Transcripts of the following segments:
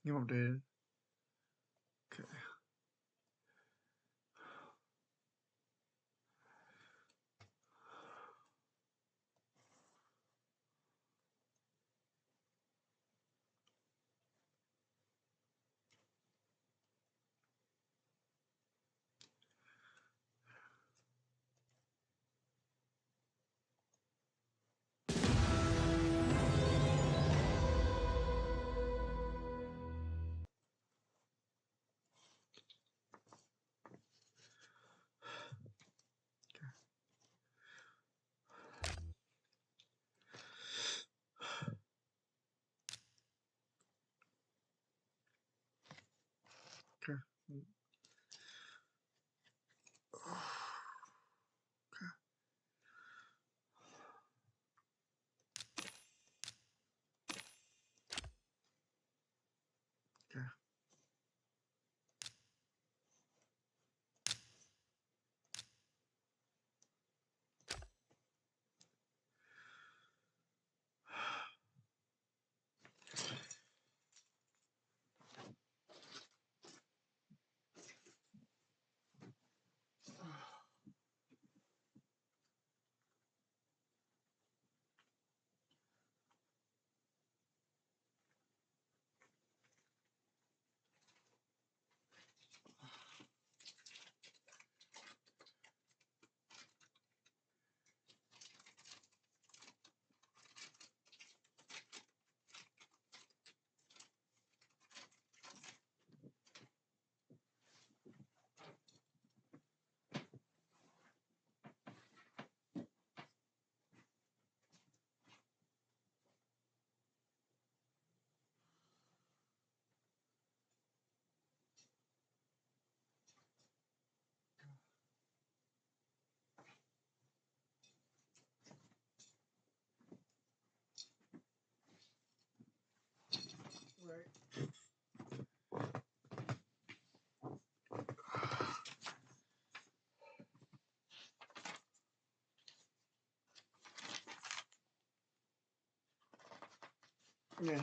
Nhưng mà để okay. Okay. Okay. Right. Yeah.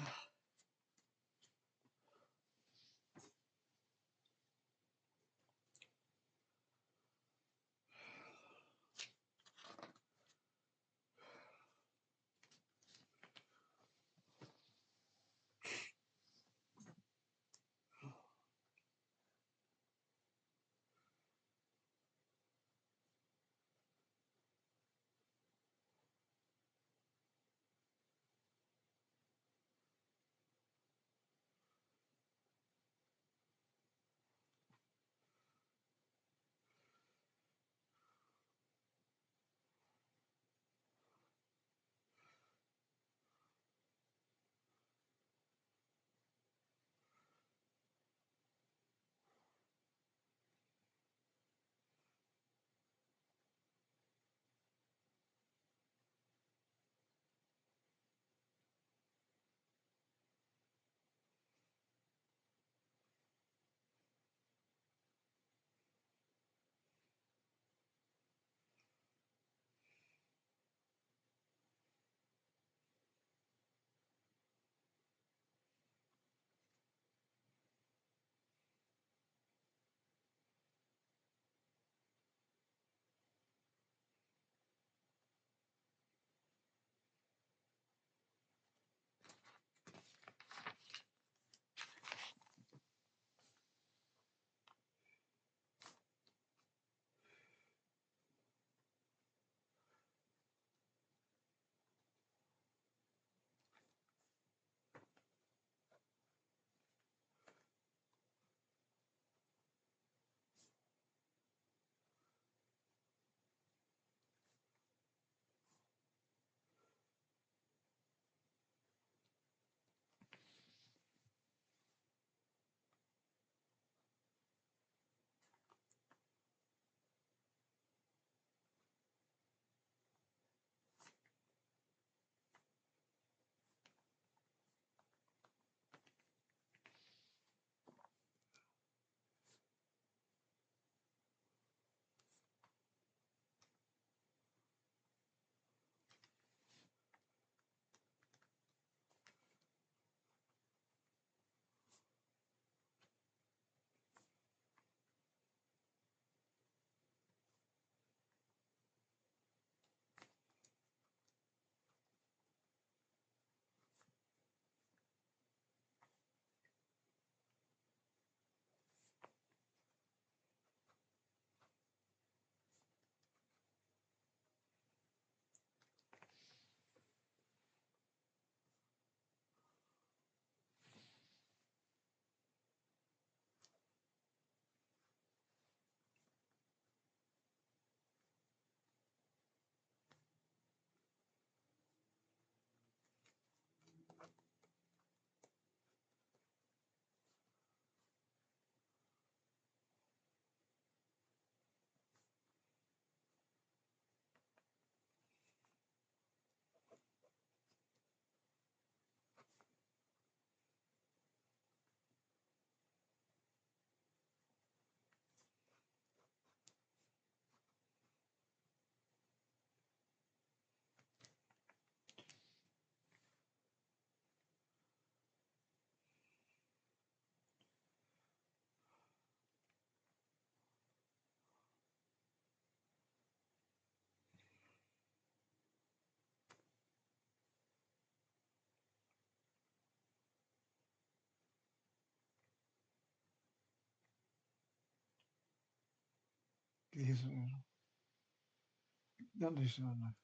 Not this one.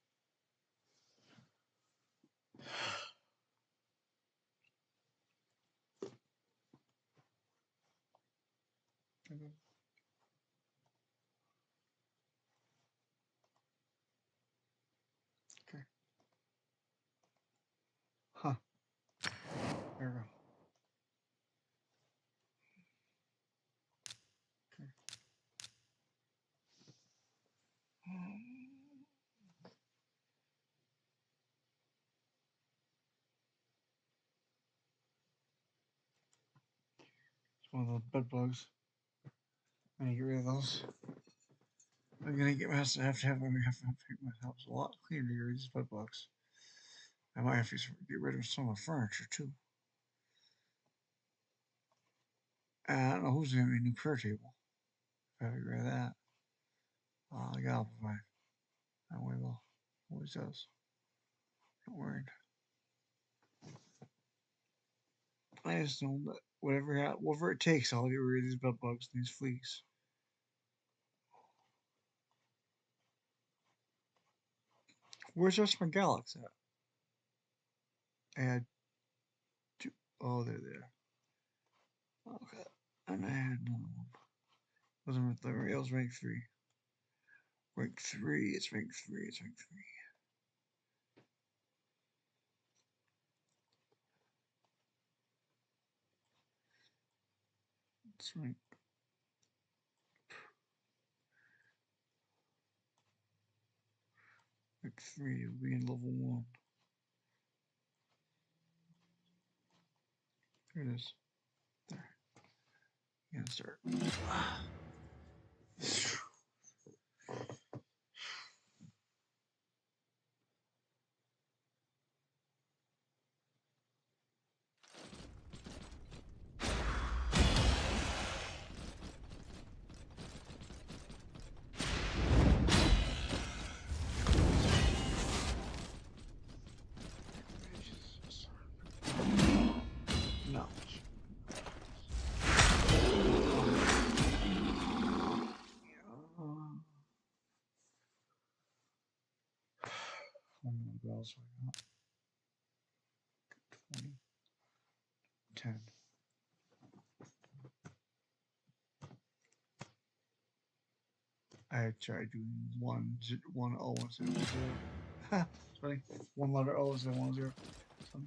Okay. Huh. There we go. Okay. It's one of those bed bugs. I'm gonna get rid of those. I'm gonna get have to make my house a lot cleaner to get rid of these bed bugs. I might have to get rid of some of the furniture too. I don't know who's gonna be a new prayer table. If I get rid of that. I got provide. I will. Always does. Not worried. I just know that whatever it takes, I'll get rid of these bed bugs and these fleas. Where's just my Galax at? I had two. Oh, they're there. Okay. And I had another one. Wasn't with the it was rank 3. Rank 3, it's rank 3, it's rank 3. It's rank. Rank 3 will be in level 1. There it is. There. You gotta start. No. What else I got? 20, 10. I tried doing 1 O instead of 0. Ha! It's funny. 1 letter O instead of 1 0. It's funny.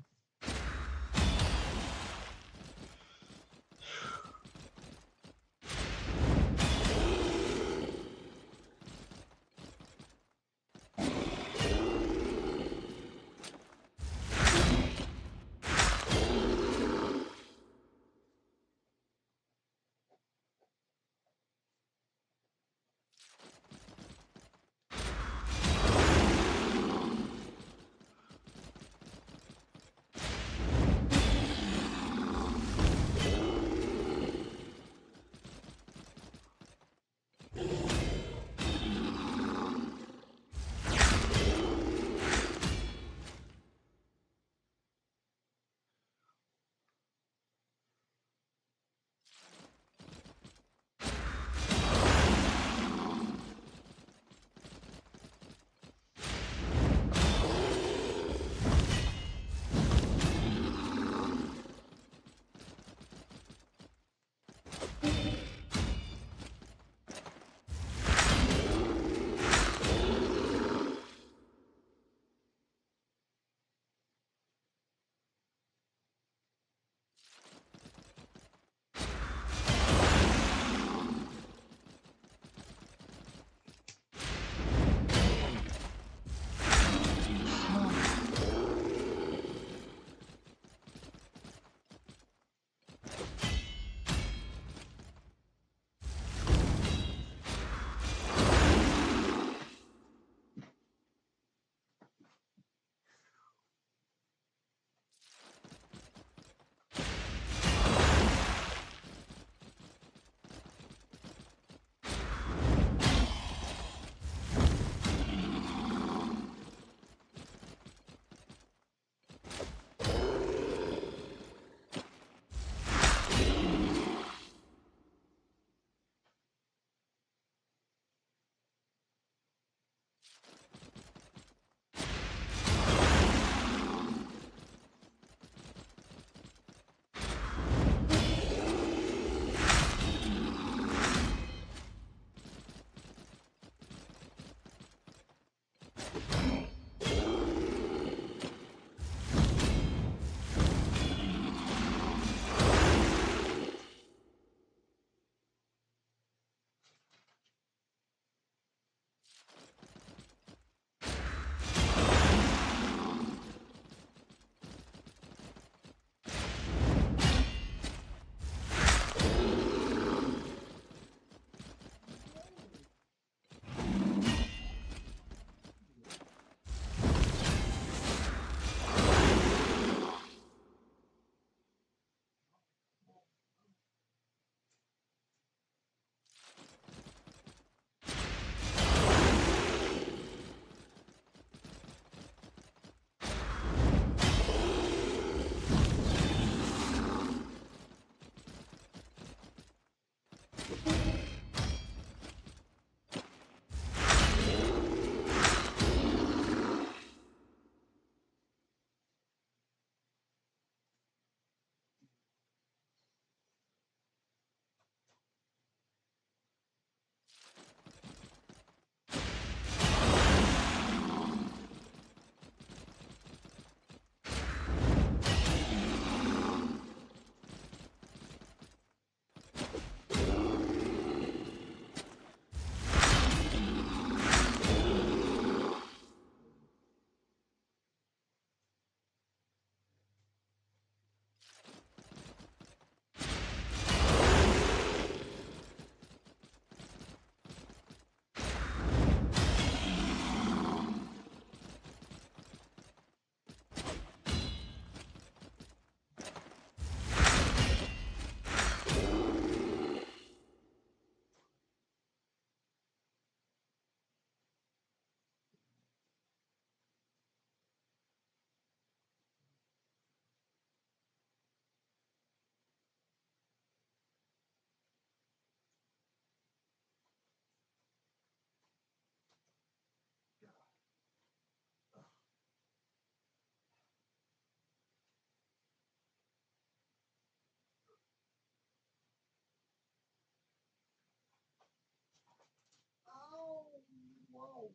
Oh,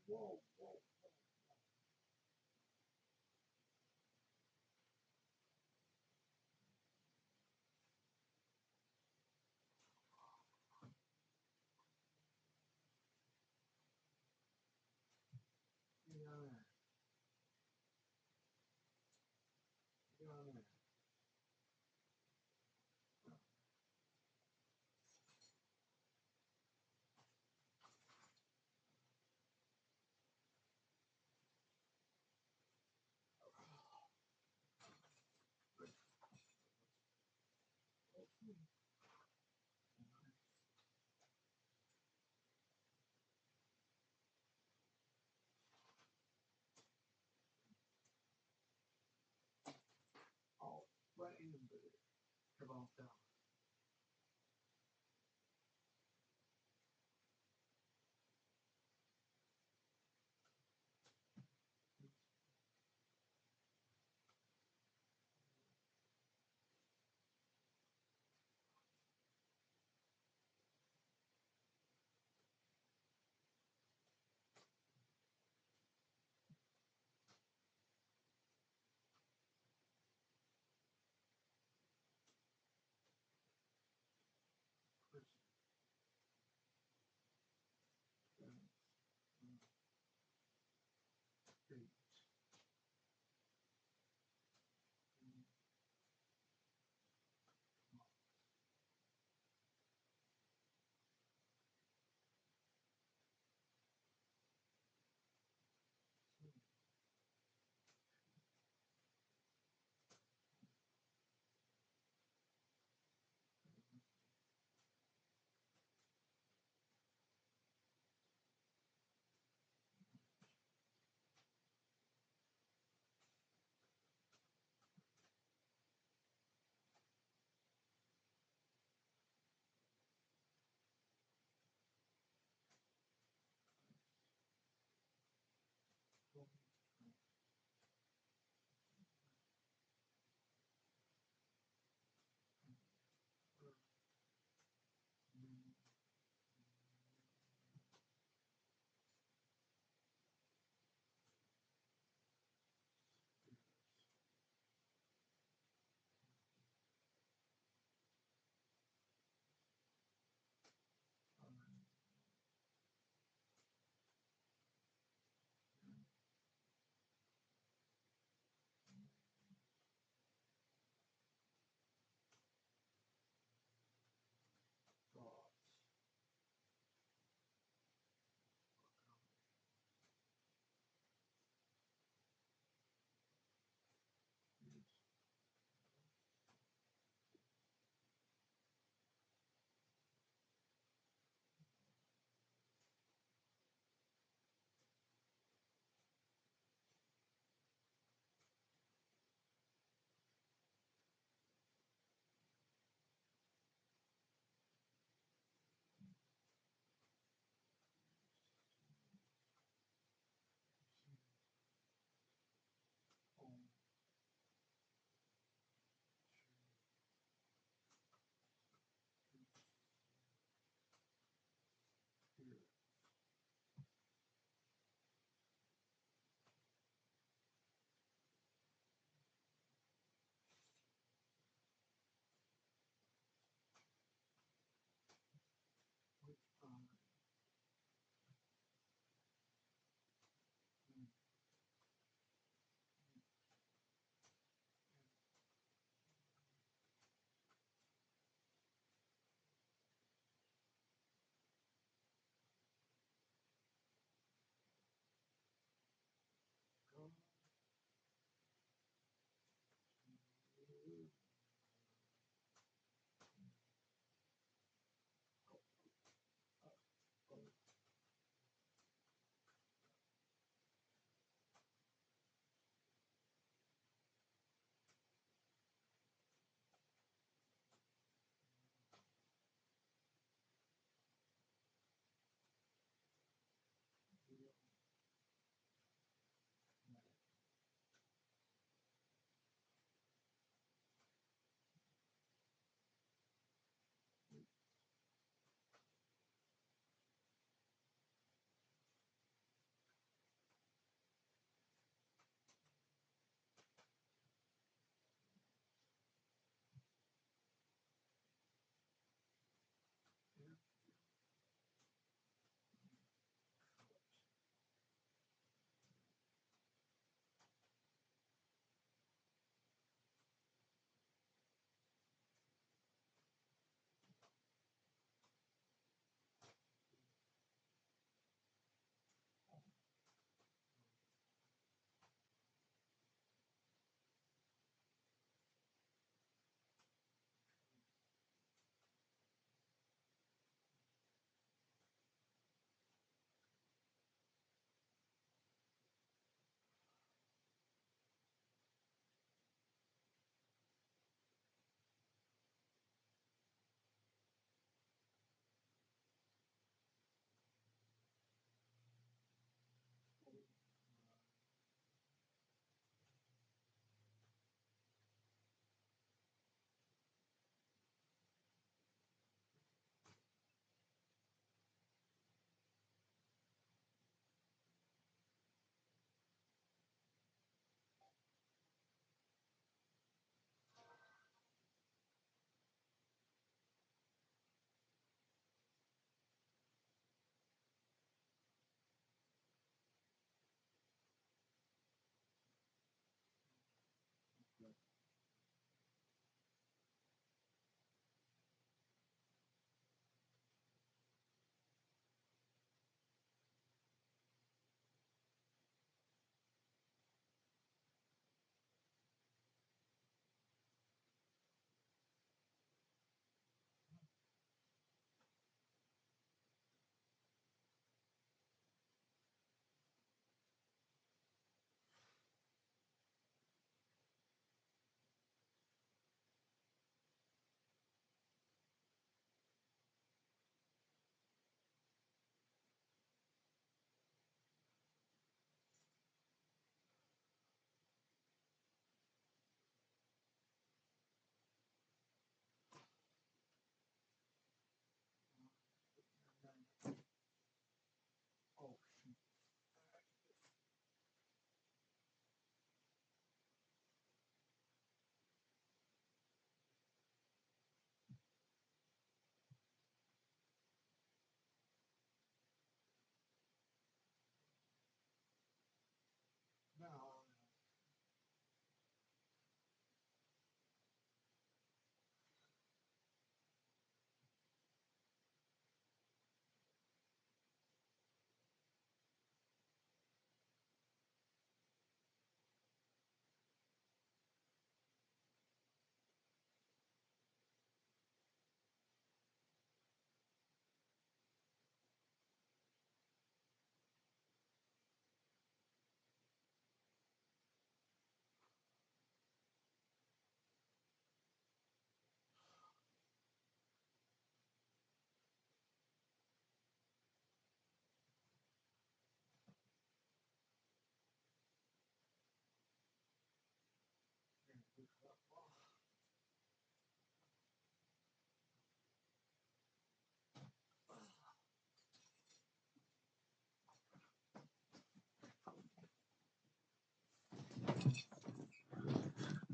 right in the middle. Come on down.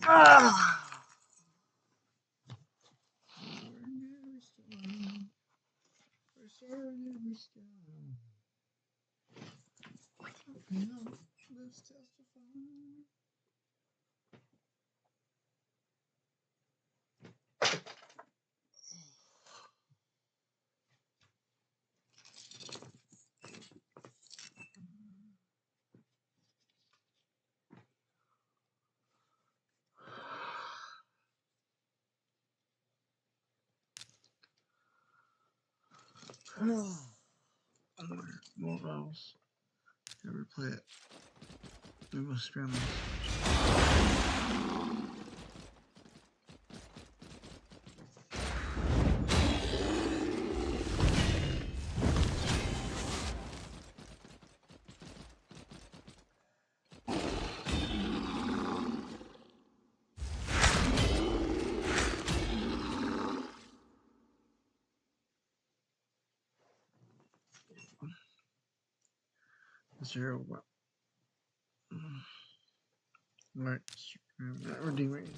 Ah! Let's testify. More else. Never play it. We must spam this. Zero. Right. Redeeming.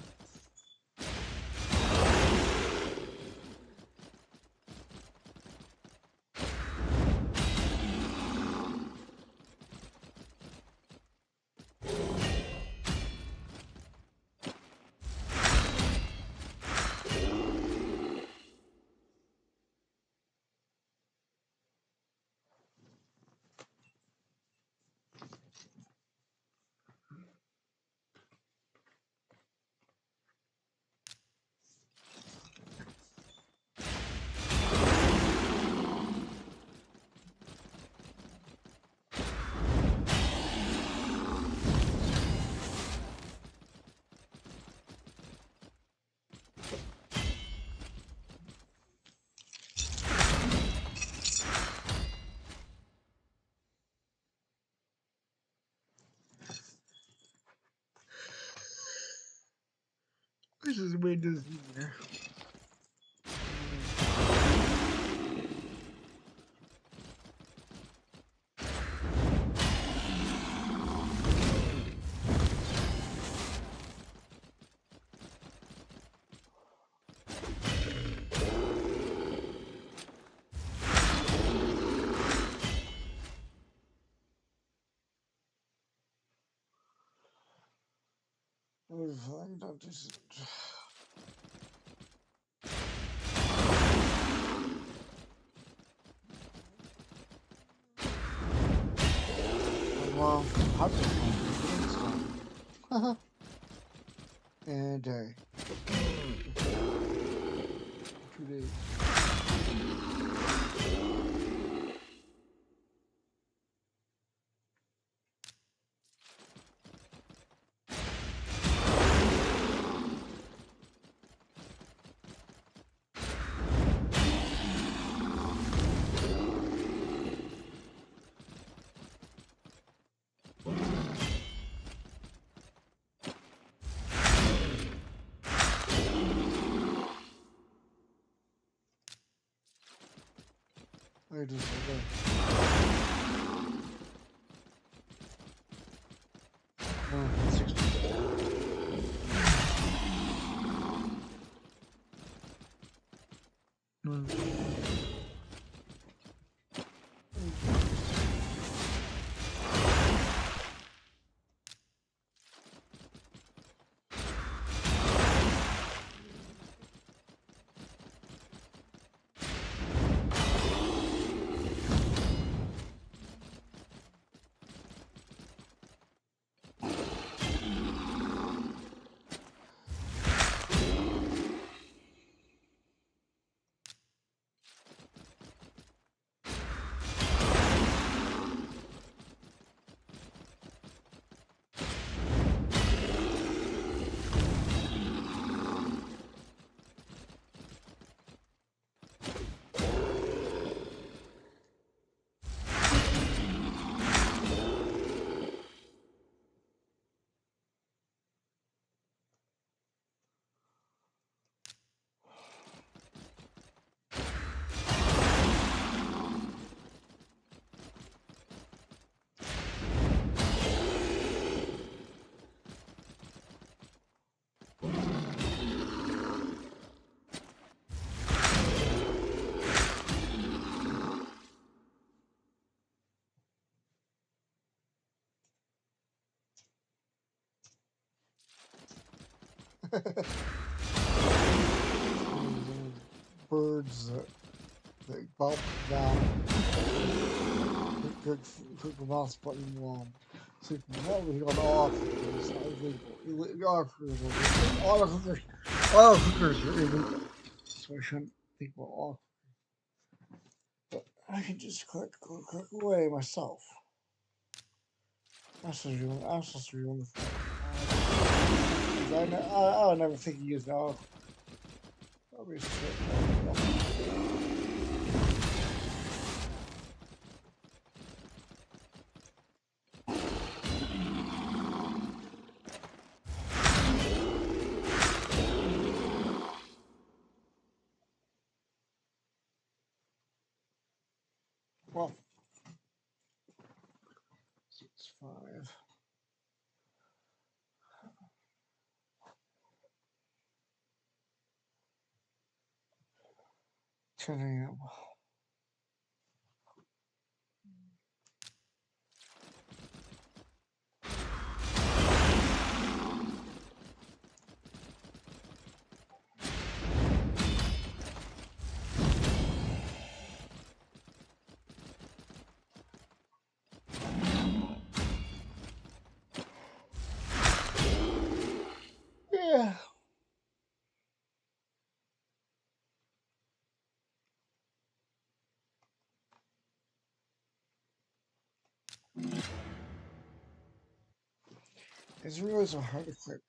This is way Disney there. Well, how can I and 2 days. I just okay. Oh, 60. Birds that bump down, click the mouse button while sleeping. That was on all cookers. All cookers are illegal. So I shouldn't think about all. But I can just click away myself. I'm supposed to be on the phone. I would never think you use that. I'll be straight. Well, 6-5. 10 a.m. Yeah. It's really so hard to click.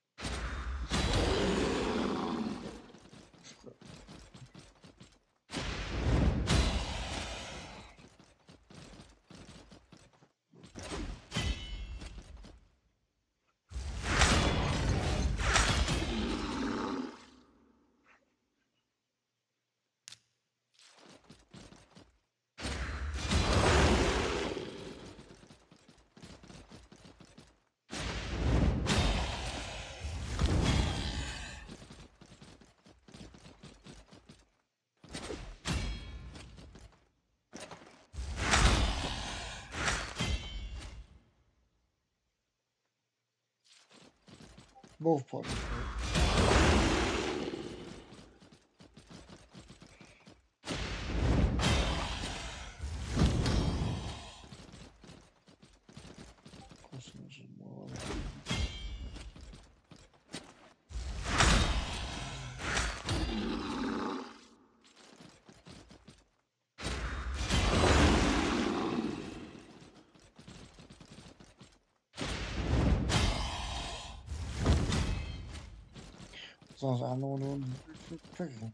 Both buttons. As long as I know what I'm picking.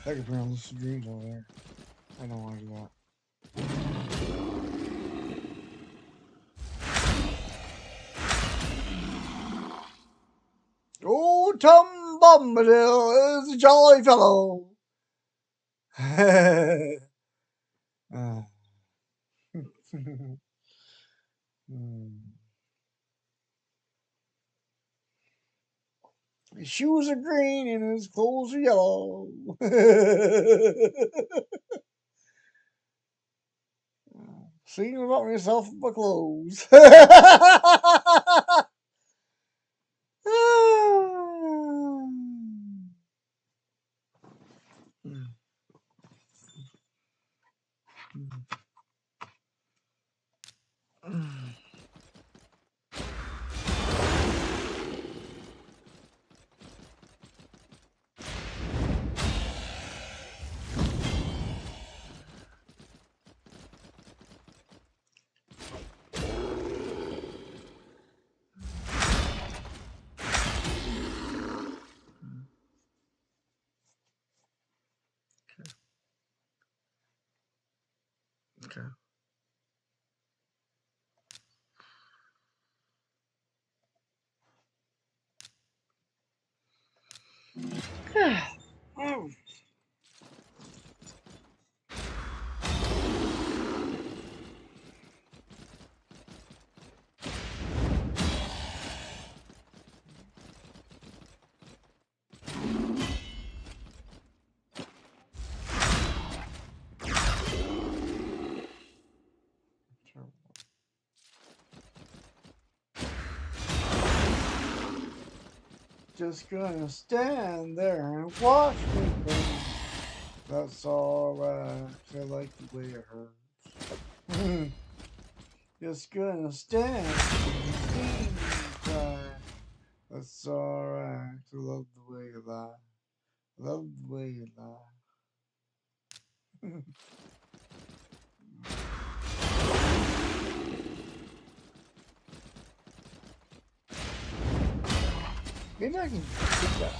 I could put on lucid dreams over there. I don't want to do that. Oh, Tom Bombadil is a jolly fellow. His shoes are green and his clothes are yellow. Singing about myself and my clothes. Okay. Oh. Just gonna stand there and watch me burn. That's alright, I like the way it hurts. Just gonna stand and see me cry. That's alright, I love the way you lie. Love the way you lie. Maybe I can get that.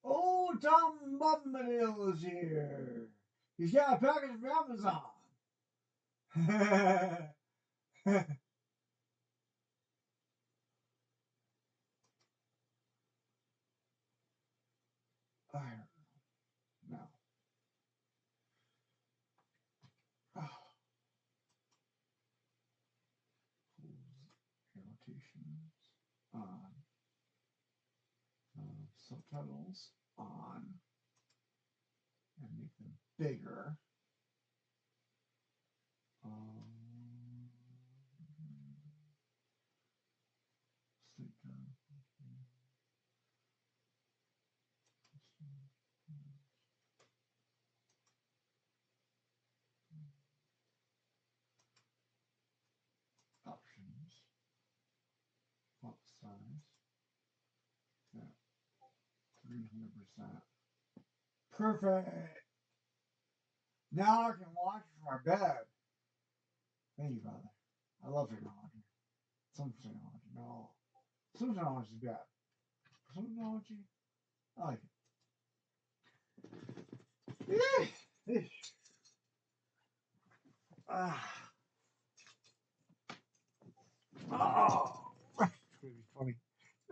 Oh, Tom Bombadil is here. He's got a package from Amazon. No. Annotations on. Subtitles on. And make them bigger. Options. Font size. Yeah. 300%. Perfect. Now I can watch from our bed. Thank you, Father. I love technology. Some technology, not all. Some technology is bad. Some technology, I like it. Oh, it's gonna be funny.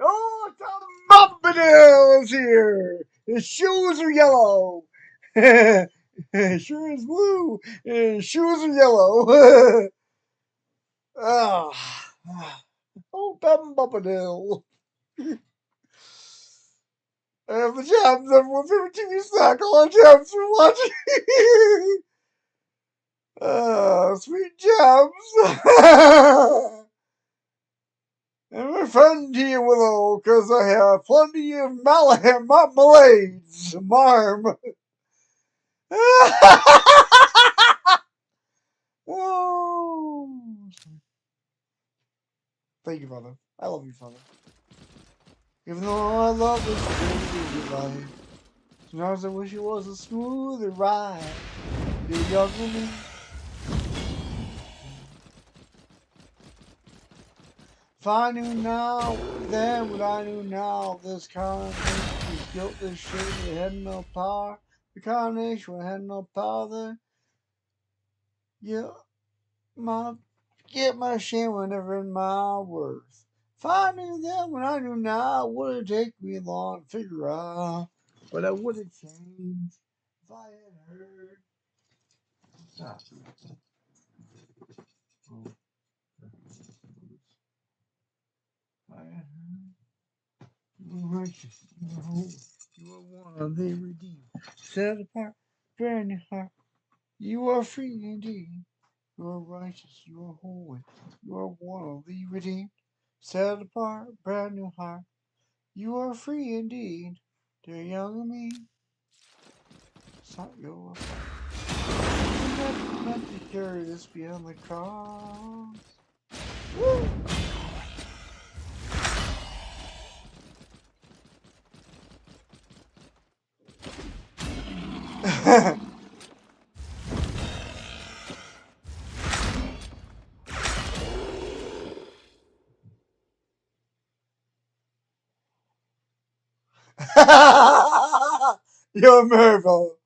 Oh, Tom Bombadil is here. His shoes are yellow. His shirt is blue. His shoes are yellow. Oh, Tom Bombadil. And the jams, everyone's favorite TV snack. All our jams for watching. Sweet jams. And my friend here, Willow, because I have plenty of marmalades. Marm. Oh. Thank you, Father. I love you, Father. Even though I love this crazy life, sometimes I wish it was a smoother ride. You're younger than me. If I knew now, then what I knew now, this combination is guilt, this shit, it had no power. The combination had no power, then, yeah, get my shame whenever in my worth. If I knew then what I knew now, wouldn't take me long to figure out. But I would have changed if I had heard. Stop. Oh, if I had heard. You are righteous. You are holy. You are one of the redeemed. Set apart, brand new heart. You are free indeed. You are righteous. You are holy. You are one of the redeemed. Set apart, brand new heart. You are free indeed. Dear young me. It's not your fault. Not to carry this beyond the cross. Woo! You're a miracle.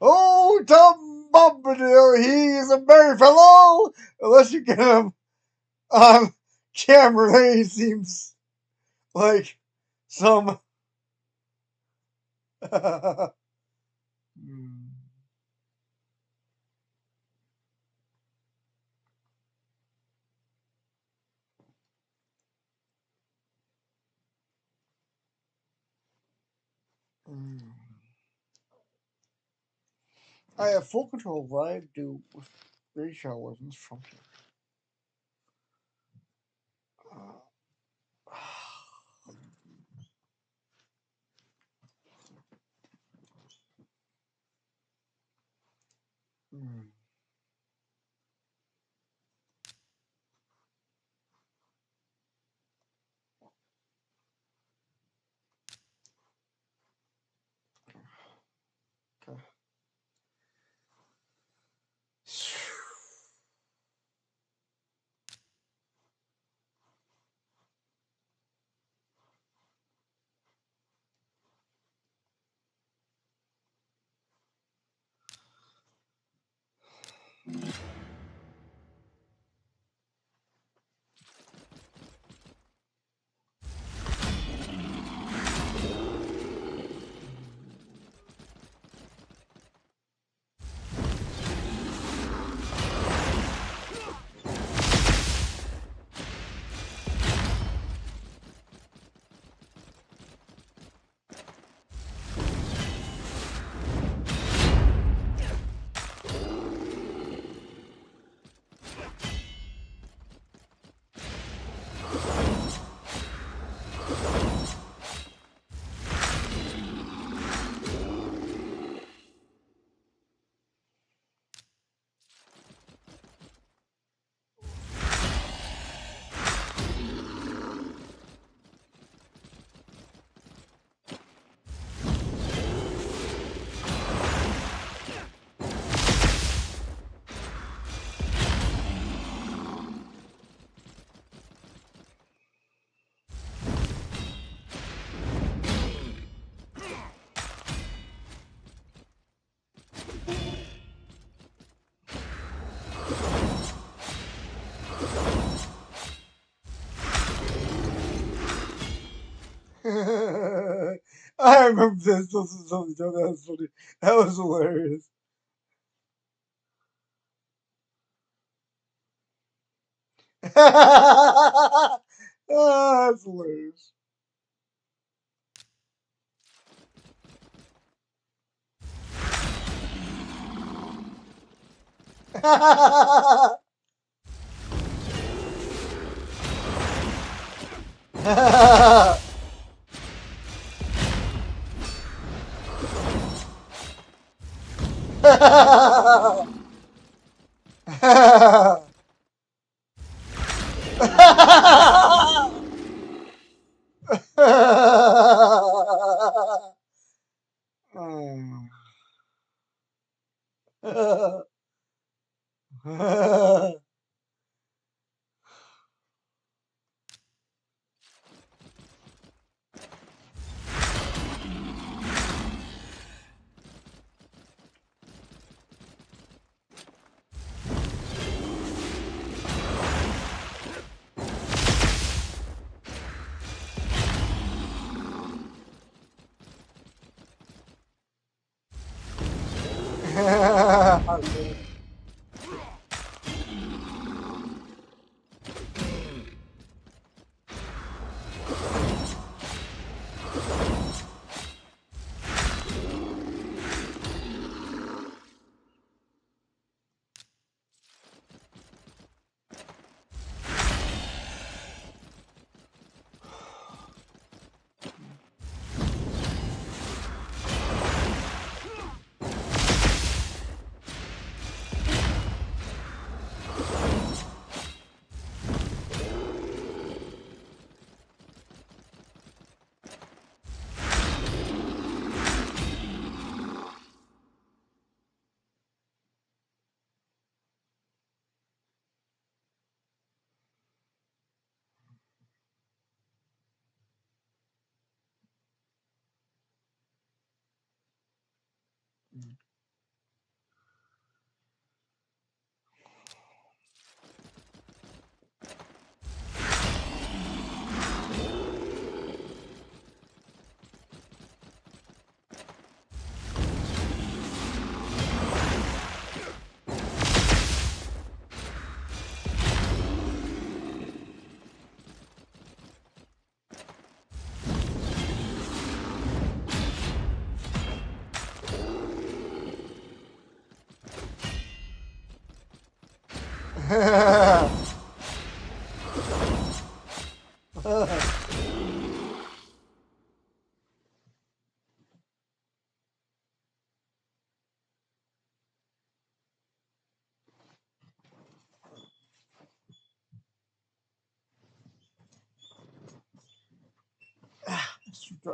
Oh, Tom Bombadil, he is a merry fellow. Unless you get him on camera, then he seems like some. Hmm. I have full control of what I do with ratio lessons from uh, hmm. Okay. I remember this. This is something that was funny. That was hilarious. Oh, that's hilarious.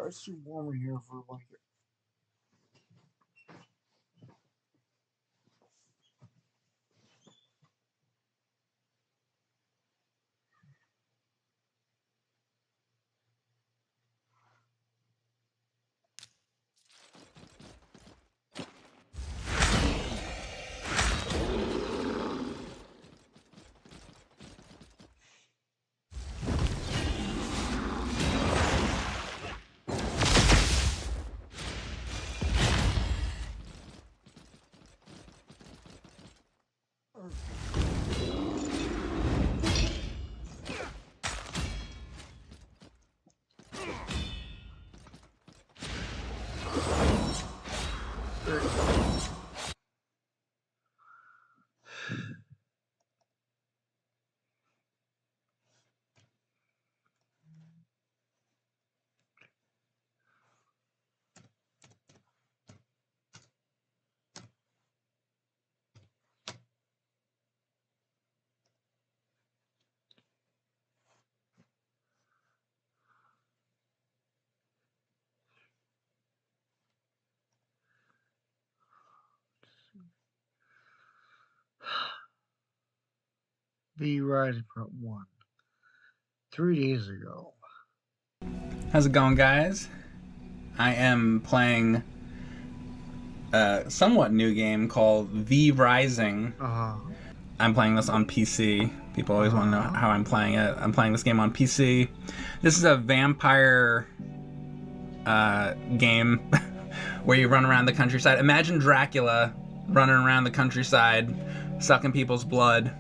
It's too warm in here for a blanket. V Rising Part 1. 3 days ago. How's it going, guys? I am playing a somewhat new game called V Rising. I'm playing this on PC. People always want to know how I'm playing it. I'm playing this game on PC. This is a vampire game where you run around the countryside. Imagine Dracula running around the countryside, sucking people's blood.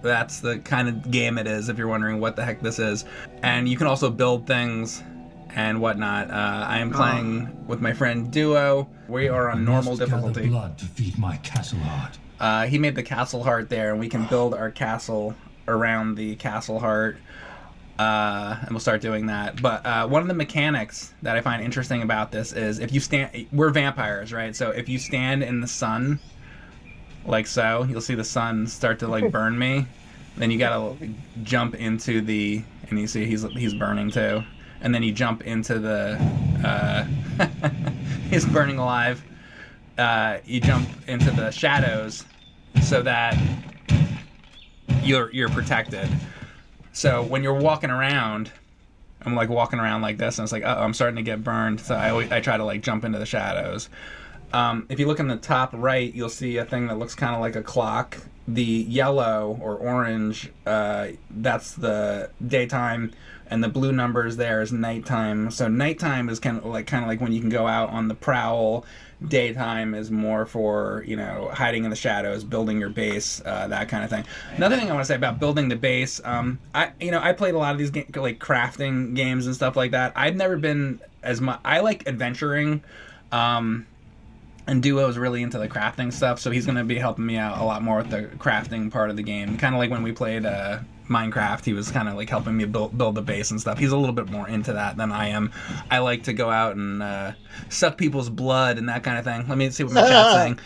That's the kind of game it is, if you're wondering what the heck this is. And you can also build things and whatnot. I am playing with my friend Duo. We are on normal difficulty. Blood to feed my castle heart. He made the castle heart there, and we can build our castle around the castle heart. And we'll start doing that. But one of the mechanics that I find interesting about this is if you stand... We're vampires, right? So if you stand in the sun, like so, you'll see the sun start to, like, burn me. Then you gotta jump into the... And you see he's burning, too. And then you jump into the... he's burning alive. You jump into the shadows so that you're protected. So when you're walking around, I'm like walking around like this, and it's like, uh-oh, I'm starting to get burned. So I try to like jump into the shadows. If you look in the top right, you'll see a thing that looks kind of like a clock. the yellow or orange, that's the daytime, and the blue numbers there is nighttime. So nighttime is kind of like when you can go out on the prowl. Daytime is more for, you know, hiding in the shadows, building your base, that kind of thing. Another thing I want to say about building the base, I played a lot of these like crafting games and stuff like that. I've never been as much. I like adventuring. And Duo is really into the crafting stuff, so he's going to be helping me out a lot more with the crafting part of the game. Kind of like when we played Minecraft, he was kind of like helping me build the base and stuff. He's a little bit more into that than I am. I like to go out and suck people's blood and that kind of thing. Let me see what my chat's saying.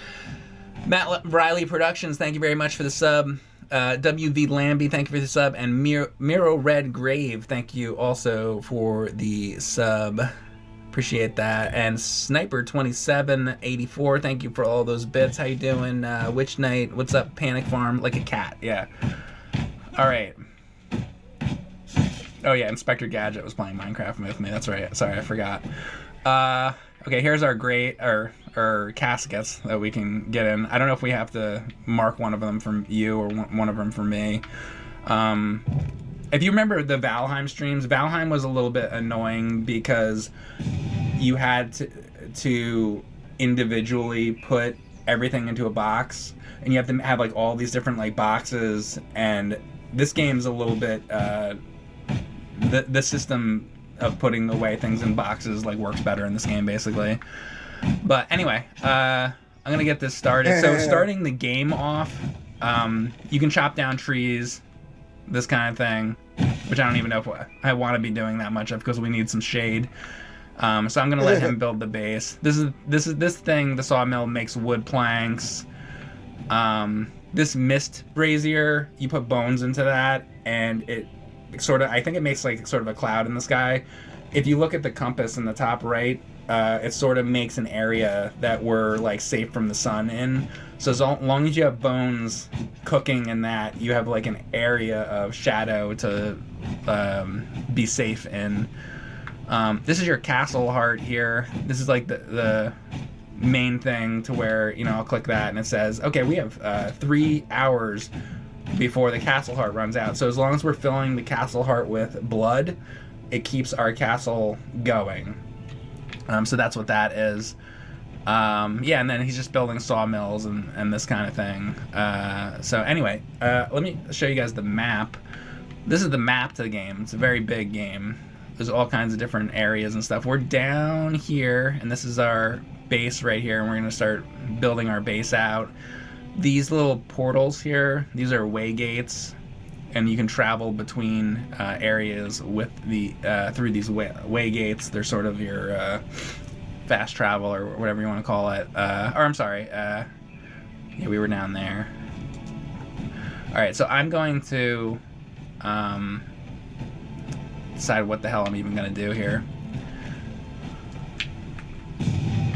Matt Riley Productions, thank you very much for the sub. WV Lambie, thank you for the sub. And Miro Red Grave, thank you also for the sub. Appreciate that. And Sniper 2784, thank you for all those bits. How you doing? Witch Knight, what's up? Panic Farm, like a cat, yeah. All right. Oh yeah, Inspector Gadget was playing Minecraft with me. That's right. Sorry, I forgot. Okay, here's our our caskets that we can get in. I don't know if we have to mark one of them from you or one of them from me. If you remember the Valheim streams, Valheim was a little bit annoying because you had to individually put everything into a box, and you have to have like all these different like boxes. And this game's a little bit the system of putting away things in boxes like works better in this game basically. But anyway, I'm gonna get this started. So starting the game off, you can chop down trees. This kind of thing, which I don't even know if I want to be doing that much of because we need some shade. So I'm gonna let him build the base. This thing, the sawmill makes wood planks. This mist brazier, you put bones into that, and it sort of, I think it makes like sort of a cloud in the sky. If you look at the compass in the top right, it sort of makes an area that we're like safe from the sun in. So as long as you have bones cooking in that, you have like an area of shadow to be safe in. This is your castle heart here. This is like the main thing to where, you know, I'll click that and it says, okay, we have 3 hours before the castle heart runs out. So as long as we're filling the castle heart with blood, it keeps our castle going. So that's what that is. Yeah, and then he's just building sawmills and this kind of thing. So anyway, let me show you guys the map. This is the map to the game. It's a very big game. There's all kinds of different areas and stuff. We're down here, and this is our base right here, and we're going to start building our base out. These little portals here, these are way gates, and you can travel between areas with the through these way gates. They're sort of your fast travel or whatever you want to call it. Or I'm sorry, yeah, we were down there. All right, so I'm going to decide what the hell I'm even going to do here.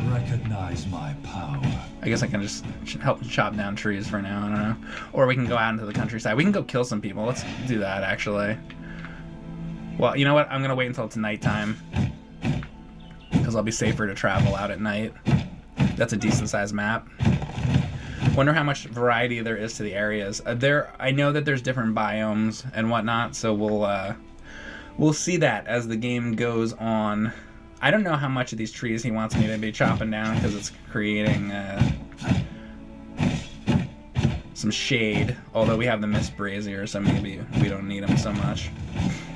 Recognize my power. I guess I can just help chop down trees for now. I don't know. Or we can go out into the countryside. We can go kill some people. Let's do that, actually. Well, you know what? I'm going to wait until it's nighttime, because I'll be safer to travel out at night. That's a decent-sized map. Wonder how much variety there is to the areas. I know that there's different biomes and whatnot, so we'll see that as the game goes on. I don't know how much of these trees he wants me to be chopping down because it's creating some shade, although we have the mist brazier, so maybe we don't need them so much.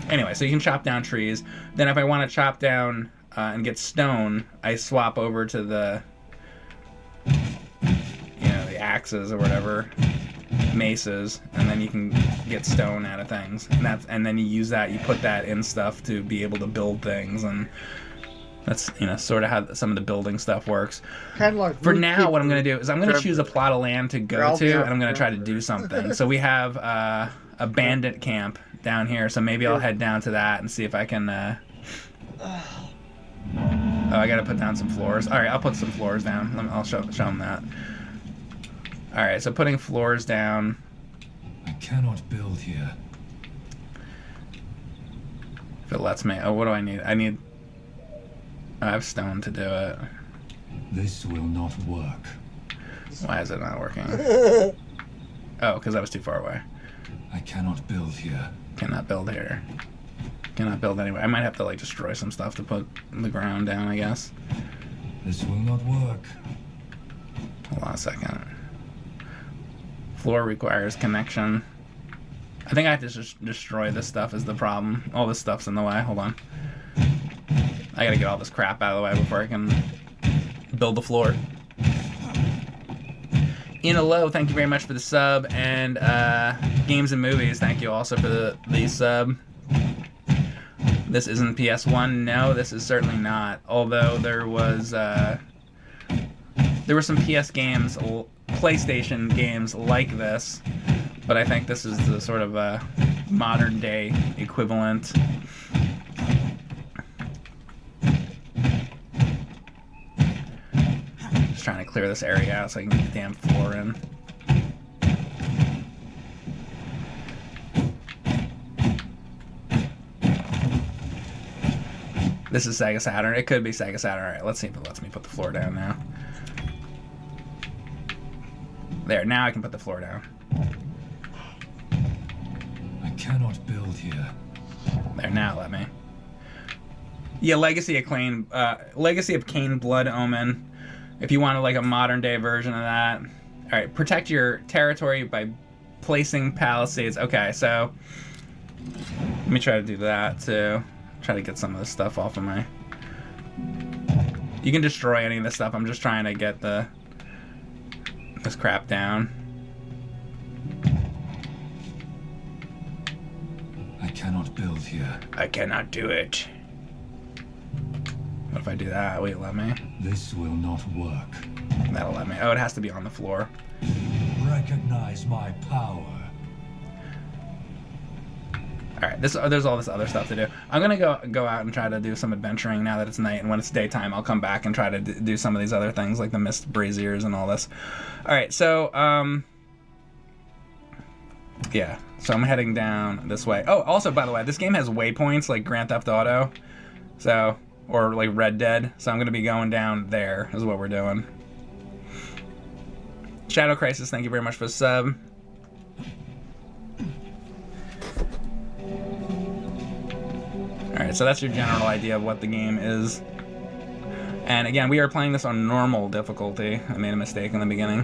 Anyway, so you can chop down trees. Then if I want to chop down and get stone, I swap over to the, you know, the axes or whatever, maces, and then you can get stone out of things. And then you use that, you put that in stuff to be able to build things, and that's, you know, sort of how some of the building stuff works. Kind of like for now, what I'm going to do is I'm going to choose a plot of land to go to, and I'm going to try to do something. So we have a bandit camp down here, so maybe I'll head down to that and see if I can... Oh, I got to put down some floors. All right, I'll put some floors down. I'll show them that. All right, so putting floors down. I cannot build here. If it lets me. Oh, what do I need? I have stone to do it. This will not work. Why is it not working? Oh, because I was too far away. I cannot build here. Cannot build here. Cannot build anyway. I might have to like destroy some stuff to put the ground down, I guess. This will not work. Hold on a second. Floor requires connection. I think I have to just destroy this stuff is the problem. All this stuff's in the way. Hold on. I gotta get all this crap out of the way before I can build the floor. Ina Low, thank you very much for the sub. And Games and Movies, thank you also for the sub. This isn't PS1. No, this is certainly not. Although there were some PS games, PlayStation games like this, but I think this is the sort of modern day equivalent. Just trying to clear this area out so I can get the damn floor in. This is Sega Saturn. It could be Sega Saturn. All right, let's see if it lets me put the floor down now. There, now I can put the floor down. I cannot build here. There, now let me. Yeah, Legacy of Kain Blood Omen. If you wanted like a modern day version of that. All right, protect your territory by placing palisades. Okay, so let me try to do that too. Try to get some of this stuff off of my. You can destroy any of this stuff. I'm just trying to get this crap down. I cannot build here. I cannot do it. What if I do that? Will it let me? This will not work. That'll let me. Oh, it has to be on the floor. Recognize my power. All right, there's all this other stuff to do. I'm gonna go out and try to do some adventuring now that it's night, and when it's daytime, I'll come back and try to do some of these other things like the mist braziers and all this. All right, so yeah, so I'm heading down this way. Oh, also by the way, this game has waypoints like Grand Theft Auto, so or like Red Dead. So I'm gonna be going down there. Is what we're doing. Shadow Crisis, thank you very much for the sub. Alright, so that's your general idea of what the game is. And again, we are playing this on normal difficulty. I made a mistake in the beginning.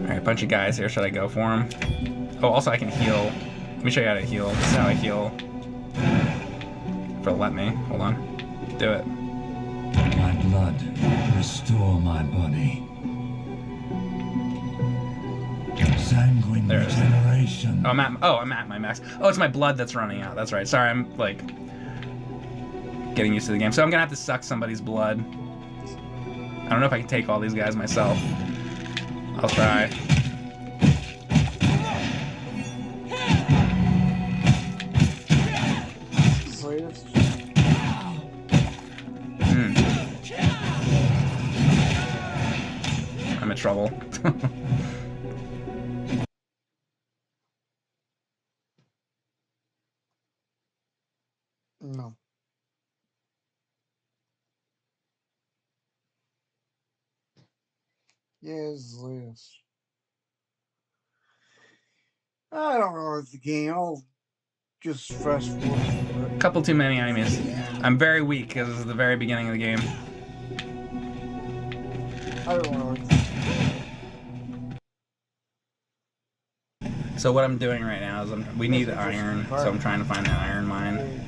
Alright, bunch of guys here. Should I go for them? Oh, also I can heal. Let me show you how to heal. This is how I heal. If it'll let me. Hold on. Do it. My blood, restore my body. Sanguine regeneration. Oh, I'm at my max. Oh, it's my blood that's running out. That's right. Sorry, I'm like getting used to the game. So I'm gonna have to suck somebody's blood. I don't know if I can take all these guys myself. I'll try. I'm in trouble. No. Yes, this. I don't know the game. I'll just fast forward. Couple too many enemies. I'm very weak because this is the very beginning of the game. I don't know. So what I'm doing right now is we need iron, so I'm trying to find that iron mine.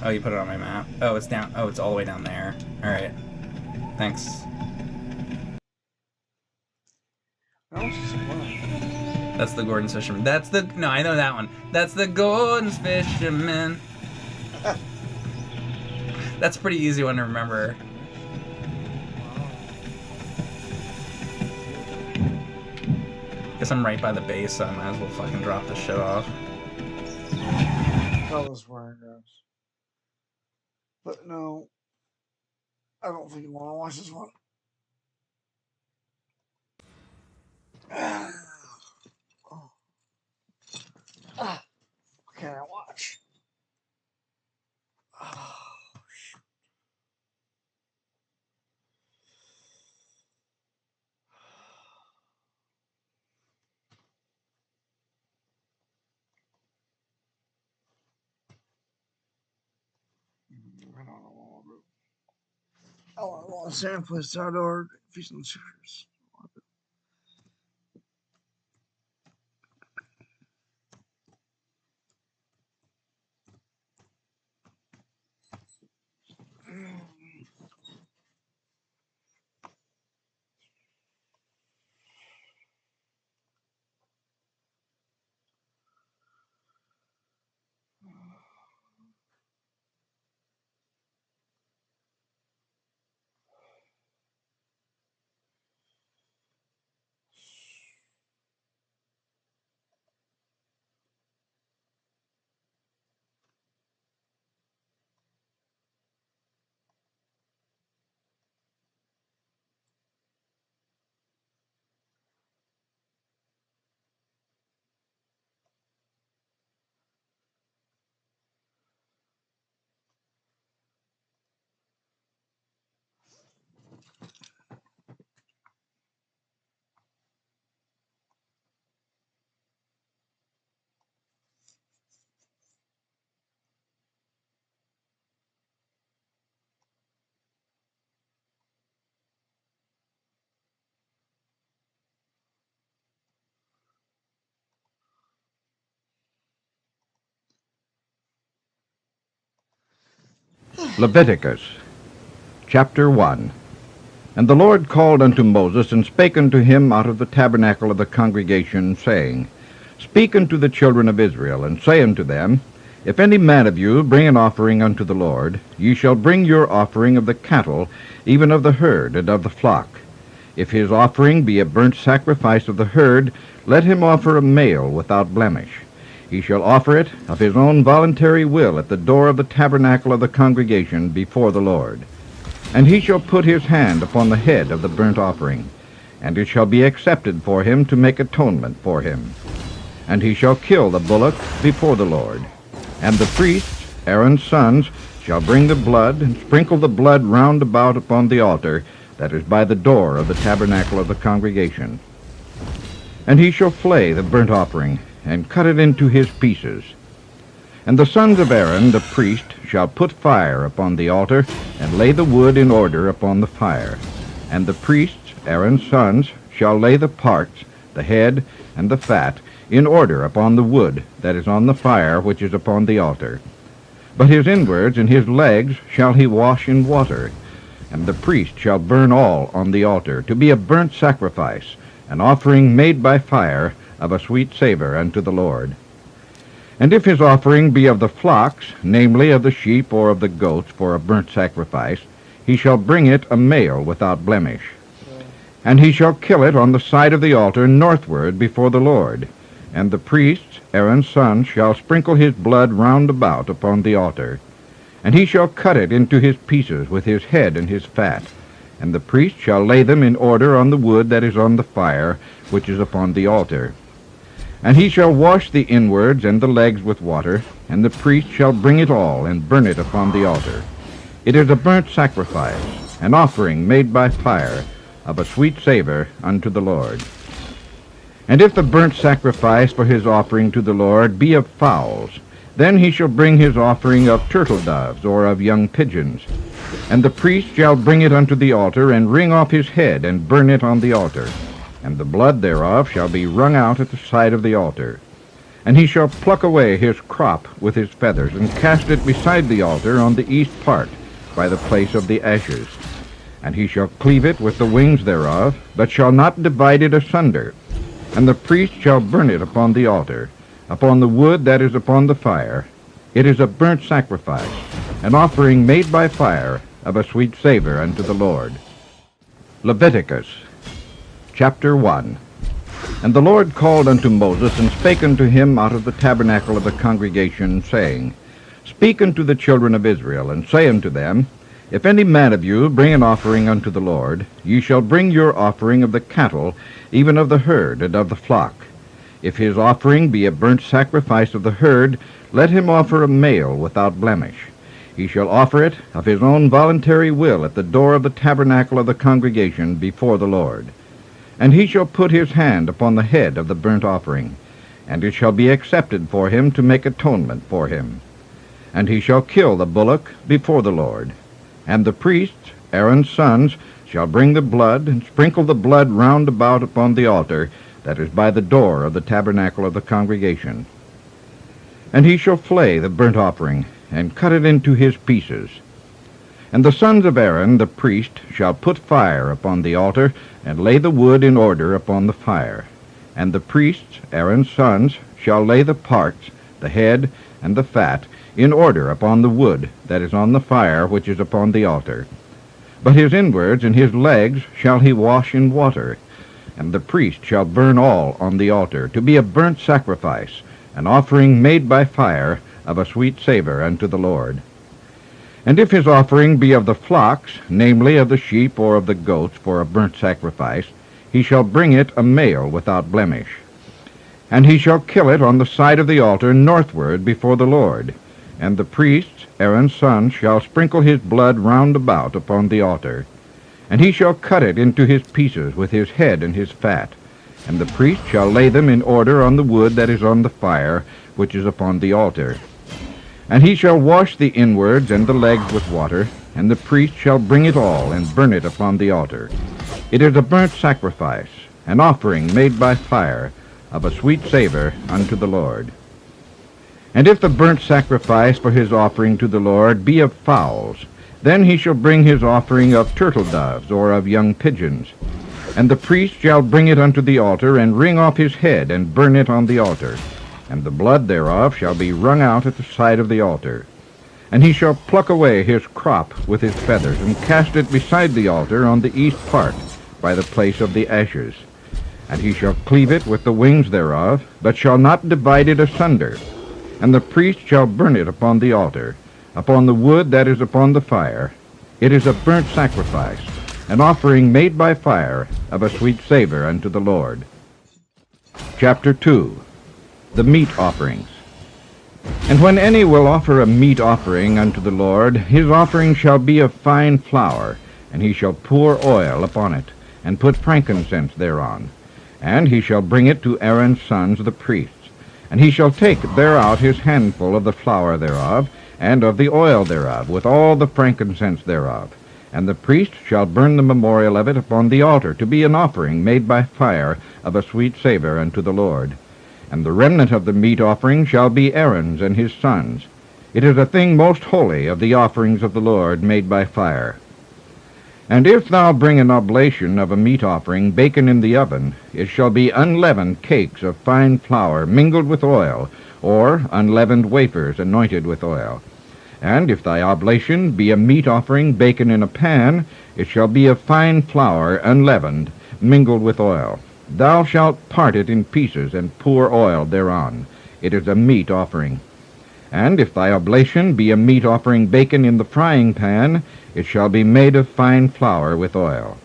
Oh, you put it on my map. Oh, it's down. Oh, it's all the way down there. All right. Thanks. That's the Gordon's Fisherman. No, I know that one. That's the Gordon's Fisherman. That's a pretty easy one to remember. Guess I'm right by the base, so I might as well fucking drop this shit off. Tell us where it goes. But no, I don't think you want to watch this one. What can I watch? I don't know. Sandplace.org. Feast on the Scriptures. Leviticus, chapter 1. And the Lord called unto Moses, and spake unto him out of the tabernacle of the congregation, saying, Speak unto the children of Israel, and say unto them, If any man of you bring an offering unto the Lord, ye shall bring your offering of the cattle, even of the herd and of the flock. If his offering be a burnt sacrifice of the herd, let him offer a male without blemish. He shall offer it of his own voluntary will at the door of the tabernacle of the congregation before the Lord. And he shall put his hand upon the head of the burnt offering, and it shall be accepted for him to make atonement for him. And he shall kill the bullock before the Lord. And the priests, Aaron's sons, shall bring the blood, and sprinkle the blood round about upon the altar that is by the door of the tabernacle of the congregation. And he shall flay the burnt offering, and cut it into his pieces. And the sons of Aaron the priest shall put fire upon the altar, and lay the wood in order upon the fire. And the priests, Aaron's sons, shall lay the parts, the head, and the fat, in order upon the wood that is on the fire which is upon the altar. But his inwards and his legs shall he wash in water. And the priest shall burn all on the altar, to be a burnt sacrifice, an offering made by fire, of a sweet savor unto the Lord. And if his offering be of the flocks, namely of the sheep or of the goats for a burnt sacrifice, he shall bring it a male without blemish. And he shall kill it on the side of the altar northward before the Lord. And the priests, Aaron's sons, shall sprinkle his blood round about upon the altar. And he shall cut it into his pieces with his head and his fat. And the priest shall lay them in order on the wood that is on the fire, which is upon the altar. And he shall wash the inwards and the legs with water, and the priest shall bring it all, and burn it upon the altar. It is a burnt sacrifice, an offering made by fire, of a sweet savor unto the Lord. And if the burnt sacrifice for his offering to the Lord be of fowls, then he shall bring his offering of turtle doves, or of young pigeons. And the priest shall bring it unto the altar, and wring off his head, and burn it on the altar. And the blood thereof shall be wrung out at the side of the altar. And he shall pluck away his crop with his feathers, and cast it beside the altar on the east part, by the place of the ashes. And he shall cleave it with the wings thereof, but shall not divide it asunder. And the priest shall burn it upon the altar, upon the wood that is upon the fire. It is a burnt sacrifice, an offering made by fire, of a sweet savor unto the Lord. Leviticus, chapter 1. And the Lord called unto Moses, and spake unto him out of the tabernacle of the congregation, saying, Speak unto the children of Israel, and say unto them, If any man of you bring an offering unto the Lord, ye shall bring your offering of the cattle, even of the herd and of the flock. If his offering be a burnt sacrifice of the herd, let him offer a male without blemish. He shall offer it of his own voluntary will at the door of the tabernacle of the congregation before the Lord. And he shall put his hand upon the head of the burnt offering, and it shall be accepted for him to make atonement for him. and he shall kill the bullock before the Lord. And the priests, Aaron's sons, shall bring the blood, and sprinkle the blood round about upon the altar that is by the door of the tabernacle of the congregation. And he shall flay the burnt offering, and cut it into his pieces. And the sons of Aaron the priest shall put fire upon the altar, and lay the wood in order upon the fire. And the priests, Aaron's sons, shall lay the parts, the head, and the fat, in order upon the wood that is on the fire which is upon the altar. But his inwards and his legs shall he wash in water. And the priest shall burn all on the altar, to be a burnt sacrifice, an offering made by fire, of a sweet savor unto the Lord. And if his offering be of the flocks, namely of the sheep or of the goats, for a burnt sacrifice, he shall bring it a male without blemish. And he shall kill it on the side of the altar northward before the Lord. And the priests, Aaron's sons, shall sprinkle his blood round about upon the altar. And he shall cut it into his pieces with his head and his fat. And the priest shall lay them in order on the wood that is on the fire, which is upon the altar. And he shall wash the inwards and the legs with water, and the priest shall bring it all, and burn it upon the altar. It is a burnt sacrifice, an offering made by fire, of a sweet savor unto the Lord. And if the burnt sacrifice for his offering to the Lord be of fowls, then he shall bring his offering of turtle doves, or of young pigeons. And the priest shall bring it unto the altar, and wring off his head, and burn it on the altar. And the blood thereof shall be wrung out at the side of the altar. And he shall pluck away his crop with his feathers, and cast it beside the altar on the east part, by the place of the ashes. And he shall cleave it with the wings thereof, but shall not divide it asunder. And the priest shall burn it upon the altar, upon the wood that is upon the fire. It is a burnt sacrifice, an offering made by fire, of a sweet savor unto the Lord. Chapter 2. The meat offerings. And when any will offer a meat offering unto the Lord, his offering shall be of fine flour, and he shall pour oil upon it, and put frankincense thereon. And he shall bring it to Aaron's sons the priests. And he shall take thereout his handful of the flour thereof, and of the oil thereof, with all the frankincense thereof. And the priest shall burn the memorial of it upon the altar, to be an offering made by fire, of a sweet savor unto the Lord. And the remnant of the meat offering shall be Aaron's and his sons. It is a thing most holy of the offerings of the Lord made by fire. And if thou bring an oblation of a meat offering baken in the oven, it shall be unleavened cakes of fine flour mingled with oil, or unleavened wafers anointed with oil. And if thy oblation be a meat offering baken in a pan, it shall be of fine flour unleavened, mingled with oil. Thou shalt part it in pieces, and pour oil thereon. It is a meat offering. And if thy oblation be a meat offering baken in the frying pan, it shall be made of fine flour with oil.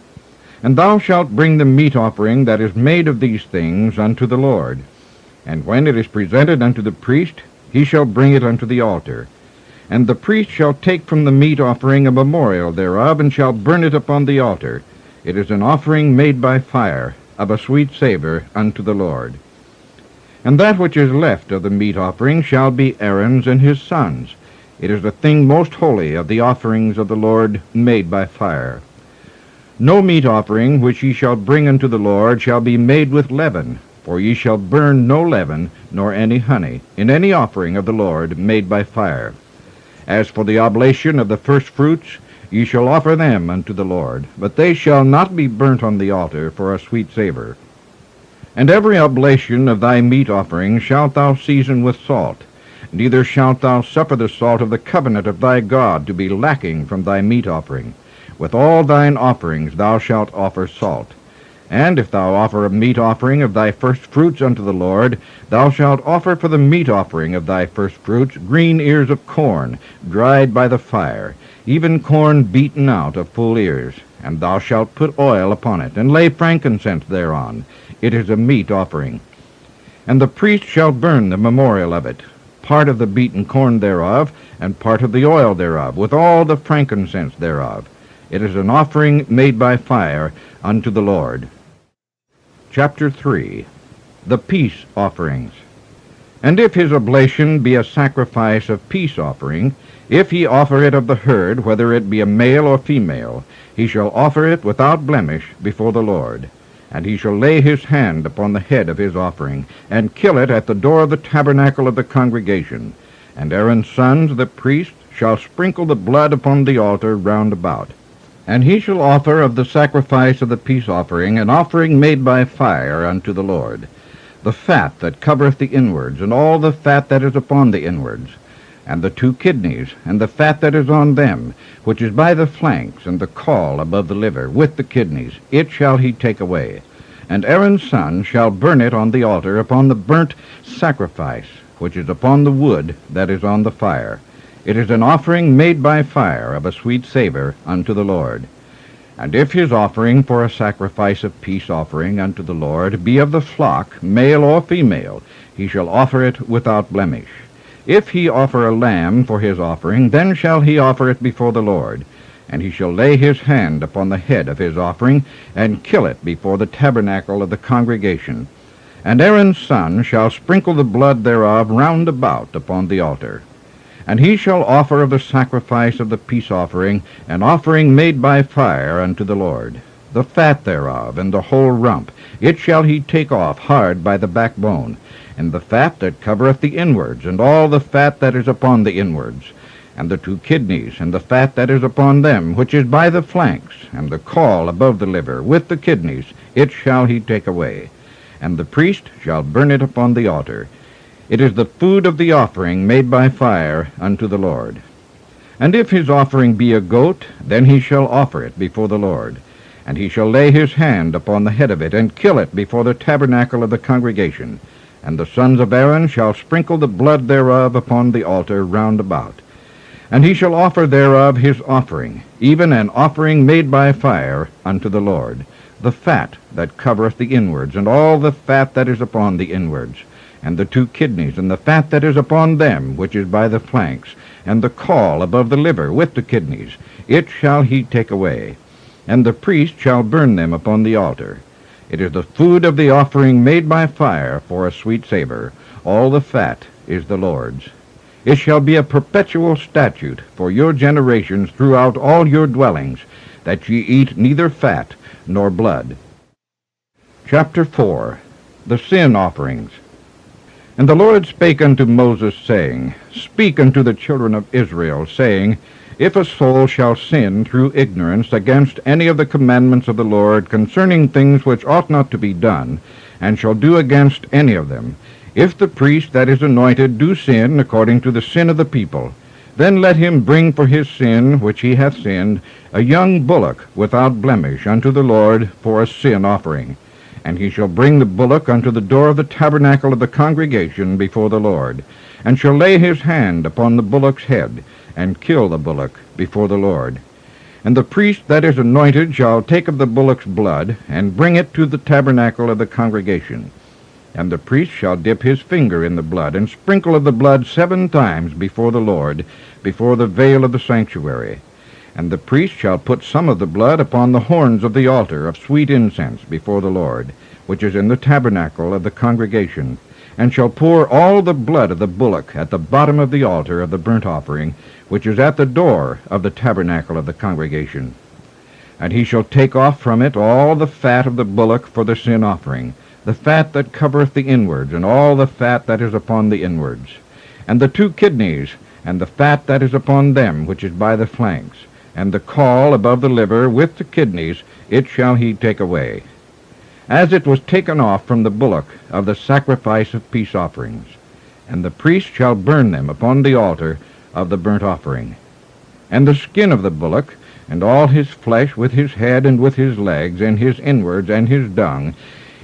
And thou shalt bring the meat offering that is made of these things unto the Lord. And when it is presented unto the priest, he shall bring it unto the altar. And the priest shall take from the meat offering a memorial thereof, and shall burn it upon the altar. It is an offering made by fire, of a sweet savor unto the Lord. And that which is left of the meat offering shall be Aaron's and his sons. It is a thing most holy of the offerings of the Lord made by fire. No meat offering which ye shall bring unto the Lord shall be made with leaven, for ye shall burn no leaven, nor any honey, in any offering of the Lord made by fire. As for the oblation of the firstfruits, ye shall offer them unto the Lord, but they shall not be burnt on the altar for a sweet savor. And every oblation of thy meat offering shalt thou season with salt, neither shalt thou suffer the salt of the covenant of thy God to be lacking from thy meat offering. With all thine offerings thou shalt offer salt. And if thou offer a meat offering of thy firstfruits unto the Lord, thou shalt offer for the meat offering of thy firstfruits green ears of corn, dried by the fire, even corn beaten out of full ears. And thou shalt put oil upon it, and lay frankincense thereon. It is a meat offering. And the priest shall burn the memorial of it, part of the beaten corn thereof, and part of the oil thereof, with all the frankincense thereof. It is an offering made by fire unto the Lord. Chapter 3. The Peace Offerings. And if his oblation be a sacrifice of peace offering, if he offer it of the herd, whether it be a male or female, he shall offer it without blemish before the Lord. And he shall lay his hand upon the head of his offering, and kill it at the door of the tabernacle of the congregation. And Aaron's sons, the priests, shall sprinkle the blood upon the altar round about. And he shall offer of the sacrifice of the peace offering an offering made by fire unto the Lord, the fat that covereth the inwards, and all the fat that is upon the inwards, and the 2 kidneys, and the fat that is on them, which is by the flanks, and the caul above the liver, with the kidneys, it shall he take away. And Aaron's son shall burn it on the altar upon the burnt sacrifice, which is upon the wood that is on the fire. It is an offering made by fire of a sweet savor unto the Lord. And if his offering for a sacrifice of peace offering unto the Lord be of the flock, male or female, he shall offer it without blemish. If he offer a lamb for his offering, then shall he offer it before the Lord. And he shall lay his hand upon the head of his offering, and kill it before the tabernacle of the congregation. And Aaron's son shall sprinkle the blood thereof round about upon the altar. And he shall offer of the sacrifice of the peace offering an offering made by fire unto the Lord. The fat thereof, and the whole rump, it shall he take off hard by the backbone, and the fat that covereth the inwards, and all the fat that is upon the inwards, and the 2 kidneys, and the fat that is upon them, which is by the flanks, and the caul above the liver, with the kidneys, it shall he take away. And the priest shall burn it upon the altar. It is the food of the offering made by fire unto the Lord. And if his offering be a goat, then he shall offer it before the Lord. And he shall lay his hand upon the head of it, and kill it before the tabernacle of the congregation. And the sons of Aaron shall sprinkle the blood thereof upon the altar round about. And he shall offer thereof his offering, even an offering made by fire unto the Lord, the fat that covereth the inwards, and all the fat that is upon the inwards, and the 2 kidneys, and the fat that is upon them, which is by the flanks, and the caul above the liver, with the kidneys, it shall he take away. And the priest shall burn them upon the altar. It is the food of the offering made by fire for a sweet savor. All the fat is the Lord's. It shall be a perpetual statute for your generations throughout all your dwellings, that ye eat neither fat nor blood. Chapter 4. The Sin Offerings. And the Lord spake unto Moses, saying, Speak unto the children of Israel, saying, If a soul shall sin through ignorance against any of the commandments of the Lord concerning things which ought not to be done, and shall do against any of them, if the priest that is anointed do sin according to the sin of the people, then let him bring for his sin which he hath sinned a young bullock without blemish unto the Lord for a sin offering. And he shall bring the bullock unto the door of the tabernacle of the congregation before the Lord, and shall lay his hand upon the bullock's head, and kill the bullock before the Lord. And the priest that is anointed shall take of the bullock's blood, and bring it to the tabernacle of the congregation. And the priest shall dip his finger in the blood, and sprinkle of the blood 7 times before the Lord, before the veil of the sanctuary. And the priest shall put some of the blood upon the horns of the altar of sweet incense before the Lord, which is in the tabernacle of the congregation, and shall pour all the blood of the bullock at the bottom of the altar of the burnt offering, which is at the door of the tabernacle of the congregation. And he shall take off from it all the fat of the bullock for the sin offering, the fat that covereth the inwards, and all the fat that is upon the inwards, and the 2 kidneys, and the fat that is upon them, which is by the flanks, and the caul above the liver, with the kidneys, it shall he take away, as it was taken off from the bullock of the sacrifice of peace offerings. And the priest shall burn them upon the altar of the burnt offering. And the skin of the bullock, and all his flesh with his head and with his legs, and his inwards, and his dung,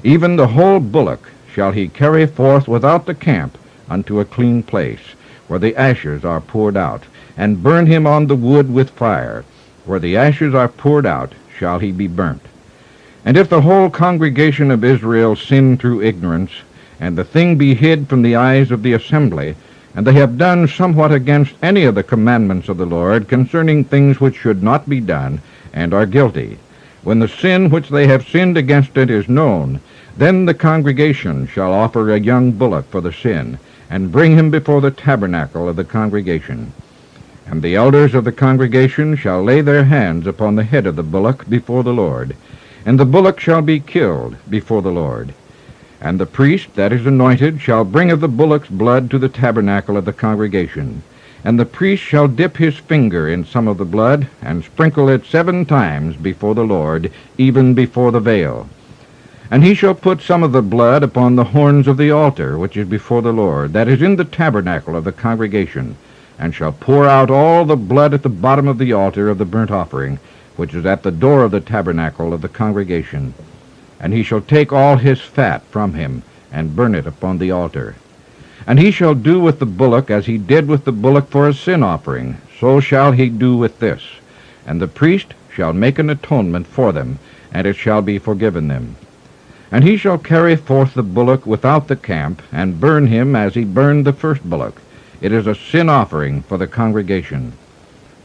even the whole bullock shall he carry forth without the camp unto a clean place, where the ashes are poured out, and burn him on the wood with fire. Where the ashes are poured out shall he be burnt. And if the whole congregation of Israel sin through ignorance, and the thing be hid from the eyes of the assembly, and they have done somewhat against any of the commandments of the Lord concerning things which should not be done, and are guilty, when the sin which they have sinned against it is known, then the congregation shall offer a young bullock for the sin, and bring him before the tabernacle of the congregation. And the elders of the congregation shall lay their hands upon the head of the bullock before the Lord, and the bullock shall be killed before the Lord. And the priest that is anointed shall bring of the bullock's blood to the tabernacle of the congregation. And the priest shall dip his finger in some of the blood, and sprinkle it 7 times before the Lord, even before the veil. And he shall put some of the blood upon the horns of the altar, which is before the Lord, that is in the tabernacle of the congregation, and shall pour out all the blood at the bottom of the altar of the burnt offering, which is at the door of the tabernacle of the congregation. And he shall take all his fat from him, and burn it upon the altar. And he shall do with the bullock as he did with the bullock for a sin offering, so shall he do with this. And the priest shall make an atonement for them, and it shall be forgiven them. And he shall carry forth the bullock without the camp, and burn him as he burned the first bullock. It is a sin offering for the congregation.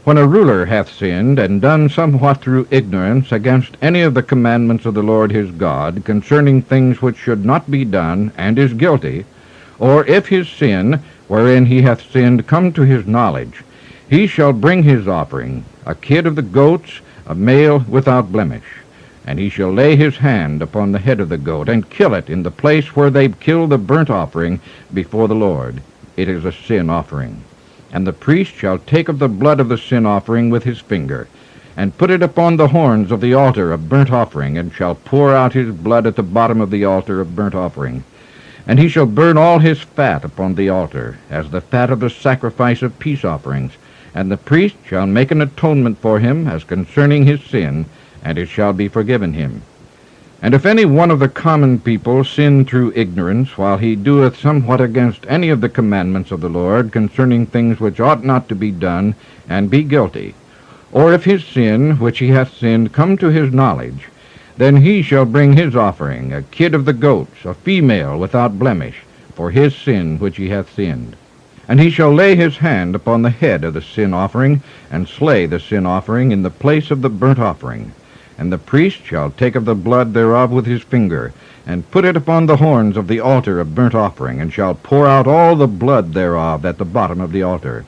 When a ruler hath sinned, and done somewhat through ignorance against any of the commandments of the Lord his God, concerning things which should not be done, and is guilty, or if his sin, wherein he hath sinned, come to his knowledge, he shall bring his offering, a kid of the goats, a male without blemish. And he shall lay his hand upon the head of the goat, and kill it in the place where they kill the burnt offering before the Lord. It is a sin offering. And the priest shall take of the blood of the sin offering with his finger, and put it upon the horns of the altar of burnt offering, and shall pour out his blood at the bottom of the altar of burnt offering. And he shall burn all his fat upon the altar, as the fat of the sacrifice of peace offerings. And the priest shall make an atonement for him, as concerning his sin, and it shall be forgiven him. And if any one of the common people sin through ignorance, while he doeth somewhat against any of the commandments of the Lord, concerning things which ought not to be done, and be guilty, or if his sin, which he hath sinned, come to his knowledge, then he shall bring his offering, a kid of the goats, a female without blemish, for his sin which he hath sinned. And he shall lay his hand upon the head of the sin offering, and slay the sin offering in the place of the burnt offering. And the priest shall take of the blood thereof with his finger, and put it upon the horns of the altar of burnt offering, and shall pour out all the blood thereof at the bottom of the altar.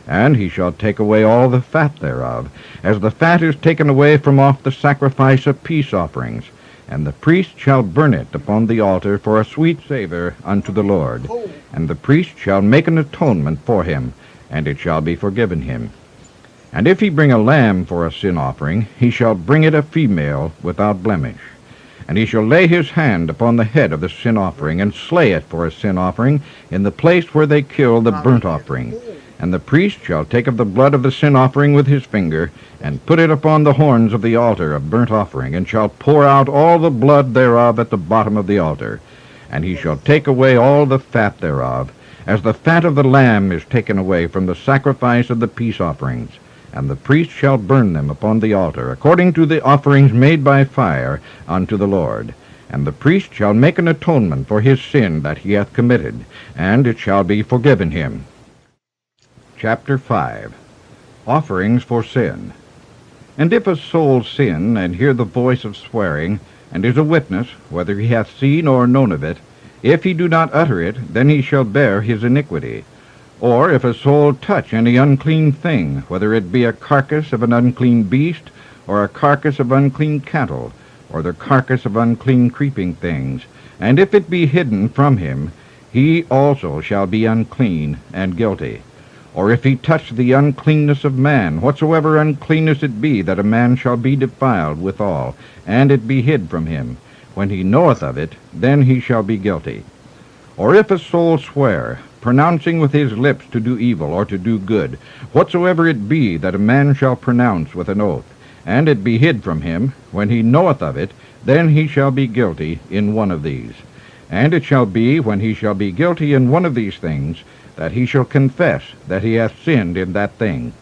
And he shall take away all the fat thereof, as the fat is taken away from off the sacrifice of peace offerings. And the priest shall burn it upon the altar for a sweet savour unto the Lord. And the priest shall make an atonement for him, and it shall be forgiven him. And if he bring a lamb for a sin offering, he shall bring it a female without blemish. And he shall lay his hand upon the head of the sin offering, and slay it for a sin offering in the place where they kill the burnt offering. And the priest shall take of the blood of the sin offering with his finger, and put it upon the horns of the altar of burnt offering, and shall pour out all the blood thereof at the bottom of the altar. And he shall take away all the fat thereof, as the fat of the lamb is taken away from the sacrifice of the peace offerings. And the priest shall burn them upon the altar, according to the offerings made by fire unto the Lord. And the priest shall make an atonement for his sin that he hath committed, and it shall be forgiven him. Chapter 5. Offerings for Sin. And if a soul sin, and hear the voice of swearing, and is a witness, whether he hath seen or known of it, if he do not utter it, then he shall bear his iniquity. Or if a soul touch any unclean thing, whether it be a carcass of an unclean beast, or a carcass of unclean cattle, or the carcass of unclean creeping things, and if it be hidden from him, he also shall be unclean and guilty. Or if he touch the uncleanness of man, whatsoever uncleanness it be, that a man shall be defiled withal, and it be hid from him, when he knoweth of it, then he shall be guilty. Or if a soul swear, pronouncing with his lips to do evil or to do good, whatsoever it be that a man shall pronounce with an oath, and it be hid from him, when he knoweth of it, then he shall be guilty in one of these. And it shall be, when he shall be guilty in one of these things, that he shall confess that he hath sinned in that thing.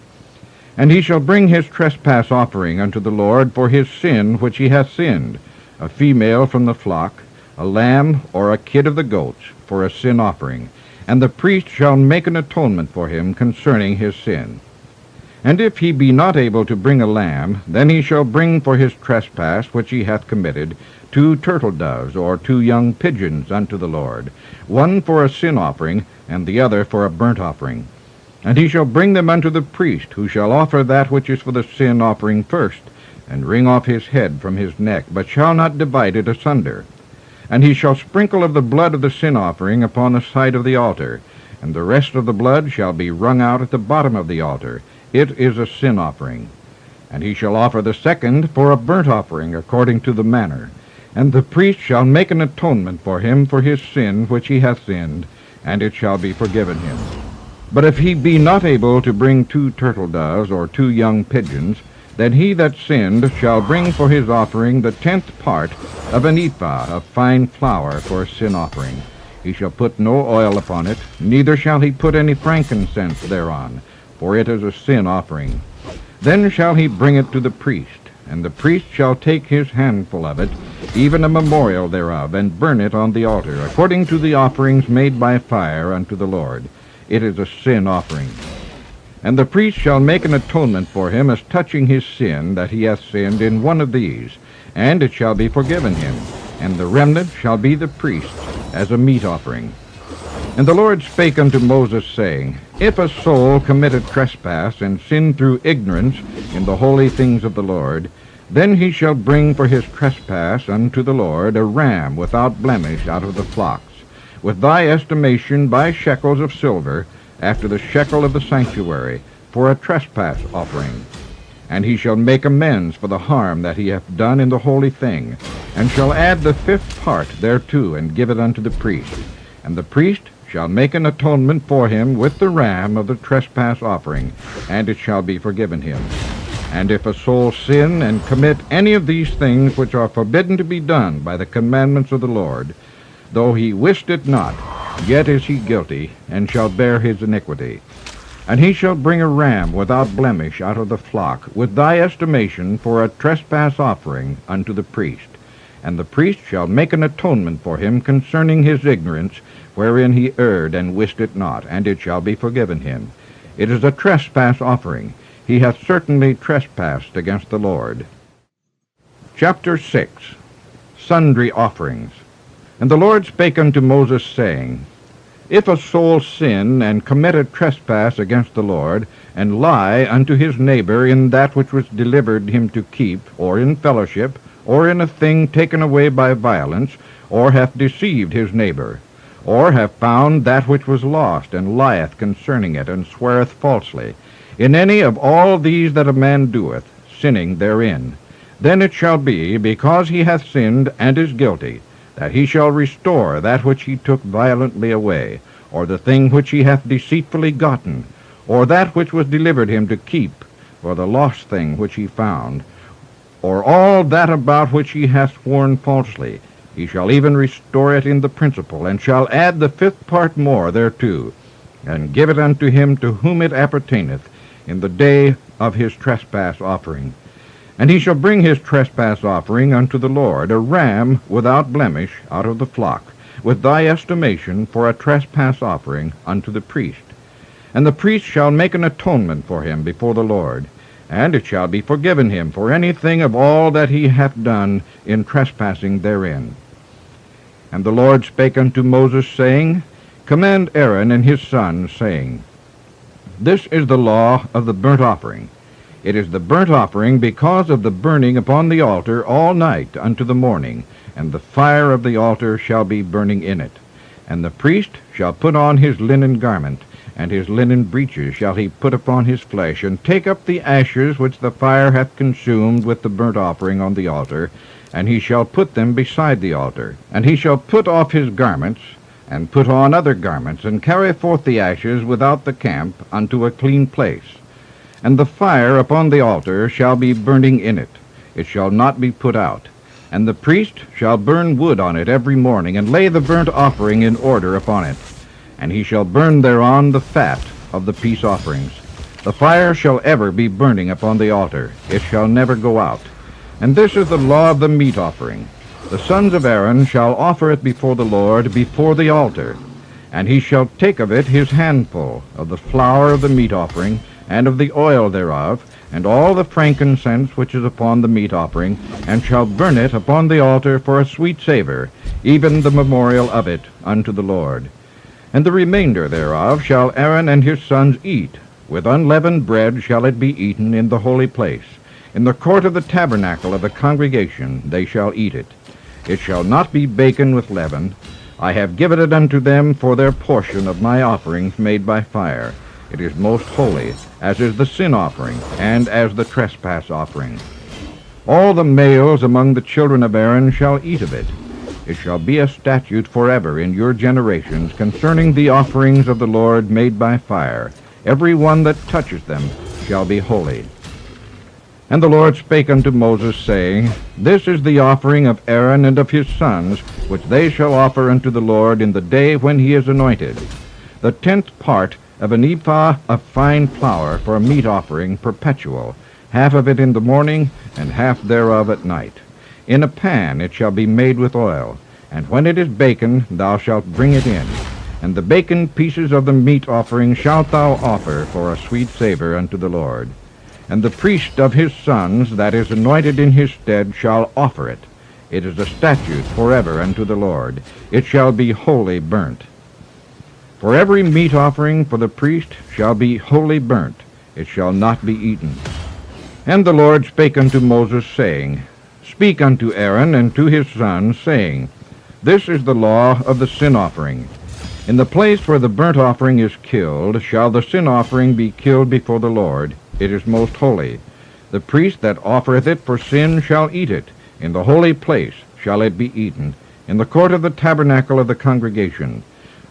And he shall bring his trespass offering unto the Lord for his sin which he hath sinned, a female from the flock, a lamb or a kid of the goats, for a sin offering. And the priest shall make an atonement for him concerning his sin. And if he be not able to bring a lamb, then he shall bring for his trespass which he hath committed 2 turtle doves, or 2 young pigeons unto the Lord, one for a sin offering, and the other for a burnt offering. And he shall bring them unto the priest, who shall offer that which is for the sin offering first, and wring off his head from his neck, but shall not divide it asunder. And he shall sprinkle of the blood of the sin offering upon the side of the altar, and the rest of the blood shall be wrung out at the bottom of the altar. It is a sin offering. And he shall offer the second for a burnt offering according to the manner. And the priest shall make an atonement for him for his sin which he hath sinned, and it shall be forgiven him. But if he be not able to bring 2 turtle doves, or 2 young pigeons, then he that sinned shall bring for his offering the 10th part of an ephah of fine flour for a sin offering. He shall put no oil upon it, neither shall he put any frankincense thereon, for it is a sin offering. Then shall he bring it to the priest, and the priest shall take his handful of it, even a memorial thereof, and burn it on the altar, according to the offerings made by fire unto the Lord. It is a sin offering. And the priest shall make an atonement for him as touching his sin, that he hath sinned in one of these, and it shall be forgiven him, and the remnant shall be the priest's, as a meat offering. And the Lord spake unto Moses, saying, If a soul commit a trespass, and sin through ignorance in the holy things of the Lord, then he shall bring for his trespass unto the Lord a ram without blemish out of the flocks, with thy estimation by shekels of silver, after the shekel of the sanctuary, for a trespass offering. And he shall make amends for the harm that he hath done in the holy thing, and shall add the 5th part thereto, and give it unto the priest. And the priest shall make an atonement for him with the ram of the trespass offering, and it shall be forgiven him. And if a soul sin and commit any of these things which are forbidden to be done by the commandments of the Lord, though he wist it not, yet is he guilty, and shall bear his iniquity. And he shall bring a ram without blemish out of the flock, with thy estimation, for a trespass offering unto the priest. And the priest shall make an atonement for him concerning his ignorance, wherein he erred and wist it not, and it shall be forgiven him. It is a trespass offering. He hath certainly trespassed against the Lord. Chapter 6. Sundry Offerings. And the Lord spake unto Moses, saying, If a soul sin and commit a trespass against the Lord, and lie unto his neighbor in that which was delivered him to keep, or in fellowship, or in a thing taken away by violence, or hath deceived his neighbor, or hath found that which was lost, and lieth concerning it, and sweareth falsely, in any of all these that a man doeth, sinning therein, then it shall be, because he hath sinned and is guilty, that he shall restore that which he took violently away, or the thing which he hath deceitfully gotten, or that which was delivered him to keep, or the lost thing which he found, or all that about which he hath sworn falsely. He shall even restore it in the principal, and shall add the 5th part more thereto, and give it unto him to whom it appertaineth, in the day of his trespass offering. And he shall bring his trespass offering unto the Lord, a ram without blemish out of the flock, with thy estimation, for a trespass offering unto the priest. And the priest shall make an atonement for him before the Lord, and it shall be forgiven him for anything of all that he hath done in trespassing therein. And the Lord spake unto Moses, saying, Command Aaron and his sons, saying, This is the law of the burnt offering. It is the burnt offering because of the burning upon the altar all night unto the morning, and the fire of the altar shall be burning in it. And the priest shall put on his linen garment, and his linen breeches shall he put upon his flesh, and take up the ashes which the fire hath consumed with the burnt offering on the altar, and he shall put them beside the altar. And he shall put off his garments, and put on other garments, and carry forth the ashes without the camp unto a clean place. And the fire upon the altar shall be burning in it. It shall not be put out. And the priest shall burn wood on it every morning, and lay the burnt offering in order upon it. And he shall burn thereon the fat of the peace offerings. The fire shall ever be burning upon the altar. It shall never go out. And this is the law of the meat offering. The sons of Aaron shall offer it before the Lord, before the altar. And he shall take of it his handful of the flour of the meat offering, and of the oil thereof, and all the frankincense which is upon the meat offering, and shall burn it upon the altar for a sweet savour, even the memorial of it unto the Lord. And the remainder thereof shall Aaron and his sons eat. With unleavened bread shall it be eaten in the holy place. In the court of the tabernacle of the congregation they shall eat it. It shall not be baken with leaven. I have given it unto them for their portion of my offerings made by fire. It is most holy, as is the sin offering, and as the trespass offering. All the males among the children of Aaron shall eat of it. It shall be a statute forever in your generations concerning the offerings of the Lord made by fire. Every one that toucheth them shall be holy. And the Lord spake unto Moses, saying, This is the offering of Aaron and of his sons, which they shall offer unto the Lord in the day when he is anointed. The 10th part of an ephah of fine flour for a meat offering perpetual, half of it in the morning, and half thereof at night. In a pan it shall be made with oil, and when it is baken thou shalt bring it in. And the baken pieces of the meat offering shalt thou offer for a sweet savour unto the Lord. And the priest of his sons that is anointed in his stead shall offer it. It is a statute forever unto the Lord. It shall be wholly burnt. For every meat offering for the priest shall be wholly burnt. It shall not be eaten. And the Lord spake unto Moses, saying, Speak unto Aaron and to his sons, saying, This is the law of the sin offering. In the place where the burnt offering is killed shall the sin offering be killed before the Lord. It is most holy. The priest that offereth it for sin shall eat it. In the holy place shall it be eaten, in the court of the tabernacle of the congregation.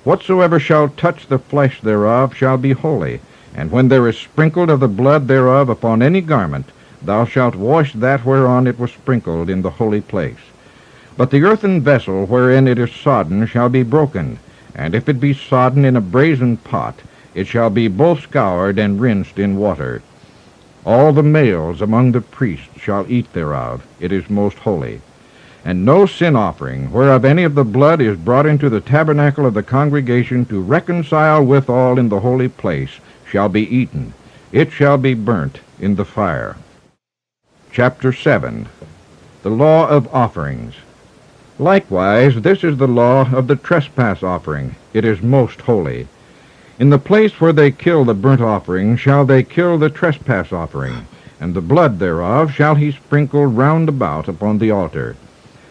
Whatsoever shall touch the flesh thereof shall be holy, and when there is sprinkled of the blood thereof upon any garment, thou shalt wash that whereon it was sprinkled in the holy place. But the earthen vessel wherein it is sodden shall be broken, and if it be sodden in a brazen pot, it shall be both scoured and rinsed in water. All the males among the priests shall eat thereof. It is most holy. And no sin offering, whereof any of the blood is brought into the tabernacle of the congregation to reconcile withal in the holy place, shall be eaten. It shall be burnt in the fire. Chapter 7. The Law of Offerings. Likewise, this is the law of the trespass offering. It is most holy. In the place where they kill the burnt offering shall they kill the trespass offering, and the blood thereof shall he sprinkle round about upon the altar.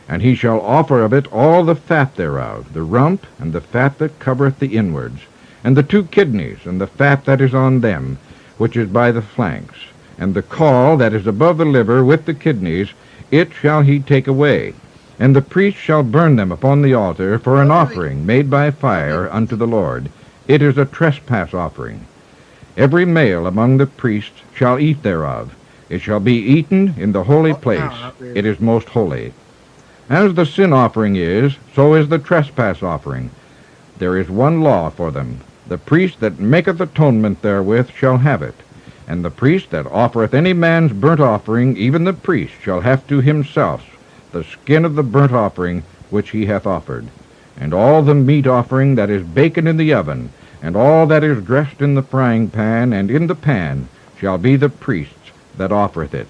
And he shall offer of it all the fat thereof, the rump, and the fat that covereth the inwards, and the 2 kidneys, and the fat that is on them, which is by the flanks, and the caul that is above the liver with the kidneys, it shall he take away. And the priest shall burn them upon the altar for an offering made by fire unto the Lord. It is a trespass offering. Every male among the priests shall eat thereof. It shall be eaten in the holy place. It is most holy. As the sin offering is, so is the trespass offering. There is one law for them. The priest that maketh atonement therewith shall have it. And the priest that offereth any man's burnt offering, even the priest, shall have to himself the skin of the burnt offering which he hath offered. And all the meat offering that is baken in the oven, and all that is dressed in the frying pan and in the pan, shall be the priest's that offereth it.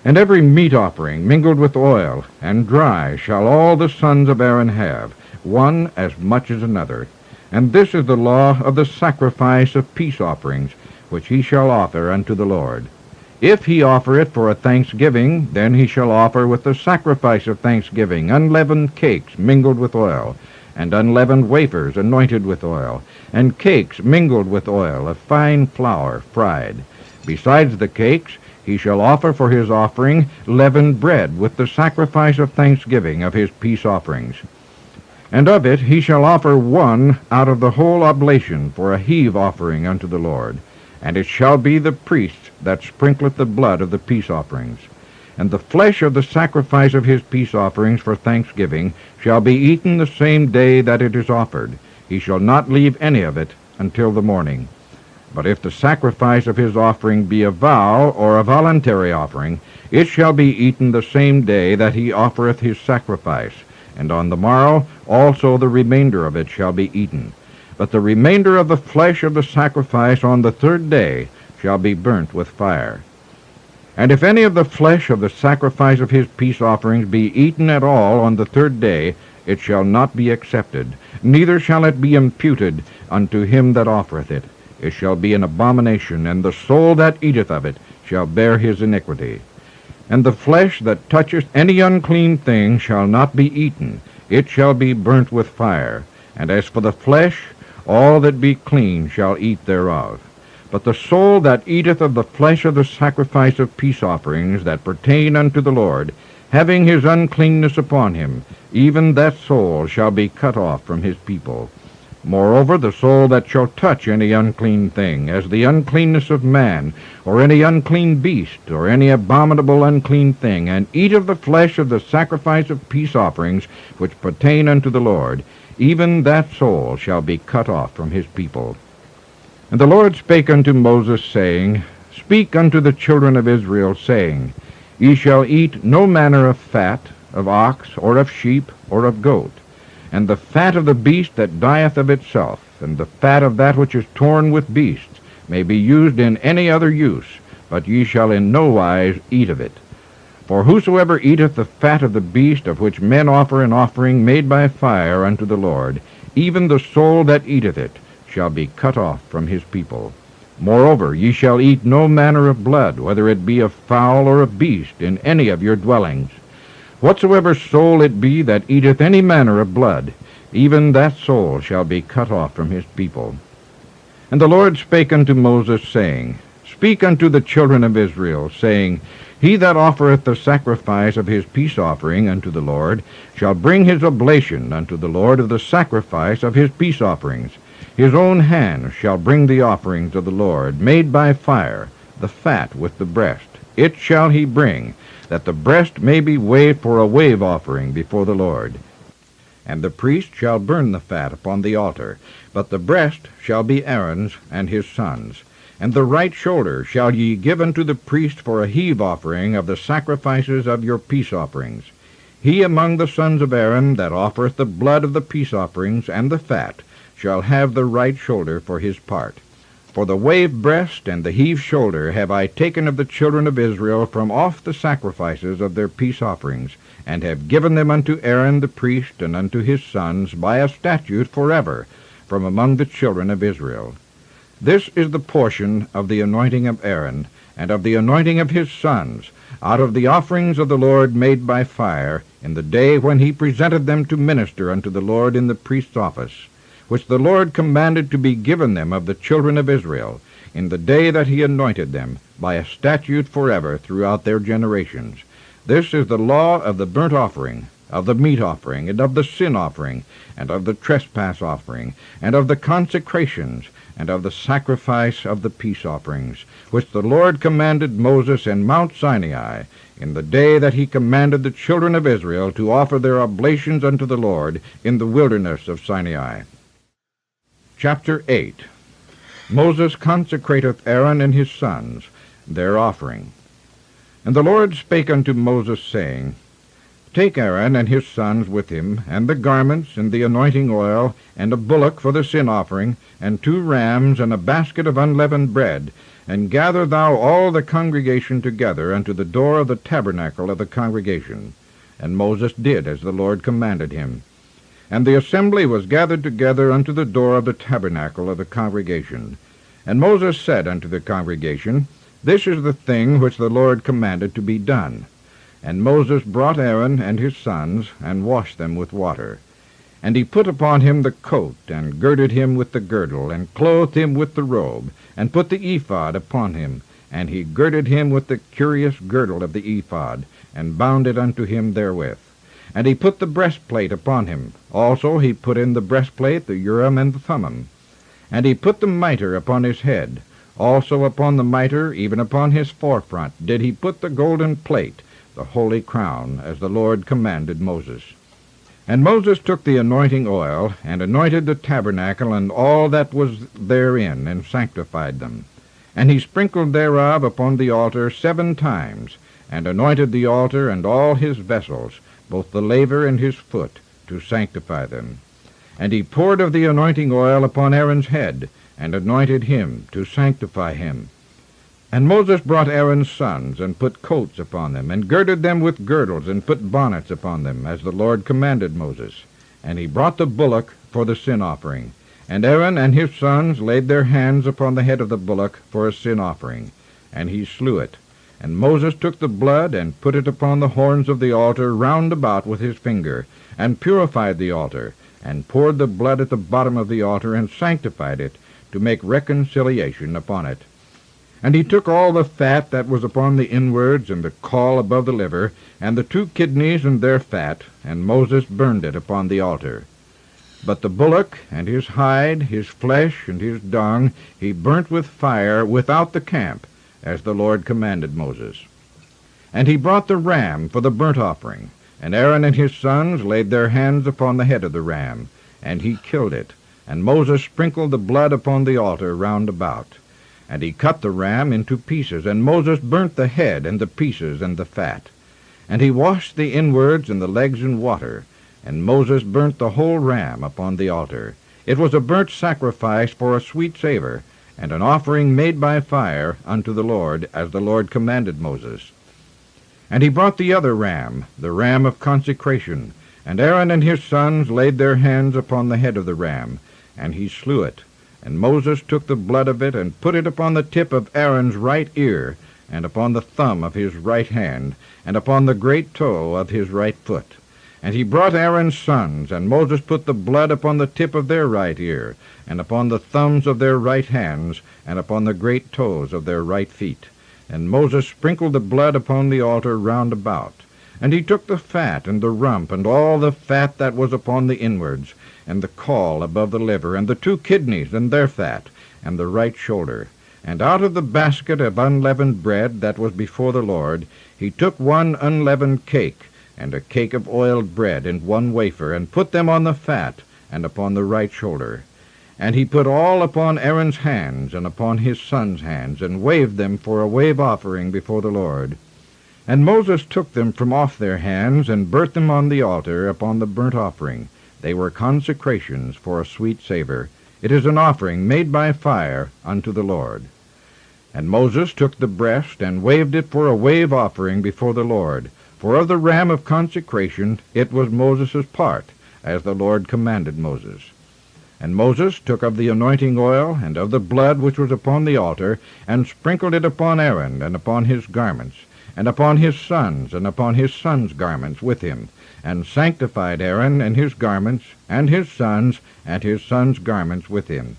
And every meat offering mingled with oil and dry shall all the sons of Aaron have, one as much as another. And this is the law of the sacrifice of peace offerings, which he shall offer unto the Lord. If he offer it for a thanksgiving, then he shall offer with the sacrifice of thanksgiving unleavened cakes mingled with oil, and unleavened wafers anointed with oil, and cakes mingled with oil of fine flour fried. Besides the cakes, he shall offer for his offering leavened bread with the sacrifice of thanksgiving of his peace offerings. And of it he shall offer one out of the whole oblation for a heave offering unto the Lord. And it shall be the priest that sprinkleth the blood of the peace offerings. And the flesh of the sacrifice of his peace offerings for thanksgiving shall be eaten the same day that it is offered. He shall not leave any of it until the morning. But if the sacrifice of his offering be a vow or a voluntary offering, it shall be eaten the same day that he offereth his sacrifice, and on the morrow also the remainder of it shall be eaten. But the remainder of the flesh of the sacrifice on the 3rd day shall be burnt with fire. And if any of the flesh of the sacrifice of his peace offerings be eaten at all on the third day, it shall not be accepted, neither shall it be imputed unto him that offereth it. It shall be an abomination, and the soul that eateth of it shall bear his iniquity. And the flesh that toucheth any unclean thing shall not be eaten, it shall be burnt with fire. And as for the flesh, all that be clean shall eat thereof. But the soul that eateth of the flesh of the sacrifice of peace offerings that pertain unto the Lord, having his uncleanness upon him, even that soul shall be cut off from his people. Moreover, the soul that shall touch any unclean thing, as the uncleanness of man, or any unclean beast, or any abominable unclean thing, and eat of the flesh of the sacrifice of peace offerings, which pertain unto the Lord, even that soul shall be cut off from his people. And the Lord spake unto Moses, saying, Speak unto the children of Israel, saying, Ye shall eat no manner of fat, of ox, or of sheep, or of goat, and the fat of the beast that dieth of itself, and the fat of that which is torn with beasts, may be used in any other use, but ye shall in no wise eat of it. For whosoever eateth the fat of the beast of which men offer an offering made by fire unto the Lord, even the soul that eateth it shall be cut off from his people. Moreover, ye shall eat no manner of blood, whether it be of fowl or of beast, in any of your dwellings. Whatsoever soul it be that eateth any manner of blood, even that soul shall be cut off from his people. And the Lord spake unto Moses, saying, Speak unto the children of Israel, saying, He that offereth the sacrifice of his peace offering unto the Lord shall bring his oblation unto the Lord of the sacrifice of his peace offerings. His own hand shall bring the offerings of the Lord, made by fire, the fat with the breast. It shall he bring, that the breast may be waved for a wave offering before the Lord. And the priest shall burn the fat upon the altar, but the breast shall be Aaron's and his sons'. And the right shoulder shall ye give unto the priest for a heave offering of the sacrifices of your peace offerings. He among the sons of Aaron that offereth the blood of the peace offerings and the fat shall have the right shoulder for his part. For the wave breast and the heave shoulder have I taken of the children of Israel from off the sacrifices of their peace offerings, and have given them unto Aaron the priest and unto his sons by a statute forever from among the children of Israel. This is the portion of the anointing of Aaron, and of the anointing of his sons, out of the offerings of the Lord made by fire, in the day when he presented them to minister unto the Lord in the priest's office, which the Lord commanded to be given them of the children of Israel, in the day that he anointed them, by a statute forever throughout their generations. This is the law of the burnt offering, of the meat offering, and of the sin offering, and of the trespass offering, and of the consecrations, and of the sacrifice of the peace offerings, which the Lord commanded Moses in Mount Sinai, in the day that he commanded the children of Israel to offer their oblations unto the Lord in the wilderness of Sinai. Chapter 8. Moses consecrateth Aaron and his sons, their offering. And the Lord spake unto Moses, saying, Take Aaron and his sons with him, and the garments, and the anointing oil, and a bullock for the sin offering, and 2 rams, and a basket of unleavened bread, and gather thou all the congregation together unto the door of the tabernacle of the congregation. And Moses did as the Lord commanded him. And the assembly was gathered together unto the door of the tabernacle of the congregation. And Moses said unto the congregation, This is the thing which the Lord commanded to be done. And Moses brought Aaron and his sons, and washed them with water. And he put upon him the coat, and girded him with the girdle, and clothed him with the robe, and put the ephod upon him. And he girded him with the curious girdle of the ephod, and bound it unto him therewith. And he put the breastplate upon him. Also he put in the breastplate the Urim and the Thummim. And he put the mitre upon his head. Also upon the mitre, even upon his forefront, did he put the golden plate, the holy crown, as the Lord commanded Moses. And Moses took the anointing oil, and anointed the tabernacle and all that was therein, and sanctified them. And he sprinkled thereof upon the altar 7 times, and anointed the altar and all his vessels, both the laver and his foot, to sanctify them. And he poured of the anointing oil upon Aaron's head, and anointed him to sanctify him. And Moses brought Aaron's sons, and put coats upon them, and girded them with girdles, and put bonnets upon them, as the Lord commanded Moses. And he brought the bullock for the sin offering. And Aaron and his sons laid their hands upon the head of the bullock for a sin offering, and he slew it. And Moses took the blood, and put it upon the horns of the altar round about with his finger, and purified the altar, and poured the blood at the bottom of the altar, and sanctified it, to make reconciliation upon it. And he took all the fat that was upon the inwards, and the caul above the liver, and the 2 kidneys and their fat, and Moses burned it upon the altar. But the bullock, and his hide, his flesh, and his dung, he burnt with fire without the camp, as the Lord commanded Moses. And he brought the ram for the burnt offering, and Aaron and his sons laid their hands upon the head of the ram, and he killed it, and Moses sprinkled the blood upon the altar round about. And he cut the ram into pieces, and Moses burnt the head, and the pieces, and the fat. And he washed the inwards and the legs in water, and Moses burnt the whole ram upon the altar. It was a burnt sacrifice for a sweet savor, and an offering made by fire unto the Lord, as the Lord commanded Moses. And he brought the other ram, the ram of consecration, and Aaron and his sons laid their hands upon the head of the ram, and he slew it. And Moses took the blood of it, and put it upon the tip of Aaron's right ear, and upon the thumb of his right hand, and upon the great toe of his right foot. And he brought Aaron's sons, and Moses put the blood upon the tip of their right ear, and upon the thumbs of their right hands, and upon the great toes of their right feet. And Moses sprinkled the blood upon the altar round about. And he took the fat, and the rump, and all the fat that was upon the inwards, and the caul above the liver, and the 2 kidneys, and their fat, and the right shoulder. And out of the basket of unleavened bread that was before the Lord, he took 1 unleavened cake, and a cake of oiled bread, and 1 wafer, and put them on the fat, and upon the right shoulder. And he put all upon Aaron's hands, and upon his sons' hands, and waved them for a wave offering before the Lord. And Moses took them from off their hands, and burnt them on the altar upon the burnt offering. They were consecrations for a sweet savor. It is an offering made by fire unto the Lord. And Moses took the breast, and waved it for a wave offering before the Lord. For of the ram of consecration it was Moses' part, as the Lord commanded Moses. And Moses took of the anointing oil, and of the blood which was upon the altar, and sprinkled it upon Aaron, and upon his garments, and upon his sons, and upon his sons' garments with him, and sanctified Aaron and his garments, and his sons garments with him.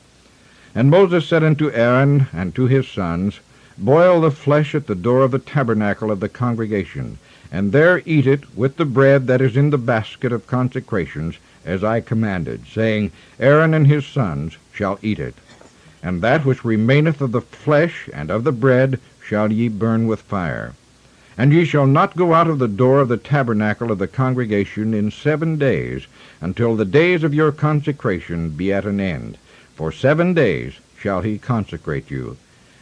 And Moses said unto Aaron and to his sons, Boil the flesh at the door of the tabernacle of the congregation, and there eat it with the bread that is in the basket of consecrations, as I commanded, saying, Aaron and his sons shall eat it. And that which remaineth of the flesh and of the bread shall ye burn with fire. And ye shall not go out of the door of the tabernacle of the congregation in 7 days, until the days of your consecration be at an end. For 7 days shall he consecrate you.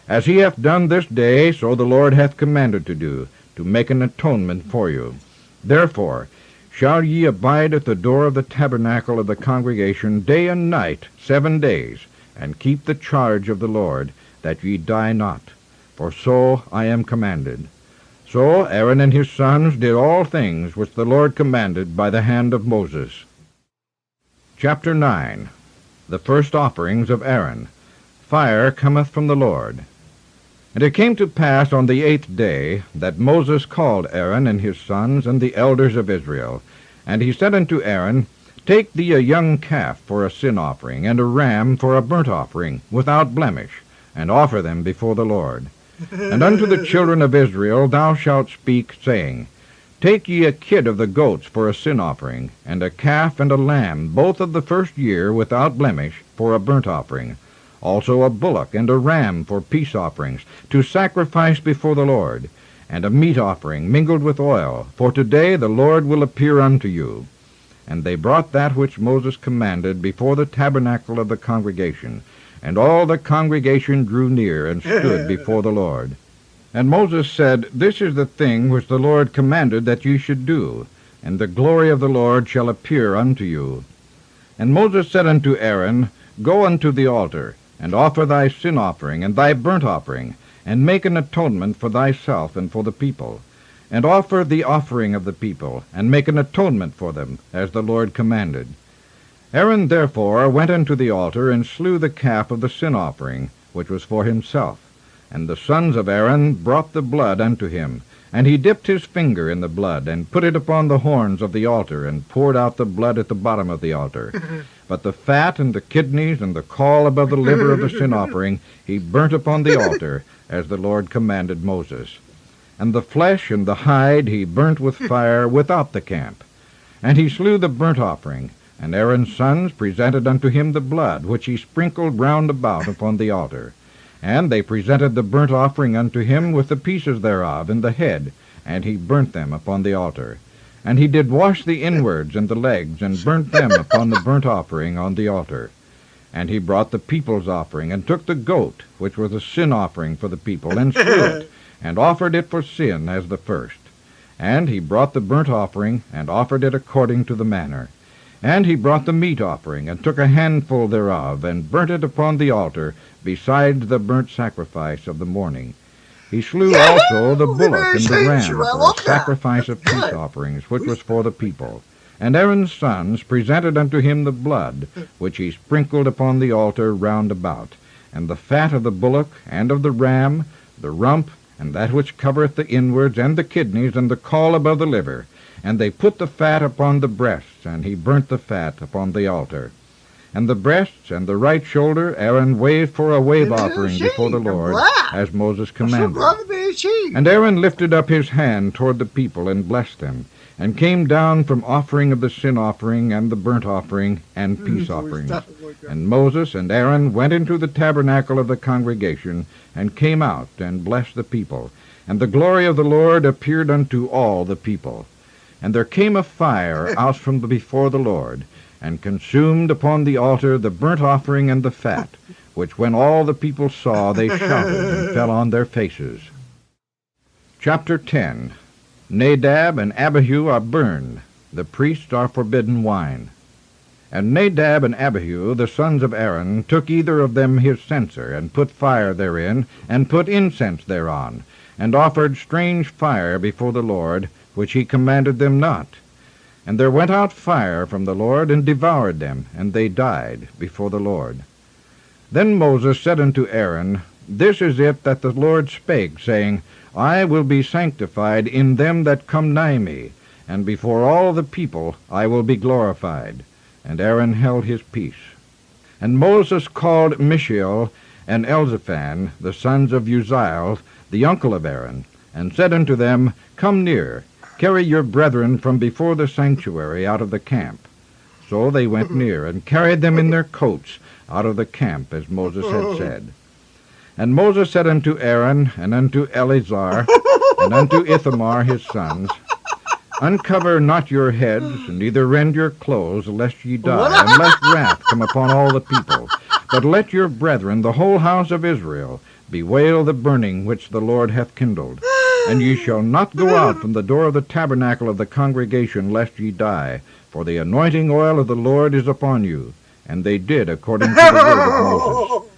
As he hath done this day, so the Lord hath commanded to do, to make an atonement for you. Therefore shall ye abide at the door of the tabernacle of the congregation day and night 7 days, and keep the charge of the Lord, that ye die not. For so I am commanded. So Aaron and his sons did all things which the Lord commanded by the hand of Moses. Chapter 9. The first offerings of Aaron. Fire cometh from the Lord. And it came to pass on the 8th day that Moses called Aaron and his sons and the elders of Israel. And he said unto Aaron, Take thee a young calf for a sin offering, and a ram for a burnt offering, without blemish, and offer them before the Lord. And unto the children of Israel thou shalt speak, saying, Take ye a kid of the goats for a sin offering, and a calf and a lamb, both of the first year, without blemish, for a burnt offering. Also a bullock and a ram for peace offerings, to sacrifice before the Lord, and a meat offering mingled with oil, for today the Lord will appear unto you. And they brought that which Moses commanded before the tabernacle of the congregation. And all the congregation drew near and stood before the Lord. And Moses said, This is the thing which the Lord commanded that ye should do, and the glory of the Lord shall appear unto you. And Moses said unto Aaron, Go unto the altar, and offer thy sin offering and thy burnt offering, and make an atonement for thyself and for the people, and offer the offering of the people, and make an atonement for them, as the Lord commanded. Aaron therefore went unto the altar, and slew the calf of the sin offering, which was for himself. And the sons of Aaron brought the blood unto him, and he dipped his finger in the blood, and put it upon the horns of the altar, and poured out the blood at the bottom of the altar. But the fat and the kidneys and the caul above the liver of the sin offering he burnt upon the altar, as the Lord commanded Moses. And the flesh and the hide he burnt with fire without the camp. And he slew the burnt offering, and Aaron's sons presented unto him the blood, which he sprinkled round about upon the altar. And they presented the burnt offering unto him with the pieces thereof and the head, and he burnt them upon the altar. And he did wash the inwards and the legs, and burnt them upon the burnt offering on the altar. And he brought the people's offering, and took the goat, which was a sin offering for the people, and slew it, and offered it for sin as the first. And he brought the burnt offering, and offered it according to the manner. And he brought the meat offering, and took a handful thereof, and burnt it upon the altar, besides the burnt sacrifice of the morning. He slew also the bullock and the ram for a sacrifice of peace offerings, which was for the people. And Aaron's sons presented unto him the blood, which he sprinkled upon the altar round about, and the fat of the bullock and of the ram, the rump, and that which covereth the inwards, and the kidneys, and the caul above the liver. And they put the fat upon the breasts, and he burnt the fat upon the altar. And the breasts and the right shoulder Aaron waved for a wave offering before the Lord, as Moses commanded. And Aaron lifted up his hand toward the people, and blessed them, and came down from offering of the sin offering, and the burnt offering, and peace offerings. And Moses and Aaron went into the tabernacle of the congregation, and came out, and blessed the people. And the glory of the Lord appeared unto all the people. And there came a fire out from before the Lord, and consumed upon the altar the burnt offering and the fat, which when all the people saw, they shouted, and fell on their faces. Chapter 10. Nadab and Abihu are burned. The priests are forbidden wine. And Nadab and Abihu, the sons of Aaron, took either of them his censer, and put fire therein, and put incense thereon, and offered strange fire before the Lord, which he commanded them not. And there went out fire from the Lord, and devoured them, and they died before the Lord. Then Moses said unto Aaron, This is it that the Lord spake, saying, I will be sanctified in them that come nigh me, and before all the people I will be glorified. And Aaron held his peace. And Moses called Mishael and Elzaphan, the sons of Uzziel, the uncle of Aaron, and said unto them, Come near, carry your brethren from before the sanctuary out of the camp. So they went near, and carried them in their coats out of the camp, as Moses had said. And Moses said unto Aaron, and unto Eleazar, and unto Ithamar his sons, Uncover not your heads, neither rend your clothes, lest ye die, and lest wrath come upon all the people. But let your brethren, the whole house of Israel, bewail the burning which the Lord hath kindled. And ye shall not go out from the door of the tabernacle of the congregation, lest ye die, for the anointing oil of the Lord is upon you. And they did according to the word of Moses.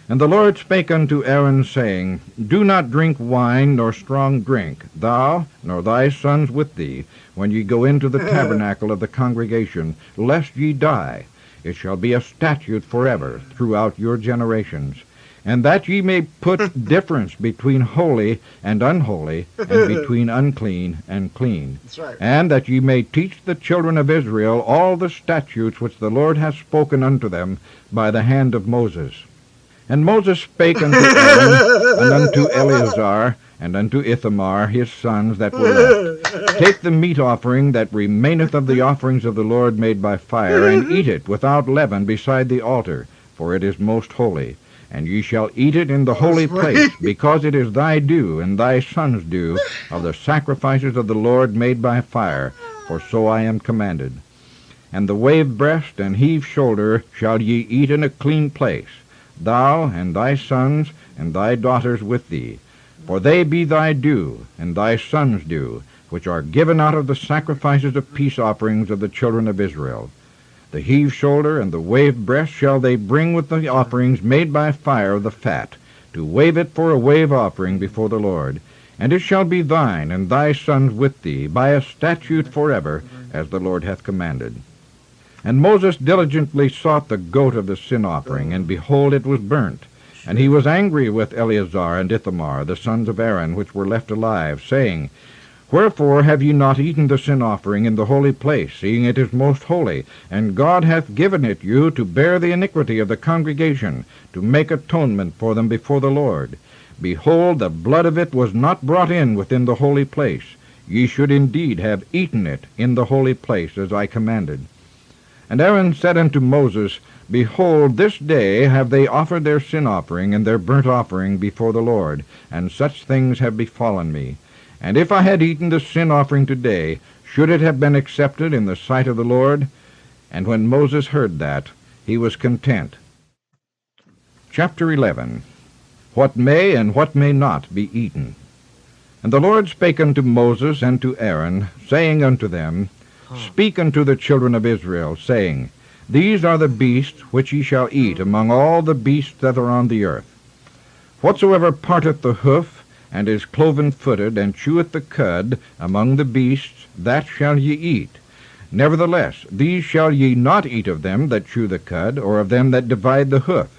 And the Lord spake unto Aaron, saying, Do not drink wine nor strong drink, thou nor thy sons with thee, when ye go into the tabernacle of the congregation, lest ye die. It shall be a statute forever throughout your generations. And that ye may put difference between holy and unholy, and between unclean and clean. That's right. And that ye may teach the children of Israel all the statutes which the Lord hath spoken unto them by the hand of Moses. And Moses spake unto Aaron, and unto Eleazar, and unto Ithamar his sons that were left, Take the meat offering that remaineth of the offerings of the Lord made by fire, and eat it without leaven beside the altar, for it is most holy. And ye shall eat it in the holy place, because it is thy due and thy son's due of the sacrifices of the Lord made by fire, for so I am commanded. And the wave breast and heave shoulder shall ye eat in a clean place, thou and thy sons and thy daughters with thee, for they be thy due and thy sons' due, which are given out of the sacrifices of peace offerings of the children of Israel. The heave shoulder and the wave breast shall they bring with the offerings made by fire of the fat, to wave it for a wave offering before the Lord. And it shall be thine and thy sons with thee by a statute forever, as the Lord hath commanded. And Moses diligently sought the goat of the sin offering, and behold, it was burnt. And he was angry with Eleazar and Ithamar, the sons of Aaron, which were left alive, saying, Wherefore have ye not eaten the sin offering in the holy place, seeing it is most holy? And God hath given it you to bear the iniquity of the congregation, to make atonement for them before the Lord. Behold, the blood of it was not brought in within the holy place. Ye should indeed have eaten it in the holy place, as I commanded. And Aaron said unto Moses, Behold, this day have they offered their sin offering and their burnt offering before the Lord, and such things have befallen me. And if I had eaten the sin offering today, should it have been accepted in the sight of the Lord? And when Moses heard that, he was content. Chapter 11. What may and what may not be eaten. And the Lord spake unto Moses and to Aaron, saying unto them, Speak unto the children of Israel, saying, These are the beasts which ye shall eat among all the beasts that are on the earth. Whatsoever parteth the hoof, and is cloven-footed, and cheweth the cud among the beasts, that shall ye eat. Nevertheless, these shall ye not eat of them that chew the cud, or of them that divide the hoof.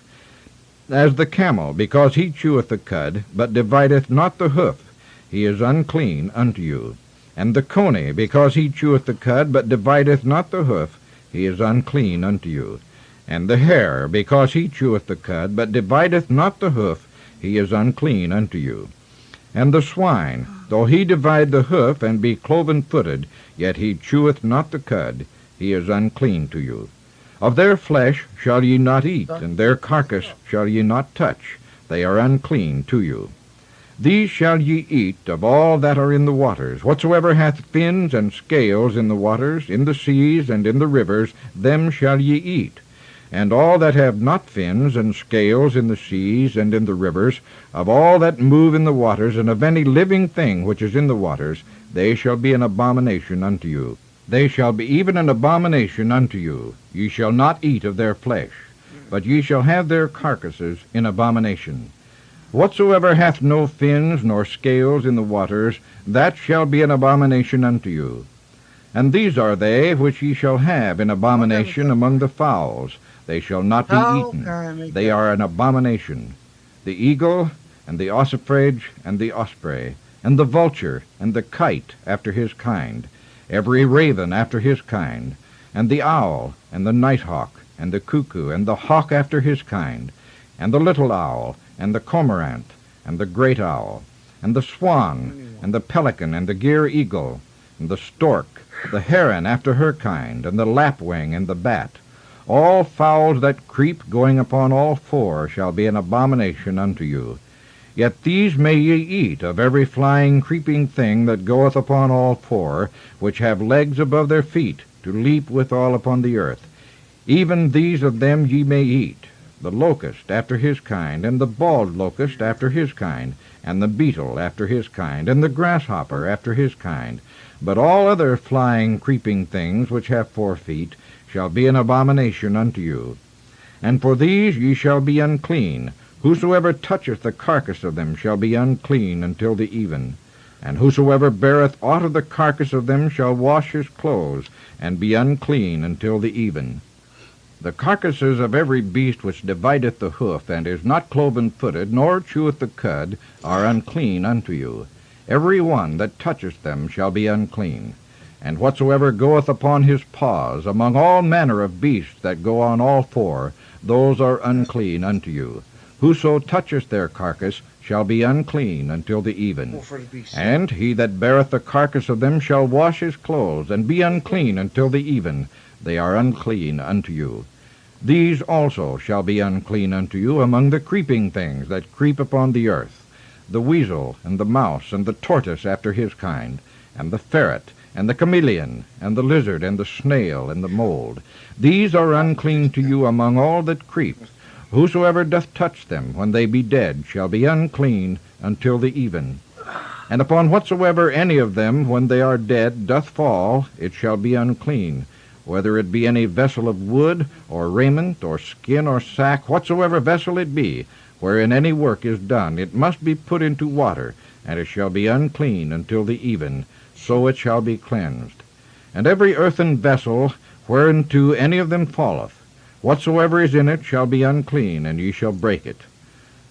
As the camel, because he cheweth the cud, but divideth not the hoof, he is unclean unto you. And the coney, because he cheweth the cud, but divideth not the hoof, he is unclean unto you. And the hare, because he cheweth the cud, but divideth not the hoof, he is unclean unto you. And the swine, though he divide the hoof, and be cloven-footed, yet he cheweth not the cud, he is unclean to you. Of their flesh shall ye not eat, and their carcass shall ye not touch, they are unclean to you. These shall ye eat of all that are in the waters. Whatsoever hath fins and scales in the waters, in the seas, and in the rivers, them shall ye eat. And all that have not fins and scales in the seas and in the rivers, of all that move in the waters, and of any living thing which is in the waters, they shall be an abomination unto you. They shall be even an abomination unto you. Ye shall not eat of their flesh, but ye shall have their carcasses in abomination. Whatsoever hath no fins nor scales in the waters, that shall be an abomination unto you. And these are they which ye shall have in abomination among the fowls. They shall not be eaten. They are an abomination. The eagle, and the ossifrage, and the osprey, and the vulture, and the kite after his kind, every raven after his kind, and the owl, and the nighthawk, and the cuckoo, and the hawk after his kind, and the little owl, and the cormorant, and the great owl, and the swan, and the pelican, and the gyre eagle, and the stork, the heron after her kind, and the lapwing, and the bat. All fowls that creep going upon all four shall be an abomination unto you. Yet these may ye eat of every flying creeping thing that goeth upon all four, which have legs above their feet, to leap withal upon the earth. Even these of them ye may eat, the locust after his kind, and the bald locust after his kind, and the beetle after his kind, and the grasshopper after his kind. But all other flying creeping things which have 4 feet shall be an abomination unto you. And for these ye shall be unclean. Whosoever toucheth the carcass of them shall be unclean until the even. And whosoever beareth aught of the carcass of them shall wash his clothes, and be unclean until the even. The carcasses of every beast which divideth the hoof, and is not cloven-footed, nor cheweth the cud, are unclean unto you. Every one that toucheth them shall be unclean. And whatsoever goeth upon his paws, among all manner of beasts that go on all 4, those are unclean unto you. Whoso toucheth their carcass shall be unclean until the even. And he that beareth the carcass of them shall wash his clothes, and be unclean until the even. They are unclean unto you. These also shall be unclean unto you among the creeping things that creep upon the earth, the weasel, and the mouse, and the tortoise after his kind, and the ferret, and the chameleon, and the lizard, and the snail, and the mold. These are unclean to you among all that creep. Whosoever doth touch them, when they be dead, shall be unclean until the even. And upon whatsoever any of them, when they are dead, doth fall, it shall be unclean, whether it be any vessel of wood, or raiment, or skin, or sack, whatsoever vessel it be, wherein any work is done, it must be put into water, and it shall be unclean until the even, so it shall be cleansed. And every earthen vessel whereinto any of them falleth, whatsoever is in it shall be unclean, and ye shall break it.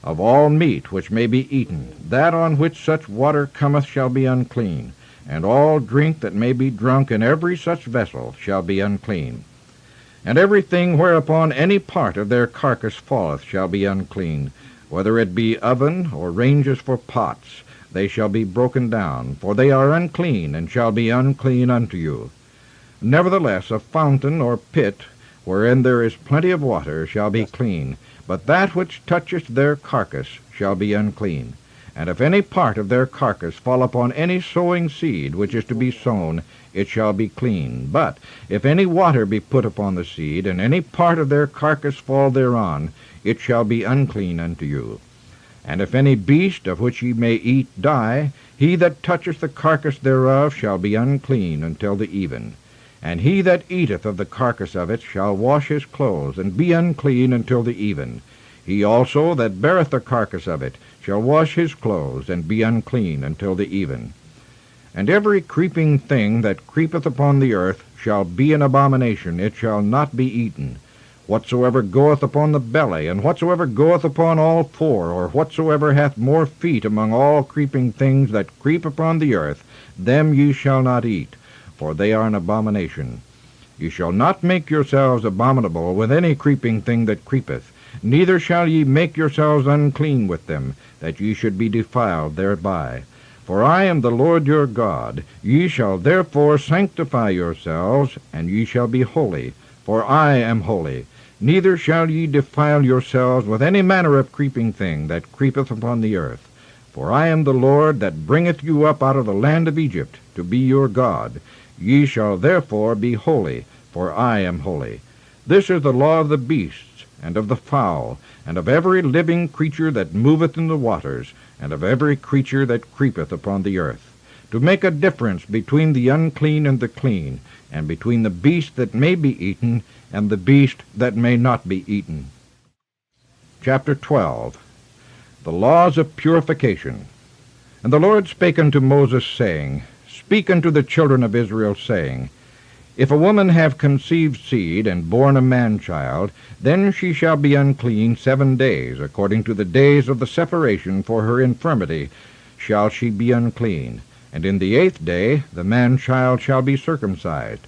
Of all meat which may be eaten, that on which such water cometh shall be unclean, and all drink that may be drunk in every such vessel shall be unclean. And everything whereupon any part of their carcass falleth shall be unclean, whether it be oven or ranges for pots, they shall be broken down, for they are unclean, and shall be unclean unto you. Nevertheless, a fountain or pit, wherein there is plenty of water, shall be clean, but that which toucheth their carcass shall be unclean. And if any part of their carcass fall upon any sowing seed which is to be sown, it shall be clean. But if any water be put upon the seed, and any part of their carcass fall thereon, it shall be unclean unto you. And if any beast of which ye may eat die, he that toucheth the carcass thereof shall be unclean until the even. And he that eateth of the carcass of it shall wash his clothes, and be unclean until the even. He also that beareth the carcass of it shall wash his clothes, and be unclean until the even. And every creeping thing that creepeth upon the earth shall be an abomination, it shall not be eaten. Whatsoever goeth upon the belly, and whatsoever goeth upon all four, or whatsoever hath more feet among all creeping things that creep upon the earth, them ye shall not eat, for they are an abomination. Ye shall not make yourselves abominable with any creeping thing that creepeth, neither shall ye make yourselves unclean with them, that ye should be defiled thereby. For I am the Lord your God. Ye shall therefore sanctify yourselves, and ye shall be holy, for I am holy. Neither shall ye defile yourselves with any manner of creeping thing that creepeth upon the earth. For I am the Lord that bringeth you up out of the land of Egypt, to be your God. Ye shall therefore be holy, for I am holy. This is the law of the beasts, and of the fowl, and of every living creature that moveth in the waters, and of every creature that creepeth upon the earth, to make a difference between the unclean and the clean, and between the beast that may be eaten, and the beast that may not be eaten. Chapter 12. The laws of purification. And the Lord spake unto Moses, saying, Speak unto the children of Israel, saying, If a woman have conceived seed, and born a man-child, then she shall be unclean 7 days, according to the days of the separation for her infirmity shall she be unclean. And in the 8th day the man-child shall be circumcised.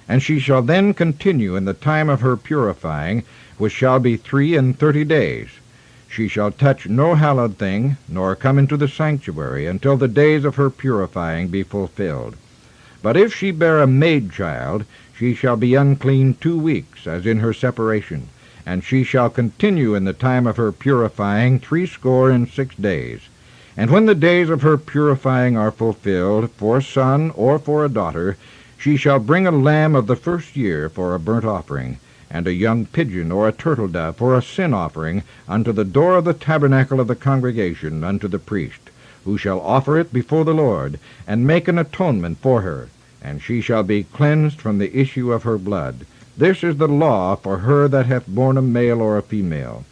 And she shall then continue in the time of her purifying, which shall be 33 days. She shall touch no hallowed thing, nor come into the sanctuary, until the days of her purifying be fulfilled. But if she bear a maid-child, she shall be unclean 2 weeks, as in her separation, and she shall continue in the time of her purifying 66 days. And when the days of her purifying are fulfilled, for a son or for a daughter, she shall bring a lamb of the first year for a burnt offering, and a young pigeon or a turtle-dove for a sin offering unto the door of the tabernacle of the congregation unto the priest, who shall offer it before the Lord, and make an atonement for her, and she shall be cleansed from the issue of her blood. This is the law for her that hath borne a male or a female.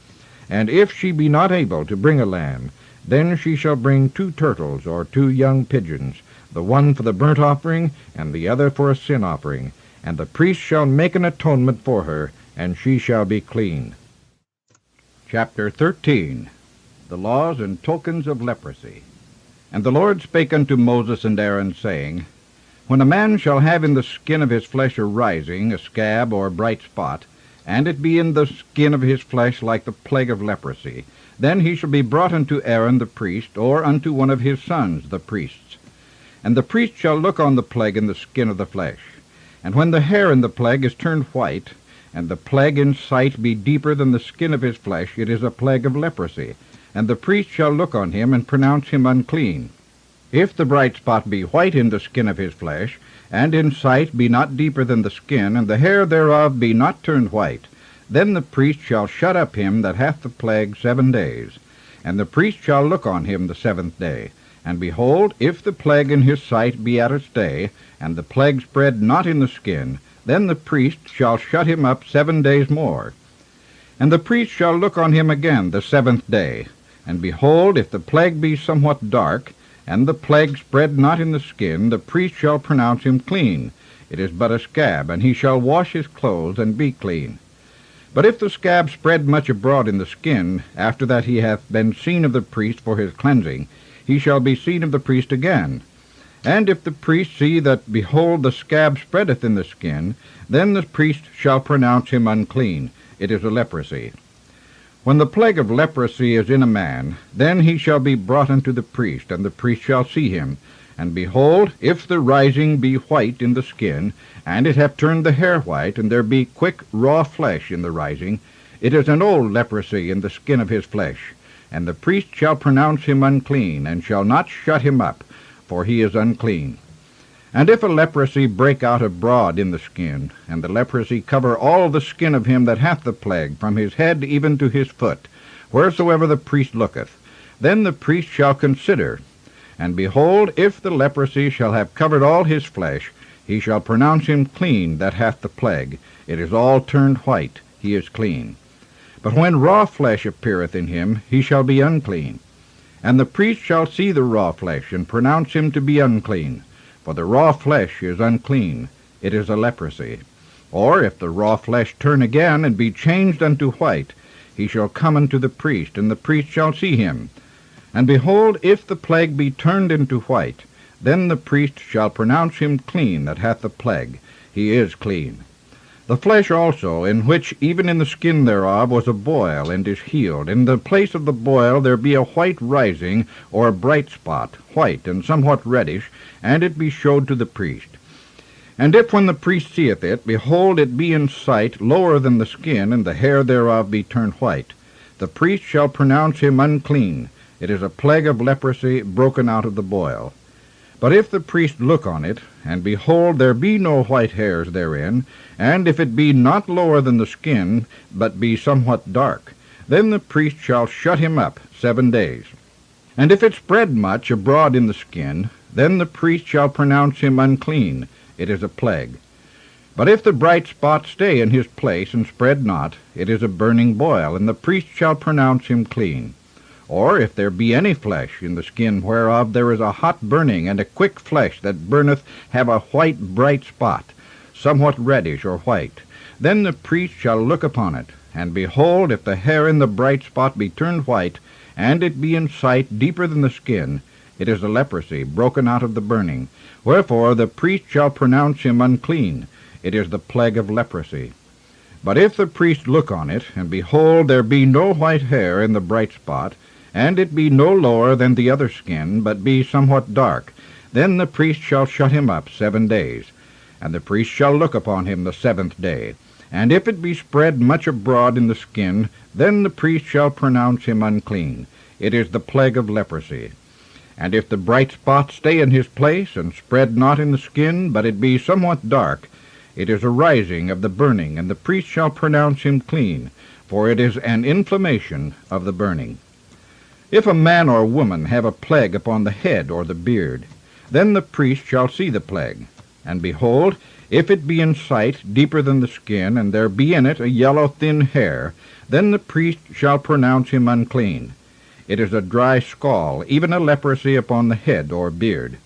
And if she be not able to bring a lamb, then she shall bring 2 turtles or 2 young pigeons, the one for the burnt offering, and the other for a sin offering, and the priest shall make an atonement for her, and she shall be clean. Chapter 13. The laws and tokens of leprosy. And the Lord spake unto Moses and Aaron, saying, When a man shall have in the skin of his flesh a rising, a scab, or bright spot, and it be in the skin of his flesh like the plague of leprosy, then he shall be brought unto Aaron the priest, or unto one of his sons the priests. And the priest shall look on the plague in the skin of the flesh. And when the hair in the plague is turned white, and the plague in sight be deeper than the skin of his flesh, it is a plague of leprosy. And the priest shall look on him, and pronounce him unclean. If the bright spot be white in the skin of his flesh, and in sight be not deeper than the skin, and the hair thereof be not turned white, then the priest shall shut up him that hath the plague 7 days. And the priest shall look on him the 7th day. And behold, if the plague in his sight be at its day, and the plague spread not in the skin, then the priest shall shut him up 7 days more. And the priest shall look on him again the 7th day. And behold, if the plague be somewhat dark, and the plague spread not in the skin, the priest shall pronounce him clean. It is but a scab, and he shall wash his clothes, and be clean. But if the scab spread much abroad in the skin, after that he hath been seen of the priest for his cleansing, he shall be seen of the priest again. And if the priest see that, behold, the scab spreadeth in the skin, then the priest shall pronounce him unclean. It is a leprosy. When the plague of leprosy is in a man, then he shall be brought unto the priest, and the priest shall see him. And behold, if the rising be white in the skin, and it have turned the hair white, and there be quick raw flesh in the rising, it is an old leprosy in the skin of his flesh. And the priest shall pronounce him unclean, and shall not shut him up, for he is unclean. And if a leprosy break out abroad in the skin, and the leprosy cover all the skin of him that hath the plague, from his head even to his foot, wheresoever the priest looketh, then the priest shall consider. And behold, if the leprosy shall have covered all his flesh, he shall pronounce him clean that hath the plague. It is all turned white, he is clean. But when raw flesh appeareth in him, he shall be unclean. And the priest shall see the raw flesh, and pronounce him to be unclean. For the raw flesh is unclean, it is a leprosy. Or if the raw flesh turn again, and be changed unto white, he shall come unto the priest, and the priest shall see him. And behold, if the plague be turned into white, then the priest shall pronounce him clean that hath the plague. He is clean. The flesh also, in which even in the skin thereof was a boil, and is healed, in the place of the boil there be a white rising, or a bright spot, white and somewhat reddish, and it be showed to the priest. And if when the priest seeth it, behold, it be in sight lower than the skin, and the hair thereof be turned white, the priest shall pronounce him unclean. It is a plague of leprosy broken out of the boil. But if the priest look on it, and behold, there be no white hairs therein, and if it be not lower than the skin, but be somewhat dark, then the priest shall shut him up 7 days. And if it spread much abroad in the skin, then the priest shall pronounce him unclean. It is a plague. But if the bright spot stay in his place, and spread not, it is a burning boil, and the priest shall pronounce him clean. Or if there be any flesh in the skin whereof there is a hot burning, and a quick flesh that burneth have a white bright spot, somewhat reddish or white, then the priest shall look upon it. And behold, if the hair in the bright spot be turned white, and it be in sight deeper than the skin, it is a leprosy broken out of the burning. Wherefore the priest shall pronounce him unclean. It is the plague of leprosy. But if the priest look on it, and behold, there be no white hair in the bright spot, and it be no lower than the other skin, but be somewhat dark, then the priest shall shut him up 7 days. And the priest shall look upon him the 7th day. And if it be spread much abroad in the skin, then the priest shall pronounce him unclean. It is the plague of leprosy. And if the bright spot stay in his place, and spread not in the skin, but it be somewhat dark, it is a rising of the burning, and the priest shall pronounce him clean, for it is an inflammation of the burning. If a man or woman have a plague upon the head or the beard, then the priest shall see the plague. And behold, if it be in sight deeper than the skin, and there be in it a yellow thin hair, then the priest shall pronounce him unclean. It is a dry scall, even a leprosy upon the head or beard.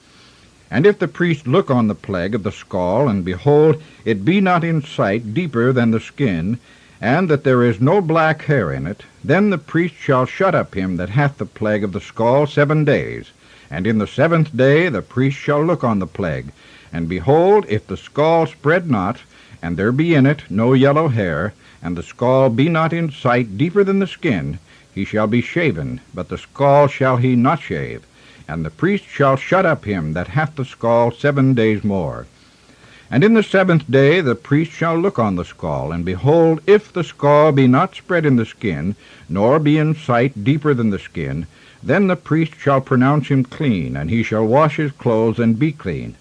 And if the priest look on the plague of the scall, and behold, it be not in sight deeper than the skin, and that there is no black hair in it, then the priest shall shut up him that hath the plague of the scall 7 days. And in the 7th day the priest shall look on the plague. And behold, if the scall spread not, and there be in it no yellow hair, and the scall be not in sight deeper than the skin, he shall be shaven, but the scall shall he not shave. And the priest shall shut up him that hath the scall 7 days more. And in the 7th day the priest shall look on the scall, and behold, if the scall be not spread in the skin, nor be in sight deeper than the skin, then the priest shall pronounce him clean, and he shall wash his clothes and be clean.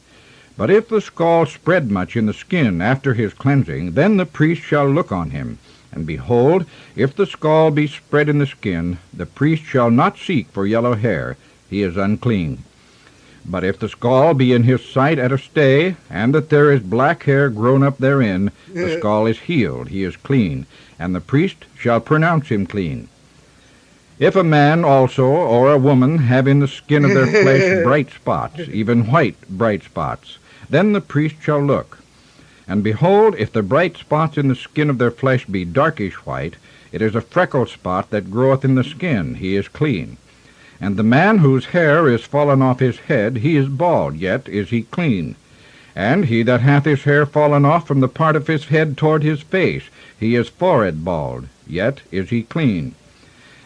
But if the scall spread much in the skin after his cleansing, then the priest shall look on him. And behold, if the scall be spread in the skin, the priest shall not seek for yellow hair. He is unclean. But if the skull be in his sight at a stay, and that there is black hair grown up therein, the skull is healed, he is clean, and the priest shall pronounce him clean. If a man also or a woman have in the skin of their flesh bright spots, even white bright spots, then the priest shall look. And behold, if the bright spots in the skin of their flesh be darkish white, it is a freckled spot that groweth in the skin, he is clean. And the man whose hair is fallen off his head, he is bald, yet is he clean. And he that hath his hair fallen off from the part of his head toward his face, he is forehead bald, yet is he clean.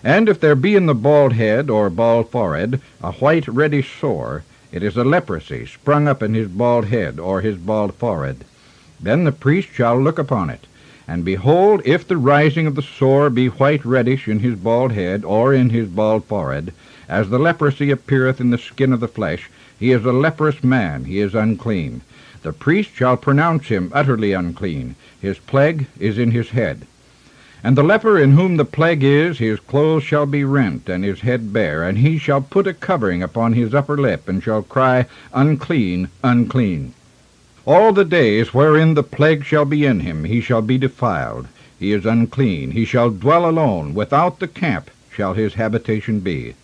And if there be in the bald head or bald forehead a white reddish sore, it is a leprosy sprung up in his bald head or his bald forehead. Then the priest shall look upon it. And behold, if the rising of the sore be white reddish in his bald head or in his bald forehead, as the leprosy appeareth in the skin of the flesh, he is a leprous man, he is unclean. The priest shall pronounce him utterly unclean. His plague is in his head. And the leper in whom the plague is, his clothes shall be rent, and his head bare, and he shall put a covering upon his upper lip, and shall cry, Unclean, unclean. All the days wherein the plague shall be in him, he shall be defiled. He is unclean. He shall dwell alone. Without the camp shall his habitation be.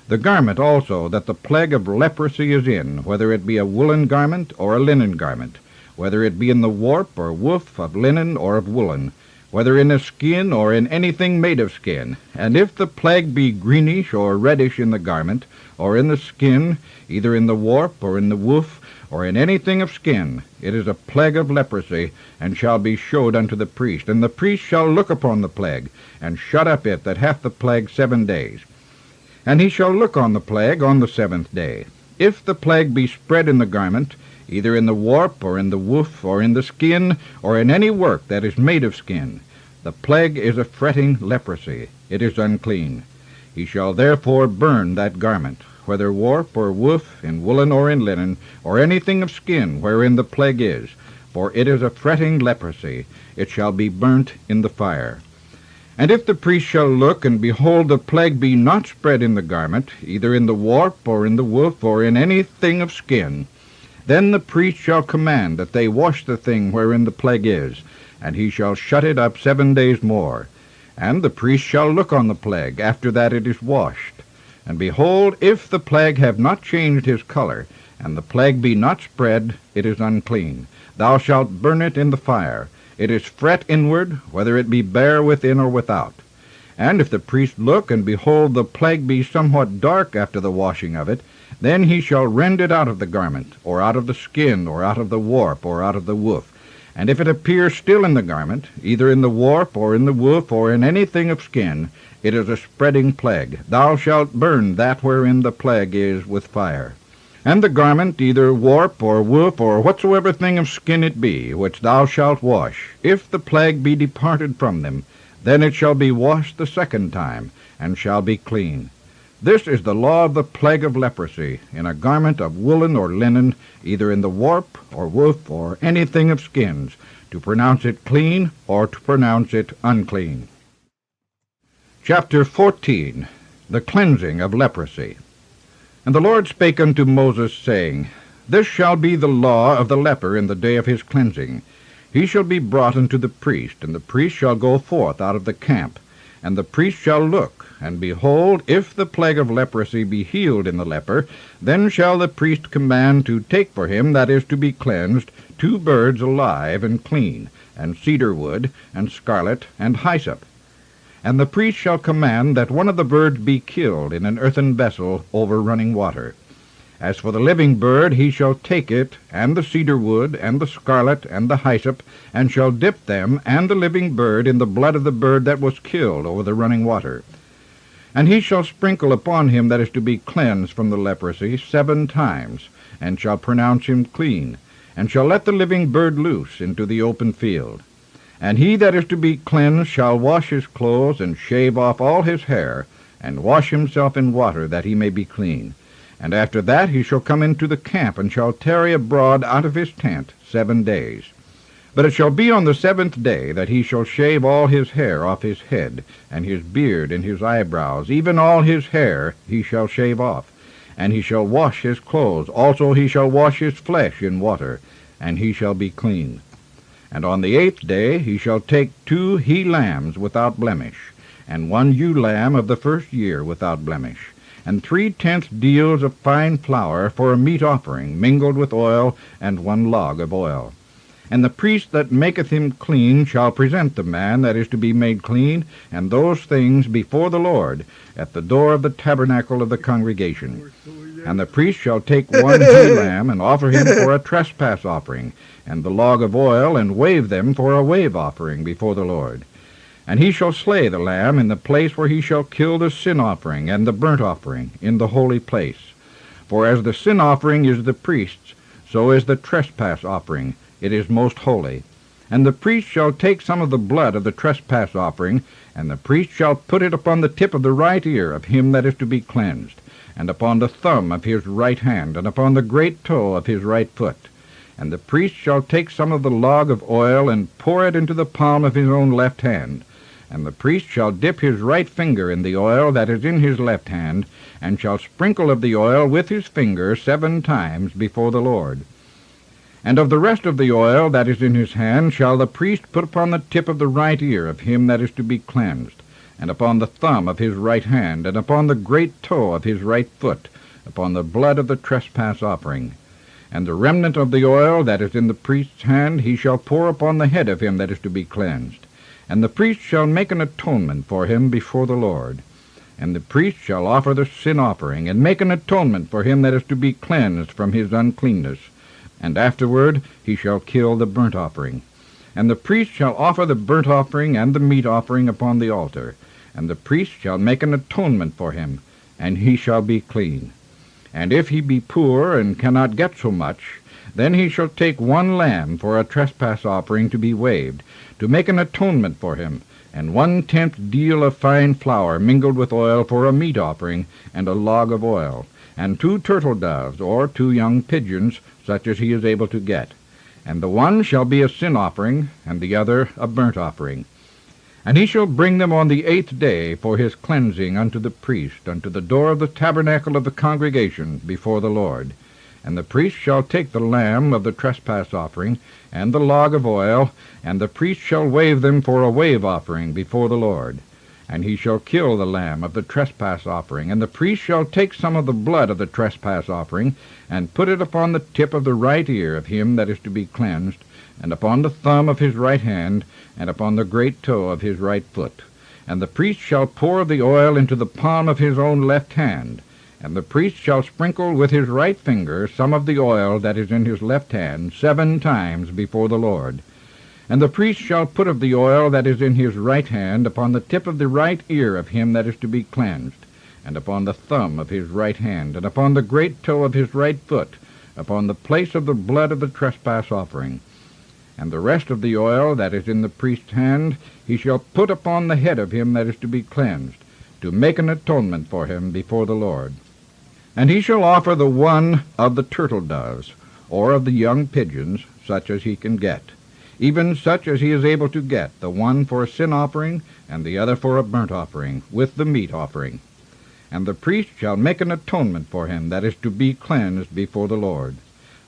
The garment also that the plague of leprosy is in, whether it be a woolen garment or a linen garment, whether it be in the warp or woof of linen or of woolen, whether in a skin or in anything made of skin, and if the plague be greenish or reddish in the garment, or in the skin, either in the warp or in the woof, or in anything of skin, it is a plague of leprosy, and shall be showed unto the priest. And the priest shall look upon the plague, and shut up it that hath the plague 7 days. And he shall look on the plague on the 7th day. If the plague be spread in the garment, either in the warp, or in the woof, or in the skin, or in any work that is made of skin, the plague is a fretting leprosy. It is unclean. He shall therefore burn that garment, whether warp or woof, in woolen or in linen, or anything of skin wherein the plague is, for it is a fretting leprosy. It shall be burnt in the fire. And if the priest shall look, and behold the plague be not spread in the garment, either in the warp, or in the woof, or in anything of skin, then the priest shall command that they wash the thing wherein the plague is, and he shall shut it up 7 days more. And the priest shall look on the plague after that it is washed. And behold, if the plague have not changed his color, and the plague be not spread, it is unclean. Thou shalt burn it in the fire. It is fret inward, whether it be bare within or without. And if the priest look, and behold the plague be somewhat dark after the washing of it, then he shall rend it out of the garment, or out of the skin, or out of the warp, or out of the woof. And if it appear still in the garment, either in the warp, or in the woof, or in anything of skin, it is a spreading plague. Thou shalt burn that wherein the plague is with fire. And the garment, either warp, or woof, or whatsoever thing of skin it be, which thou shalt wash, if the plague be departed from them, then it shall be washed the 2nd time, and shall be clean. This is the law of the plague of leprosy, in a garment of woolen or linen, either in the warp, or woof, or anything of skins, to pronounce it clean, or to pronounce it unclean. Chapter 14. The cleansing of leprosy. And the Lord spake unto Moses, saying, This shall be the law of the leper in the day of his cleansing. He shall be brought unto the priest, and the priest shall go forth out of the camp. And the priest shall look, and behold, if the plague of leprosy be healed in the leper, then shall the priest command to take for him that is to be cleansed 2 birds alive and clean, and cedar wood, and scarlet, and hyssop. And the priest shall command that one of the birds be killed in an earthen vessel over running water. As for the living bird, he shall take it, and the cedar wood, and the scarlet, and the hyssop, and shall dip them and the living bird in the blood of the bird that was killed over the running water. And he shall sprinkle upon him that is to be cleansed from the leprosy 7 times, and shall pronounce him clean, and shall let the living bird loose into the open field. And he that is to be cleansed shall wash his clothes, and shave off all his hair, and wash himself in water, that he may be clean. And after that he shall come into the camp, and shall tarry abroad out of his tent 7 days. But it shall be on the 7th day that he shall shave all his hair off his head, and his beard, and his eyebrows, even all his hair he shall shave off. and he shall wash his clothes. Also he shall wash his flesh in water, and he shall be clean. And on the 8th day he shall take 2 he-lambs without blemish, and 1 ewe-lamb of the first year without blemish, and 3/10 deals of fine flour for a meat offering, mingled with oil, and 1 log of oil. And the priest that maketh him clean shall present the man that is to be made clean, and those things before the Lord, at the door of the tabernacle of the congregation. And the priest shall take 1 he-lamb, and offer him for a trespass offering, and the log of oil, and wave them for a wave offering before the Lord. And he shall slay the lamb in the place where he shall kill the sin offering and the burnt offering in the holy place. For as the sin offering is the priest's, so is the trespass offering. It is most holy. And the priest shall take some of the blood of the trespass offering, and the priest shall put it upon the tip of the right ear of him that is to be cleansed, and upon the thumb of his right hand, and upon the great toe of his right foot. And the priest shall take some of the log of oil, and pour it into the palm of his own left hand. And the priest shall dip his right finger in the oil that is in his left hand, and shall sprinkle of the oil with his finger 7 times before the Lord. And of the rest of the oil that is in his hand shall the priest put upon the tip of the right ear of him that is to be cleansed, and upon the thumb of his right hand, and upon the great toe of his right foot, upon the blood of the trespass offering. And the remnant of the oil that is in the priest's hand he shall pour upon the head of him that is to be cleansed. And the priest shall make an atonement for him before the Lord. And the priest shall offer the sin offering, and make an atonement for him that is to be cleansed from his uncleanness. And afterward he shall kill the burnt offering. And the priest shall offer the burnt offering and the meat offering upon the altar. And the priest shall make an atonement for him, and he shall be clean. And if he be poor, and cannot get so much, then he shall take 1 lamb for a trespass offering to be waved, to make an atonement for him, and 1/10 deal of fine flour mingled with oil for a meat offering, and a log of oil, and 2 turtle doves, or 2 young pigeons, such as he is able to get. And the one shall be a sin offering, and the other a burnt offering. And he shall bring them on the 8th day for his cleansing unto the priest, unto the door of the tabernacle of the congregation before the Lord. And the priest shall take the lamb of the trespass offering, and the log of oil, and the priest shall wave them for a wave offering before the Lord. And he shall kill the lamb of the trespass offering, and the priest shall take some of the blood of the trespass offering, and put it upon the tip of the right ear of him that is to be cleansed, and upon the thumb of his right hand, and upon the great toe of his right foot. And the priest shall pour the oil into the palm of his own left hand, and the priest shall sprinkle with his right finger some of the oil that is in his left hand 7 times before the Lord. And the priest shall put of the oil that is in his right hand upon the tip of the right ear of him that is to be cleansed, and upon the thumb of his right hand, and upon the great toe of his right foot, upon the place of the blood of the trespass offering. And the rest of the oil that is in the priest's hand he shall put upon the head of him that is to be cleansed, to make an atonement for him before the Lord. And he shall offer the one of the turtle doves, or of the young pigeons, such as he can get, even such as he is able to get, the one for a sin offering, and the other for a burnt offering, with the meat offering. And the priest shall make an atonement for him that is to be cleansed before the Lord.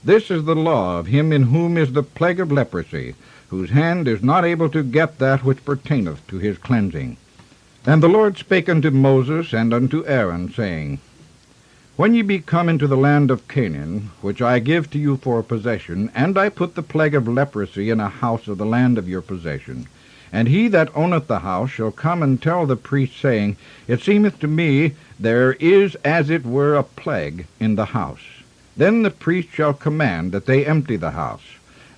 This is the law of him in whom is the plague of leprosy, whose hand is not able to get that which pertaineth to his cleansing. And the Lord spake unto Moses and unto Aaron, saying, When ye be come into the land of Canaan, which I give to you for a possession, and I put the plague of leprosy in a house of the land of your possession, and he that owneth the house shall come and tell the priest, saying, It seemeth to me there is as it were a plague in the house. Then the priest shall command that they empty the house,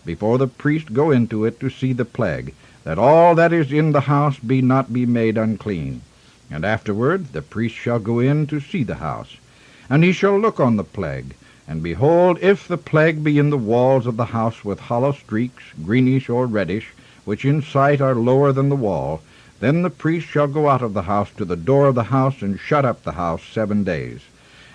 before the priest go into it to see the plague, that all that is in the house be not be made unclean. And afterward the priest shall go in to see the house. And he shall look on the plague, and behold, if the plague be in the walls of the house with hollow streaks, greenish or reddish, which in sight are lower than the wall, then the priest shall go out of the house to the door of the house, and shut up the house 7 days.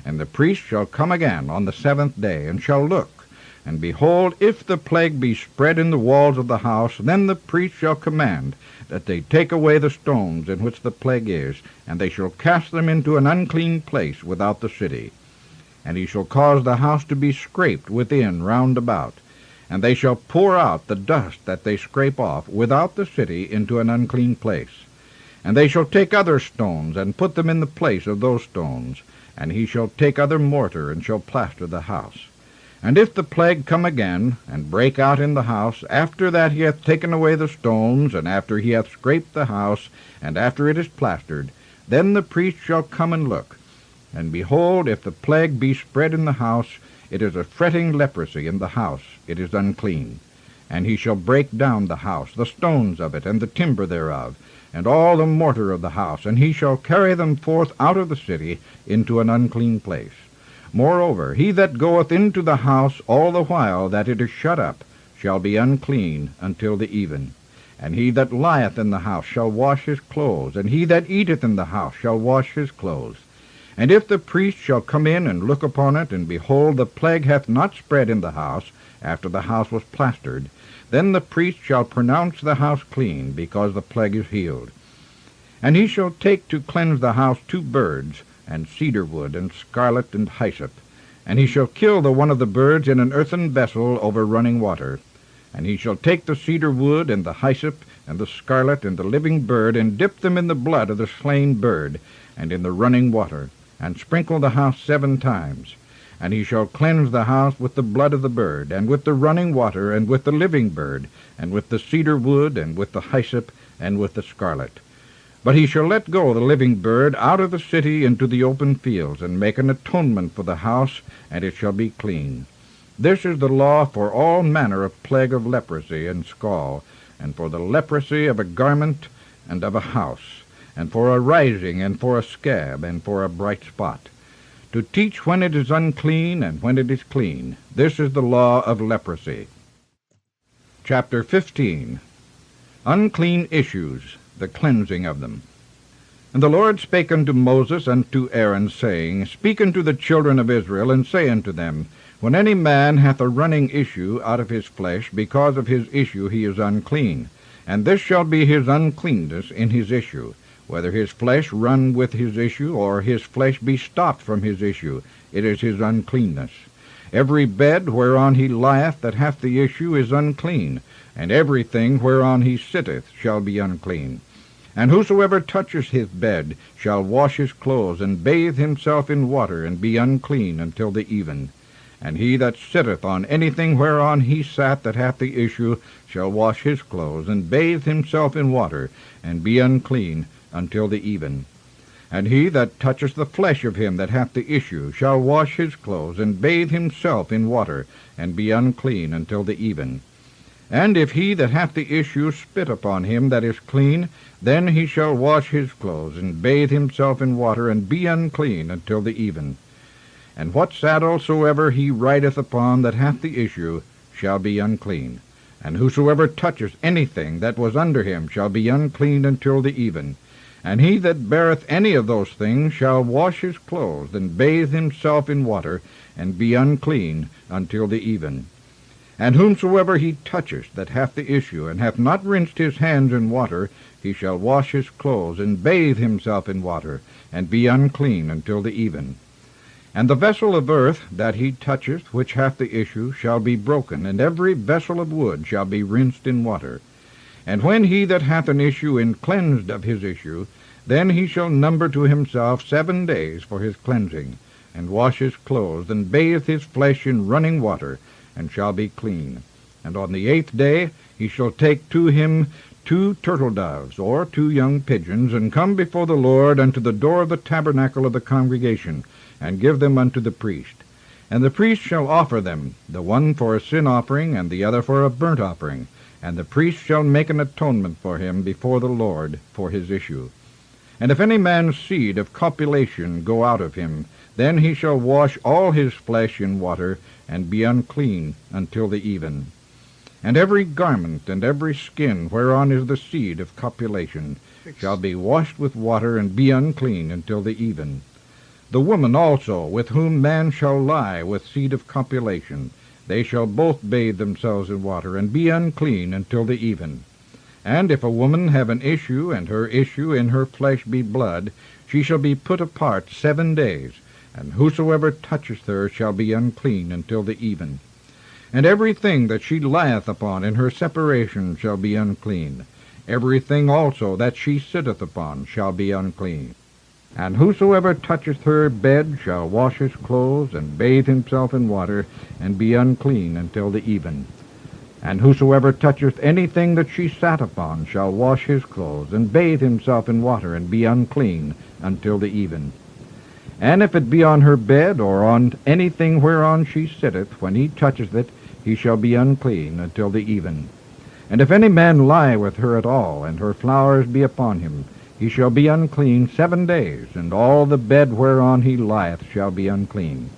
And the priest shall come again on the 7th day, and shall look, and behold, if the plague be spread in the walls of the house, then the priest shall command that they take away the stones in which the plague is, and they shall cast them into an unclean place without the city. and he shall cause the house to be scraped within round about. And they shall pour out the dust that they scrape off without the city into an unclean place. And they shall take other stones, and put them in the place of those stones. And he shall take other mortar, and shall plaster the house. And if the plague come again, and break out in the house, after that he hath taken away the stones, and after he hath scraped the house, and after it is plastered, then the priest shall come and look. And behold, if the plague be spread in the house, it is a fretting leprosy in the house, it is unclean. And he shall break down the house, the stones of it, and the timber thereof, and all the mortar of the house, and he shall carry them forth out of the city into an unclean place. Moreover, he that goeth into the house all the while that it is shut up shall be unclean until the even. And he that lieth in the house shall wash his clothes, and he that eateth in the house shall wash his clothes. And if the priest shall come in and look upon it, and behold, the plague hath not spread in the house, after the house was plastered, then the priest shall pronounce the house clean, because the plague is healed. And he shall take to cleanse the house 2 birds, and cedar wood, and scarlet, and hyssop. And he shall kill the one of the birds in an earthen vessel over running water. And he shall take the cedar wood, and the hyssop, and the scarlet, and the living bird, and dip them in the blood of the slain bird, and in the running water, and sprinkle the house 7 times. And he shall cleanse the house with the blood of the bird, and with the running water, and with the living bird, and with the cedar wood, and with the hyssop, and with the scarlet. But he shall let go the living bird out of the city into the open fields, and make an atonement for the house, and it shall be clean. This is the law for all manner of plague of leprosy and scall, and for the leprosy of a garment and of a house, and for a rising, and for a scab, and for a bright spot, to teach when it is unclean and when it is clean. This is the law of leprosy. Chapter 15. Unclean issues, the cleansing of them. And the Lord spake unto Moses and to Aaron, saying, Speak unto the children of Israel, and say unto them, When any man hath a running issue out of his flesh, because of his issue he is unclean. And this shall be his uncleanness in his issue, whether his flesh run with his issue, or his flesh be stopped from his issue, it is his uncleanness. Every bed whereon he lieth that hath the issue is unclean, and everything whereon he sitteth shall be unclean. And whosoever touches his bed shall wash his clothes, and bathe himself in water, and be unclean until the even. And he that sitteth on anything whereon he sat that hath the issue shall wash his clothes, and bathe himself in water, and be unclean until the even. And he that toucheth the flesh of him that hath the issue shall wash his clothes, and bathe himself in water, and be unclean until the even. And if he that hath the issue spit upon him that is clean, then he shall wash his clothes, and bathe himself in water, and be unclean until the even. And what saddle soever he rideth upon that hath the issue shall be unclean. And whosoever toucheth anything that was under him shall be unclean until the even. And he that beareth any of those things shall wash his clothes, and bathe himself in water, and be unclean until the even. And whomsoever he toucheth that hath the issue, and hath not rinsed his hands in water, he shall wash his clothes, and bathe himself in water, and be unclean until the even. And the vessel of earth that he toucheth, which hath the issue, shall be broken, and every vessel of wood shall be rinsed in water. And when he that hath an issue is cleansed of his issue, then he shall number to himself 7 days for his cleansing, and wash his clothes, and bathe his flesh in running water, and shall be clean. And on the 8th day he shall take to him 2 turtle doves, or 2 young pigeons, and come before the Lord unto the door of the tabernacle of the congregation, and give them unto the priest. And the priest shall offer them, the one for a sin offering, and the other for a burnt offering. And the priest shall make an atonement for him before the Lord for his issue. And if any man's seed of copulation go out of him, then he shall wash all his flesh in water, and be unclean until the even. And every garment and every skin whereon is the seed of copulation shall be washed with water, and be unclean until the even. The woman also, with whom man shall lie with seed of copulation, they shall both bathe themselves in water, and be unclean until the even. And if a woman have an issue, and her issue in her flesh be blood, she shall be put apart 7 days, and whosoever toucheth her shall be unclean until the even. And everything that she lieth upon in her separation shall be unclean. Everything also that she sitteth upon shall be unclean. And whosoever toucheth her bed shall wash his clothes, and bathe himself in water, and be unclean until the even. And whosoever toucheth anything that she sat upon shall wash his clothes, and bathe himself in water, and be unclean until the even. And if it be on her bed, or on anything whereon she sitteth, when he toucheth it, he shall be unclean until the even. And if any man lie with her at all, and her flowers be upon him, he shall be unclean 7 days, and all the bed whereon he lieth shall be unclean.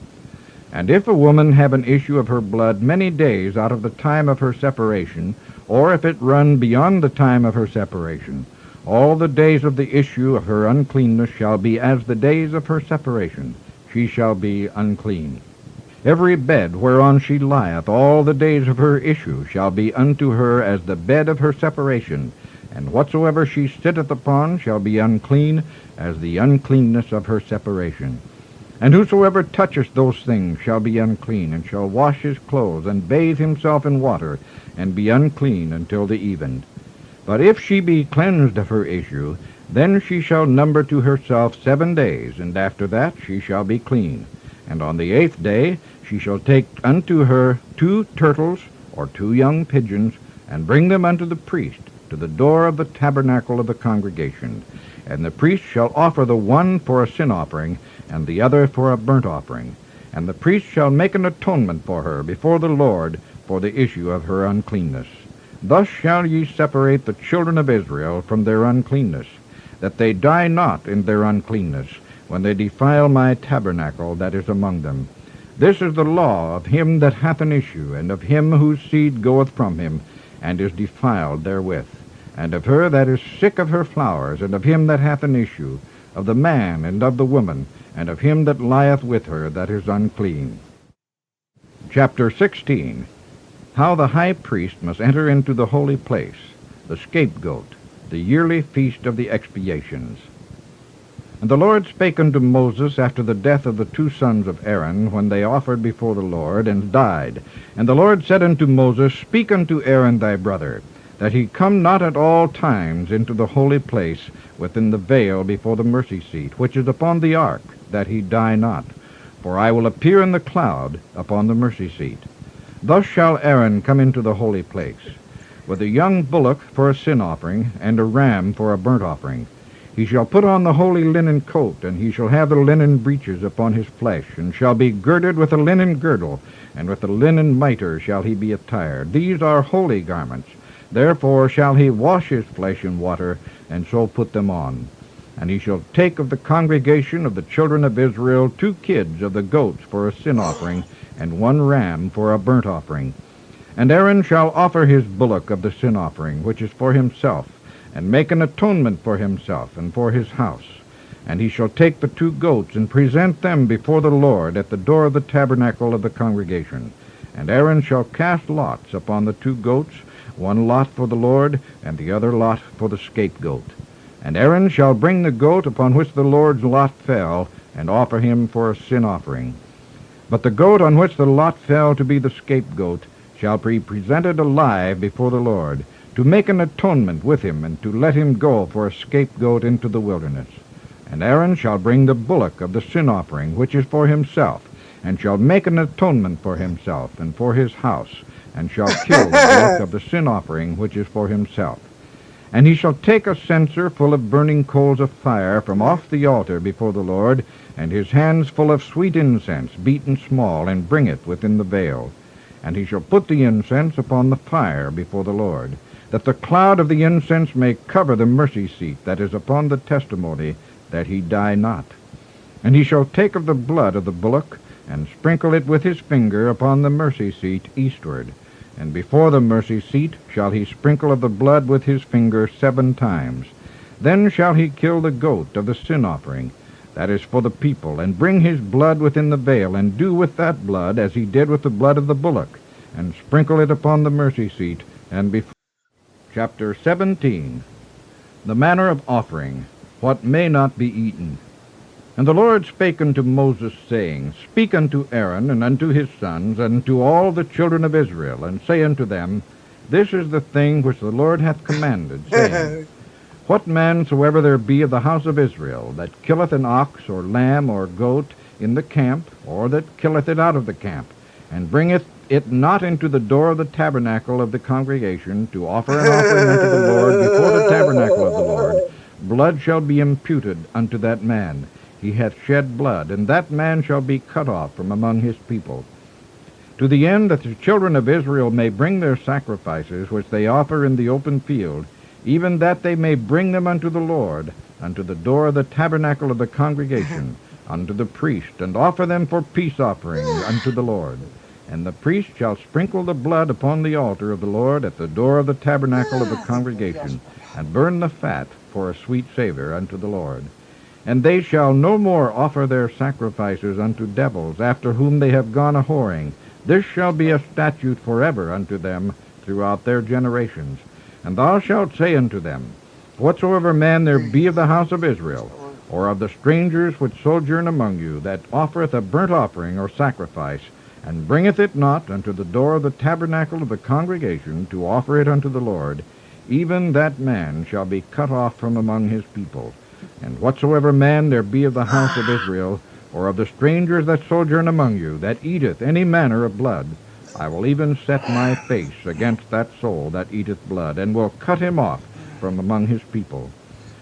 And if a woman have an issue of her blood many days out of the time of her separation, or if it run beyond the time of her separation, all the days of the issue of her uncleanness shall be as the days of her separation. She shall be unclean. Every bed whereon she lieth all the days of her issue shall be unto her as the bed of her separation, and whatsoever she sitteth upon shall be unclean as the uncleanness of her separation. And whosoever toucheth those things shall be unclean, and shall wash his clothes, and bathe himself in water, and be unclean until the even. But if she be cleansed of her issue, then she shall number to herself 7 days, and after that she shall be clean. And on the 8th day she shall take unto her 2 turtles, or 2 young pigeons, and bring them unto the priest, to the door of the tabernacle of the congregation. And the priest shall offer the one for a sin offering, and the other for a burnt offering. And the priest shall make an atonement for her before the Lord for the issue of her uncleanness. Thus shall ye separate the children of Israel from their uncleanness, that they die not in their uncleanness, when they defile my tabernacle that is among them. This is the law of him that hath an issue, and of him whose seed goeth from him, and is defiled therewith, and of her that is sick of her flowers, and of him that hath an issue, of the man and of the woman, and of him that lieth with her that is unclean. Chapter 16. How the high priest must enter into the holy place, the scapegoat, the yearly feast of the expiations. And the Lord spake unto Moses after the death of the 2 sons of Aaron, when they offered before the Lord, and died. And the Lord said unto Moses, Speak unto Aaron thy brother, that he come not at all times into the holy place within the veil before the mercy seat, which is upon the ark, that he die not. For I will appear in the cloud upon the mercy seat. Thus shall Aaron come into the holy place, with a young bullock for a sin offering, and a ram for a burnt offering. He shall put on the holy linen coat, and he shall have the linen breeches upon his flesh, and shall be girded with a linen girdle, and with a linen mitre shall he be attired. These are holy garments. Therefore shall he wash his flesh in water, and so put them on. And he shall take of the congregation of the children of Israel 2 kids of the goats for a sin offering, and 1 ram for a burnt offering. And Aaron shall offer his bullock of the sin offering, which is for himself, and make an atonement for himself and for his house. And he shall take the 2 goats, and present them before the Lord at the door of the tabernacle of the congregation. And Aaron shall cast lots upon the 2 goats, 1 lot for the Lord, and the other lot for the scapegoat. And Aaron shall bring the goat upon which the Lord's lot fell, and offer him for a sin offering. But the goat on which the lot fell to be the scapegoat shall be presented alive before the Lord, to make an atonement with him, and to let him go for a scapegoat into the wilderness. And Aaron shall bring the bullock of the sin offering, which is for himself, and shall make an atonement for himself and for his house, and shall kill the bullock of the sin offering, which is for himself. And he shall take a censer full of burning coals of fire from off the altar before the Lord, and his hands full of sweet incense, beaten small, and bring it within the veil. And he shall put the incense upon the fire before the Lord, that the cloud of the incense may cover the mercy seat that is upon the testimony, that he die not. And he shall take of the blood of the bullock, and sprinkle it with his finger upon the mercy seat eastward. And before the mercy seat shall he sprinkle of the blood with his finger 7 times. Then shall he kill the goat of the sin offering, that is for the people, and bring his blood within the veil, and do with that blood as he did with the blood of the bullock, and sprinkle it upon the mercy seat, and before. Chapter 17. The manner of offering, what may not be eaten. And the Lord spake unto Moses, saying, Speak unto Aaron, and unto his sons, and to all the children of Israel, and say unto them, This is the thing which the Lord hath commanded, saying, What man soever there be of the house of Israel, that killeth an ox, or lamb, or goat, in the camp, or that killeth it out of the camp, and bringeth it not into the door of the tabernacle of the congregation, to offer an offering unto the Lord before the tabernacle of the Lord, blood shall be imputed unto that man. He hath shed blood, and that man shall be cut off from among his people. To the end that the children of Israel may bring their sacrifices, which they offer in the open field, even that they may bring them unto the Lord, unto the door of the tabernacle of the congregation, unto the priest, and offer them for peace offerings unto the Lord. And the priest shall sprinkle the blood upon the altar of the Lord at the door of the tabernacle of the congregation, and burn the fat for a sweet savor unto the Lord. And they shall no more offer their sacrifices unto devils, after whom they have gone a whoring. This shall be a statute forever unto them throughout their generations. And thou shalt say unto them, Whatsoever man there be of the house of Israel, or of the strangers which sojourn among you, that offereth a burnt offering or sacrifice, and bringeth it not unto the door of the tabernacle of the congregation to offer it unto the Lord, even that man shall be cut off from among his people. And whatsoever man there be of the house of Israel, or of the strangers that sojourn among you, that eateth any manner of blood, I will even set my face against that soul that eateth blood, and will cut him off from among his people.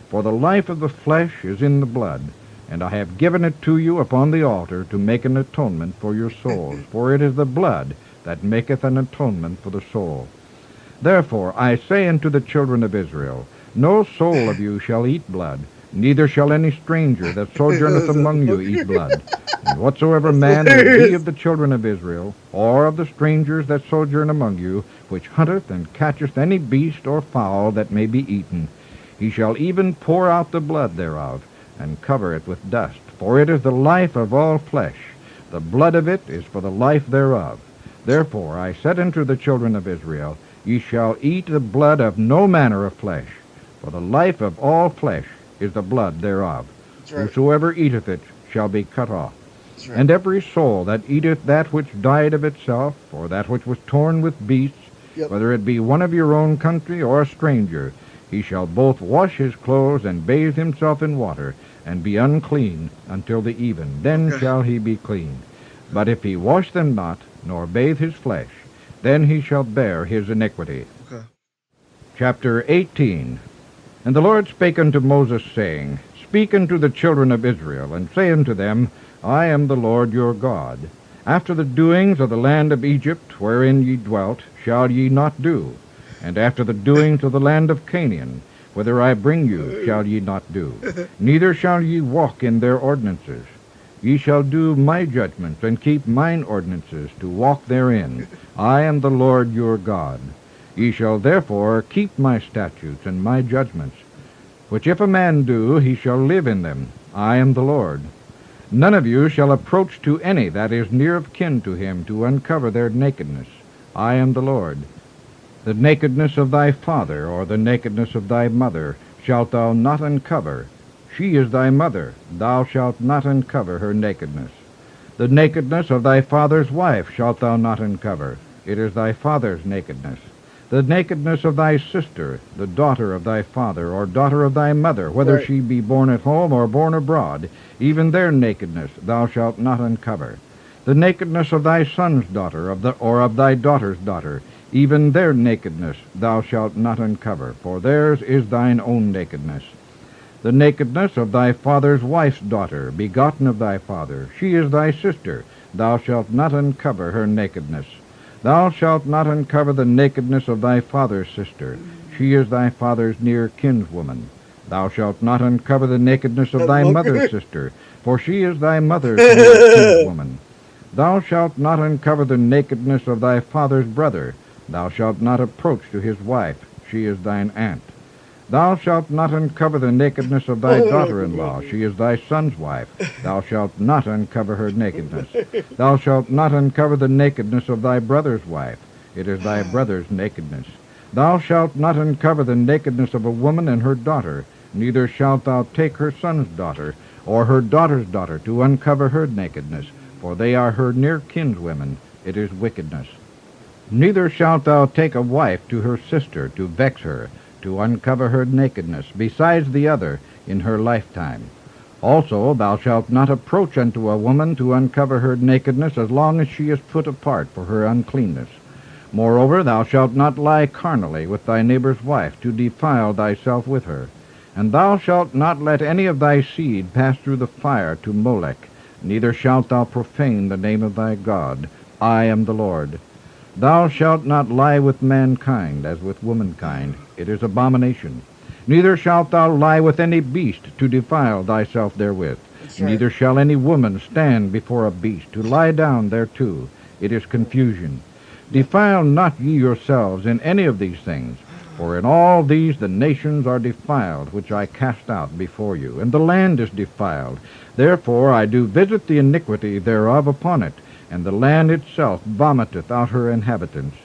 For the life of the flesh is in the blood, and I have given it to you upon the altar to make an atonement for your souls, for it is the blood that maketh an atonement for the soul. Therefore I say unto the children of Israel, No soul of you shall eat blood, neither shall any stranger that sojourneth among you eat blood. And whatsoever man there be of the children of Israel, or of the strangers that sojourn among you, which hunteth and catcheth any beast or fowl that may be eaten, he shall even pour out the blood thereof, and cover it with dust. For it is the life of all flesh. The blood of it is for the life thereof. Therefore I said unto the children of Israel, Ye shall eat the blood of no manner of flesh, for the life of all flesh is the blood thereof. Right. Whosoever eateth it shall be cut off. Right. And every soul that eateth that which died of itself, or that which was torn with beasts, whether it be one of your own country or a stranger, he shall both wash his clothes and bathe himself in water, and be unclean until the even. Then shall he be clean. But if he wash them not, nor bathe his flesh, then he shall bear his iniquity. Okay. Chapter 18. And the Lord spake unto Moses, saying, Speak unto the children of Israel, and say unto them, I am the Lord your God. After the doings of the land of Egypt, wherein ye dwelt, shall ye not do. And after the doings of the land of Canaan, whither I bring you, shall ye not do. Neither shall ye walk in their ordinances. Ye shall do my judgments, and keep mine ordinances, to walk therein. I am the Lord your God. Ye shall therefore keep my statutes and my judgments, which if a man do, he shall live in them. I am the Lord. None of you shall approach to any that is near of kin to him, to uncover their nakedness. I am the Lord. The nakedness of thy father, or the nakedness of thy mother, shalt thou not uncover. She is thy mother. Thou shalt not uncover her nakedness. The nakedness of thy father's wife shalt thou not uncover. It is thy father's nakedness. The nakedness of thy sister, the daughter of thy father, or daughter of thy mother, whether she be born at home or born abroad, even their nakedness thou shalt not uncover. The nakedness of thy son's daughter, or of thy daughter's daughter, even their nakedness thou shalt not uncover, for theirs is thine own nakedness. The nakedness of thy father's wife's daughter, begotten of thy father, she is thy sister. Thou shalt not uncover her nakedness. Thou shalt not uncover the nakedness of thy father's sister. She is thy father's near kinswoman. Thou shalt not uncover the nakedness of thy mother's sister, for she is thy mother's near kinswoman. Thou shalt not uncover the nakedness of thy father's brother. Thou shalt not approach to his wife. She is thine aunt. Thou shalt not uncover the nakedness of thy daughter-in-law. She is thy son's wife. Thou shalt not uncover her nakedness. Thou shalt not uncover the nakedness of thy brother's wife. It is thy brother's nakedness. Thou shalt not uncover the nakedness of a woman and her daughter. neither shalt thou take her son's daughter, or her daughter's daughter, to uncover her nakedness, for they are her near kinswomen. It is wickedness. Neither shalt thou take a wife to her sister, to vex her, to uncover her nakedness, besides the other, in her lifetime. Also thou shalt not approach unto a woman to uncover her nakedness, as long as she is put apart for her uncleanness. Moreover, thou shalt not lie carnally with thy neighbor's wife, to defile thyself with her. And thou shalt not let any of thy seed pass through the fire to Molech, neither shalt thou profane the name of thy God. I am the Lord. Thou shalt not lie with mankind as with womankind. It is abomination. Neither shalt thou lie with any beast, to defile thyself therewith. That's right. Neither shall any woman stand before a beast, to lie down thereto. It is confusion. Defile not ye yourselves in any of these things, for in all these the nations are defiled, which I cast out before you, and the land is defiled. Therefore I do visit the iniquity thereof upon it, and the land itself vomiteth out her inhabitants.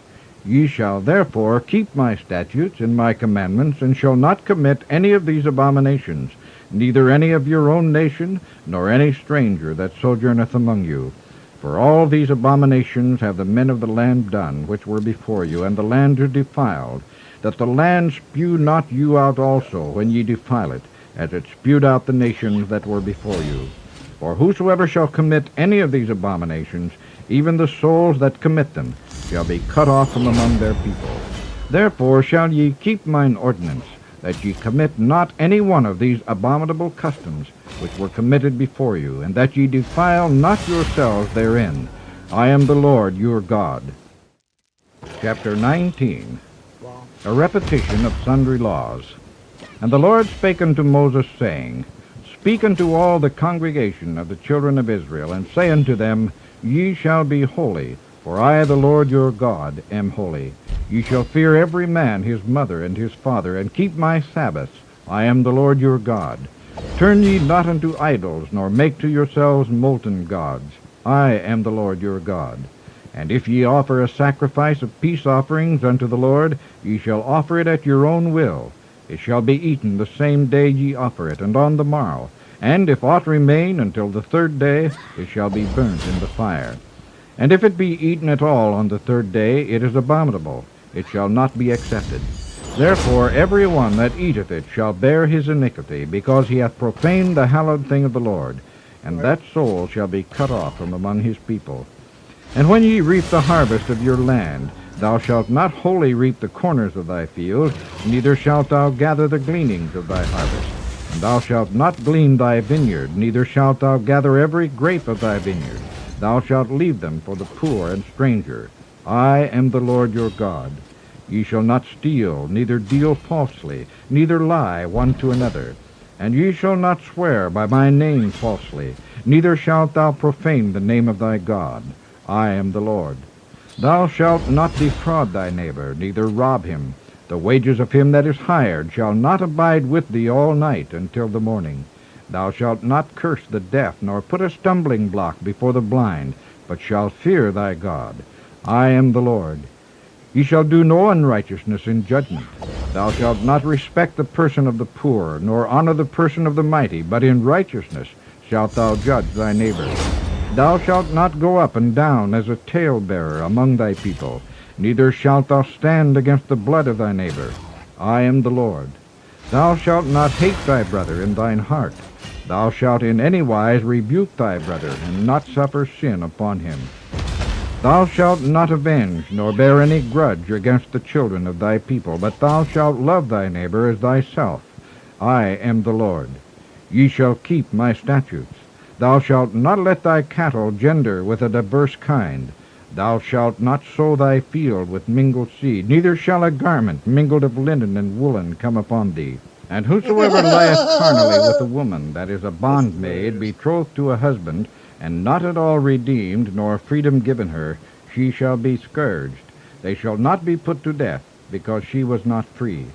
Ye shall therefore keep my statutes and my commandments, and shall not commit any of these abominations, neither any of your own nation, nor any stranger that sojourneth among you. For all these abominations have the men of the land done, which were before you, and the land is defiled, that the land spew not you out also when ye defile it, as it spewed out the nations that were before you. For whosoever shall commit any of these abominations, even the souls that commit them, shall be cut off from among their people. Therefore shall ye keep mine ordinance, that ye commit not any one of these abominable customs which were committed before you, and that ye defile not yourselves therein. I am the Lord your God. Chapter 19. Wow. A repetition of sundry laws. And the Lord spake unto Moses, saying, Speak unto all the congregation of the children of Israel, and say unto them, Ye shall be holy, for I, the Lord your God, am holy. Ye shall fear every man his mother and his father, and keep my Sabbaths. I am the Lord your God. Turn ye not unto idols, nor make to yourselves molten gods. I am the Lord your God. And if ye offer a sacrifice of peace offerings unto the Lord, ye shall offer it at your own will. It shall be eaten the same day ye offer it, and on the morrow. And if aught remain until the third day, it shall be burnt in the fire. And if it be eaten at all on the third day, it is abominable. It shall not be accepted. Therefore every one that eateth it shall bear his iniquity, because he hath profaned the hallowed thing of the Lord. And that soul shall be cut off from among his people. And when ye reap the harvest of your land, thou shalt not wholly reap the corners of thy field, neither shalt thou gather the gleanings of thy harvest. And thou shalt not glean thy vineyard, neither shalt thou gather every grape of thy vineyard. Thou shalt leave them for the poor and stranger. I am the Lord your God. Ye shall not steal, neither deal falsely, neither lie one to another. And ye shall not swear by my name falsely, neither shalt thou profane the name of thy God. I am the Lord. Thou shalt not defraud thy neighbor, neither rob him. The wages of him that is hired shall not abide with thee all night until the morning. Thou shalt not curse the deaf, nor put a stumbling block before the blind, but shalt fear thy God. I am the Lord. Ye shall do no unrighteousness in judgment. Thou shalt not respect the person of the poor, nor honor the person of the mighty, but in righteousness shalt thou judge thy neighbor. Thou shalt not go up and down as a talebearer among thy people, neither shalt thou stand against the blood of thy neighbor. I am the Lord. Thou shalt not hate thy brother in thine heart. Thou shalt in any wise rebuke thy brother, and not suffer sin upon him. Thou shalt not avenge, nor bear any grudge against the children of thy people, but thou shalt love thy neighbor as thyself. I am the Lord. Ye shall keep my statutes. Thou shalt not let thy cattle gender with a diverse kind. Thou shalt not sow thy field with mingled seed, neither shall a garment mingled of linen and woolen come upon thee. And whosoever lieth carnally with a woman that is a bondmaid, betrothed to a husband, and not at all redeemed, nor freedom given her, she shall be scourged. They shall not be put to death, because she was not free.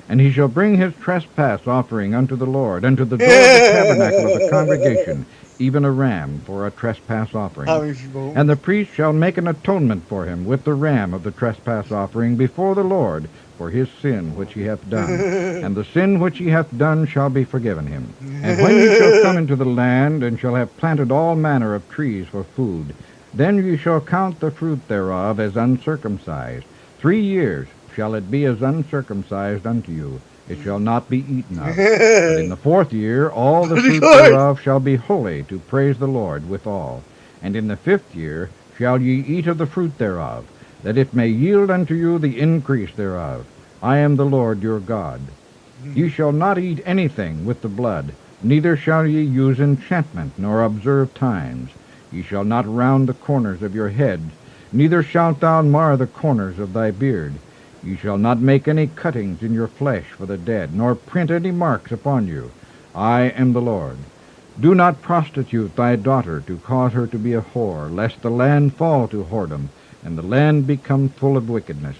And he shall bring his trespass offering unto the Lord, unto the door of the tabernacle of the congregation, even a ram for a trespass offering. And the priest shall make an atonement for him with the ram of the trespass offering before the Lord for his sin which he hath done. And the sin which he hath done shall be forgiven him. And when ye shall come into the land, and shall have planted all manner of trees for food, then ye shall count the fruit thereof as uncircumcised. 3 years shall it be as uncircumcised unto you. It shall not be eaten of. But in the 4th year all the fruit thereof shall be holy, to praise the Lord withal. And in the 5th year shall ye eat of the fruit thereof, that it may yield unto you the increase thereof. I am the Lord your God. Ye shall not eat anything with the blood, neither shall ye use enchantment, nor observe times. Ye shall not round the corners of your head, neither shalt thou mar the corners of thy beard. Ye shall not make any cuttings in your flesh for the dead, nor print any marks upon you. I am the Lord. Do not prostitute thy daughter to cause her to be a whore, lest the land fall to whoredom, and the land become full of wickedness.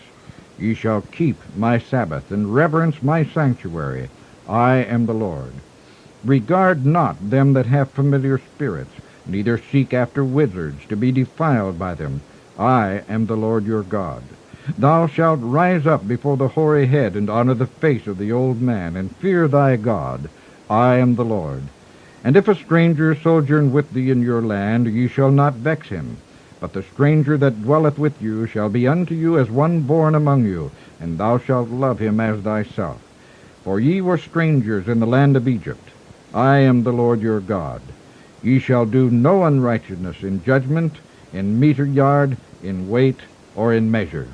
Ye shall keep my Sabbath, and reverence my sanctuary. I am the Lord. Regard not them that have familiar spirits, neither seek after wizards to be defiled by them. I am the Lord your God. Thou shalt rise up before the hoary head, and honor the face of the old man, and fear thy God. I am the Lord. And if a stranger sojourn with thee in your land, ye shall not vex him. But the stranger that dwelleth with you shall be unto you as one born among you, and thou shalt love him as thyself. For ye were strangers in the land of Egypt. I am the Lord your God. Ye shall do no unrighteousness in judgment, in meter yard, in weight, or in measure.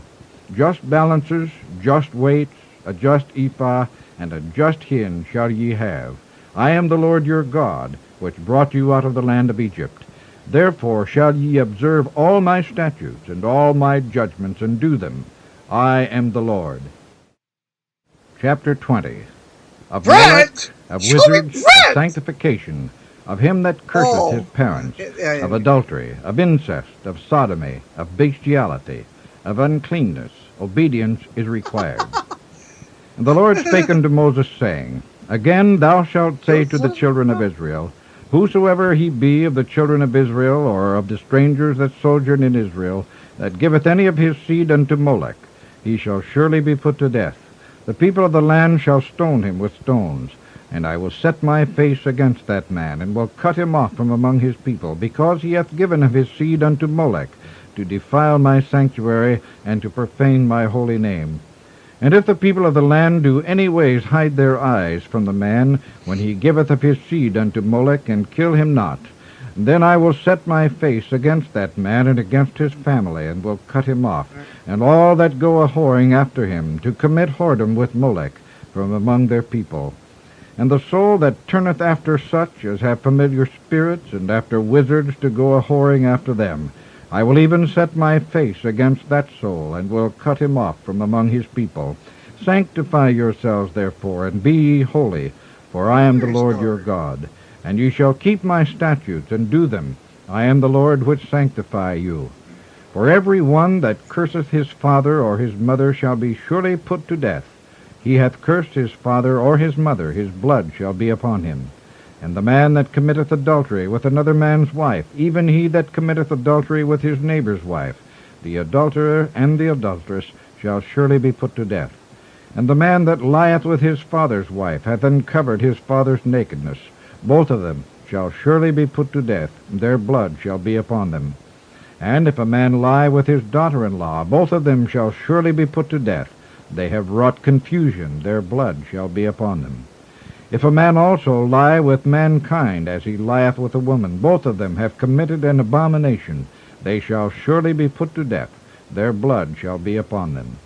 Just balances, just weights, a just ephah, and a just hin shall ye have. I am the Lord your God, which brought you out of the land of Egypt. Therefore shall ye observe all my statutes and all my judgments, and do them. I am the Lord. Chapter 20. Of Molech, of wizards, of sanctification, of him that curseth his parents, of adultery, of incest, of sodomy, of bestiality, of uncleanness. Obedience is required. And the Lord spake unto Moses, saying, Again thou shalt say to the children of Israel, Whosoever he be of the children of Israel, or of the strangers that sojourn in Israel, that giveth any of his seed unto Molech, he shall surely be put to death. The people of the land shall stone him with stones. And I will set my face against that man, and will cut him off from among his people, because he hath given of his seed unto Molech, to defile my sanctuary, and to profane my holy name. And if the people of the land do any ways hide their eyes from the man, when he giveth of his seed unto Molech, and kill him not, then I will set my face against that man, and against his family, and will cut him off, and all that go a-whoring after him, to commit whoredom with Molech, from among their people. And the soul that turneth after such as have familiar spirits, and after wizards to go a-whoring after them, I will even set my face against that soul, and will cut him off from among his people. Sanctify yourselves, therefore, and be ye holy, for I am the Lord your God. And ye shall keep my statutes, and do them. I am the Lord which sanctify you. For every one that curseth his father or his mother shall be surely put to death. He hath cursed his father or his mother, his blood shall be upon him. And the man that committeth adultery with another man's wife, even he that committeth adultery with his neighbor's wife, the adulterer and the adulteress shall surely be put to death. And the man that lieth with his father's wife hath uncovered his father's nakedness. Both of them shall surely be put to death, their blood shall be upon them. And if a man lie with his daughter-in-law, both of them shall surely be put to death. They have wrought confusion, their blood shall be upon them. If a man also lie with mankind, as he lieth with a woman, both of them have committed an abomination. They shall surely be put to death. Their blood shall be upon them.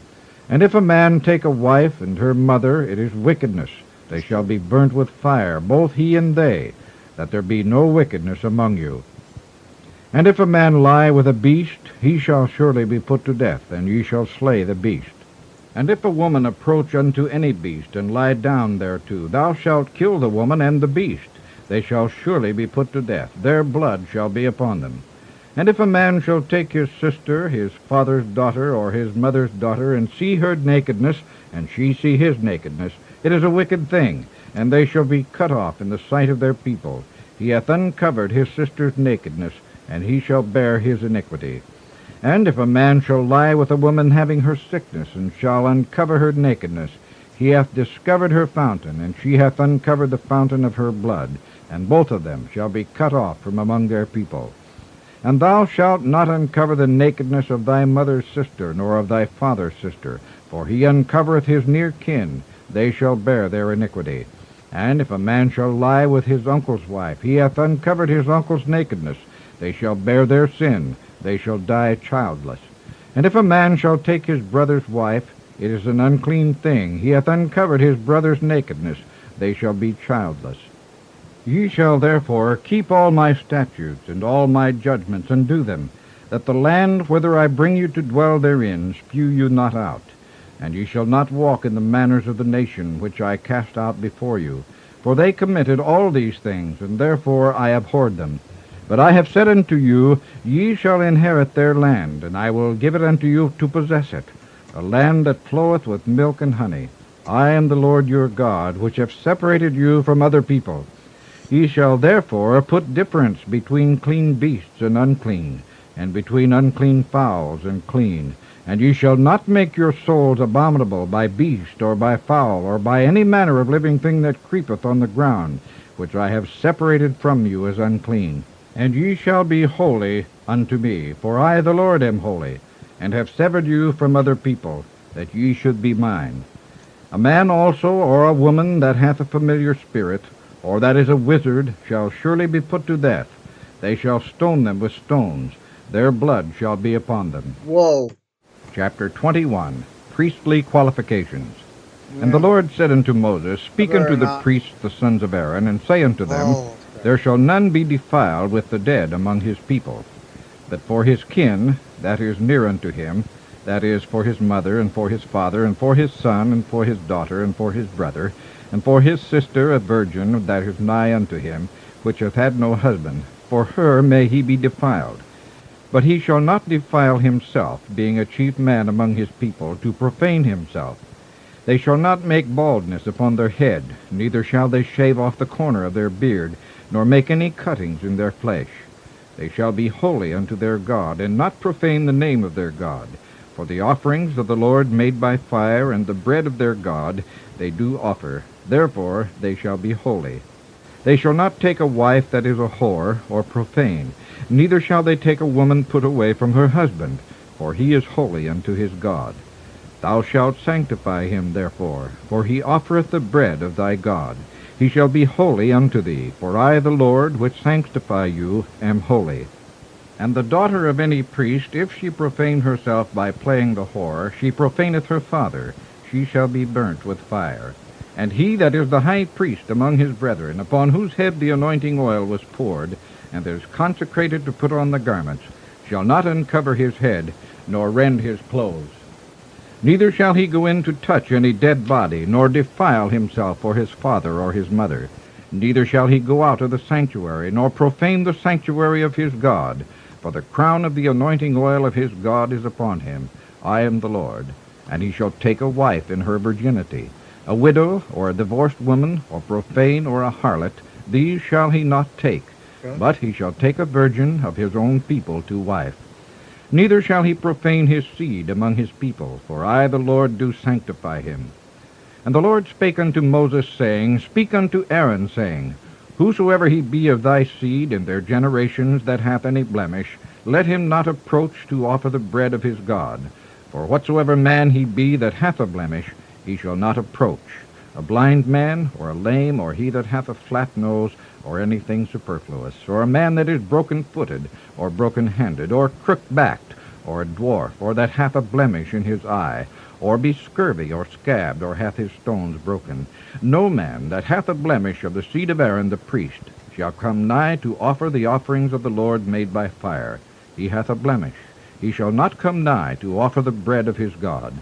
And if a man take a wife and her mother, it is wickedness. They shall be burnt with fire, both he and they, that there be no wickedness among you. And if a man lie with a beast, he shall surely be put to death, and ye shall slay the beast. And if a woman approach unto any beast, and lie down thereto, thou shalt kill the woman and the beast. They shall surely be put to death. Their blood shall be upon them. And if a man shall take his sister, his father's daughter, or his mother's daughter, and see her nakedness, and she see his nakedness, it is a wicked thing, and they shall be cut off in the sight of their people. He hath uncovered his sister's nakedness, and he shall bear his iniquity. And if a man shall lie with a woman having her sickness, and shall uncover her nakedness, he hath discovered her fountain, and she hath uncovered the fountain of her blood, and both of them shall be cut off from among their people. And thou shalt not uncover the nakedness of thy mother's sister, nor of thy father's sister, for he uncovereth his near kin, they shall bear their iniquity. And if a man shall lie with his uncle's wife, he hath uncovered his uncle's nakedness, they shall bear their sin, they shall die childless. And if a man shall take his brother's wife, it is an unclean thing, he hath uncovered his brother's nakedness, they shall be childless. Ye shall therefore keep all my statutes and all my judgments, and do them, that the land whither I bring you to dwell therein spew you not out. And ye shall not walk in the manners of the nation which I cast out before you. For they committed all these things, and therefore I abhorred them. But I have said unto you, ye shall inherit their land, and I will give it unto you to possess it, a land that floweth with milk and honey. I am the Lord your God, which have separated you from other people. Ye shall therefore put difference between clean beasts and unclean, and between unclean fowls and clean. And ye shall not make your souls abominable by beast, or by fowl, or by any manner of living thing that creepeth on the ground, which I have separated from you as unclean. And ye shall be holy unto me, for I the Lord am holy, and have severed you from other people, that ye should be mine. A man also, or a woman that hath a familiar spirit, or that is a wizard, shall surely be put to death. They shall stone them with stones. Their blood shall be upon them. Whoa. Chapter 21, Priestly Qualifications. Yeah. And the Lord said unto Moses, Speak Very unto the not. priests the sons of Aaron, and say unto them, Oh, There shall none be defiled with the dead among his people, but for his kin, that is near unto him, that is, for his mother, and for his father, and for his son, and for his daughter, and for his brother, and for his sister a virgin that is nigh unto him, which hath had no husband, for her may he be defiled. But he shall not defile himself, being a chief man among his people, to profane himself. They shall not make baldness upon their head, neither shall they shave off the corner of their beard, nor make any cuttings in their flesh. They shall be holy unto their God, and not profane the name of their God. For the offerings of the Lord made by fire, and the bread of their God, they do offer. Therefore they shall be holy. They shall not take a wife that is a whore, or profane, neither shall they take a woman put away from her husband, for he is holy unto his God. Thou shalt sanctify him therefore, for he offereth the bread of thy God. He shall be holy unto thee, for I the Lord, which sanctify you, am holy. And the daughter of any priest, if she profane herself by playing the whore, she profaneth her father, she shall be burnt with fire. And he that is the high priest among his brethren, upon whose head the anointing oil was poured, and is consecrated to put on the garments, shall not uncover his head, nor rend his clothes. Neither shall he go in to touch any dead body, nor defile himself or his father or his mother. Neither shall he go out of the sanctuary, nor profane the sanctuary of his God, for the crown of the anointing oil of his God is upon him. I am the Lord. And he shall take a wife in her virginity. A widow, or a divorced woman, or profane, or a harlot, these shall he not take, but he shall take a virgin of his own people to wife. Neither shall he profane his seed among his people, for I the Lord do sanctify him. And the Lord spake unto Moses, saying, Speak unto Aaron, saying, Whosoever he be of thy seed in their generations that hath any blemish, let him not approach to offer the bread of his God. For whatsoever man he be that hath a blemish, he shall not approach, a blind man, or a lame, or he that hath a flat nose, or anything superfluous, or a man that is broken-footed, or broken-handed, or crook-backed, or a dwarf, or that hath a blemish in his eye, or be scurvy, or scabbed, or hath his stones broken. No man that hath a blemish of the seed of Aaron the priest shall come nigh to offer the offerings of the Lord made by fire. He hath a blemish. He shall not come nigh to offer the bread of his God.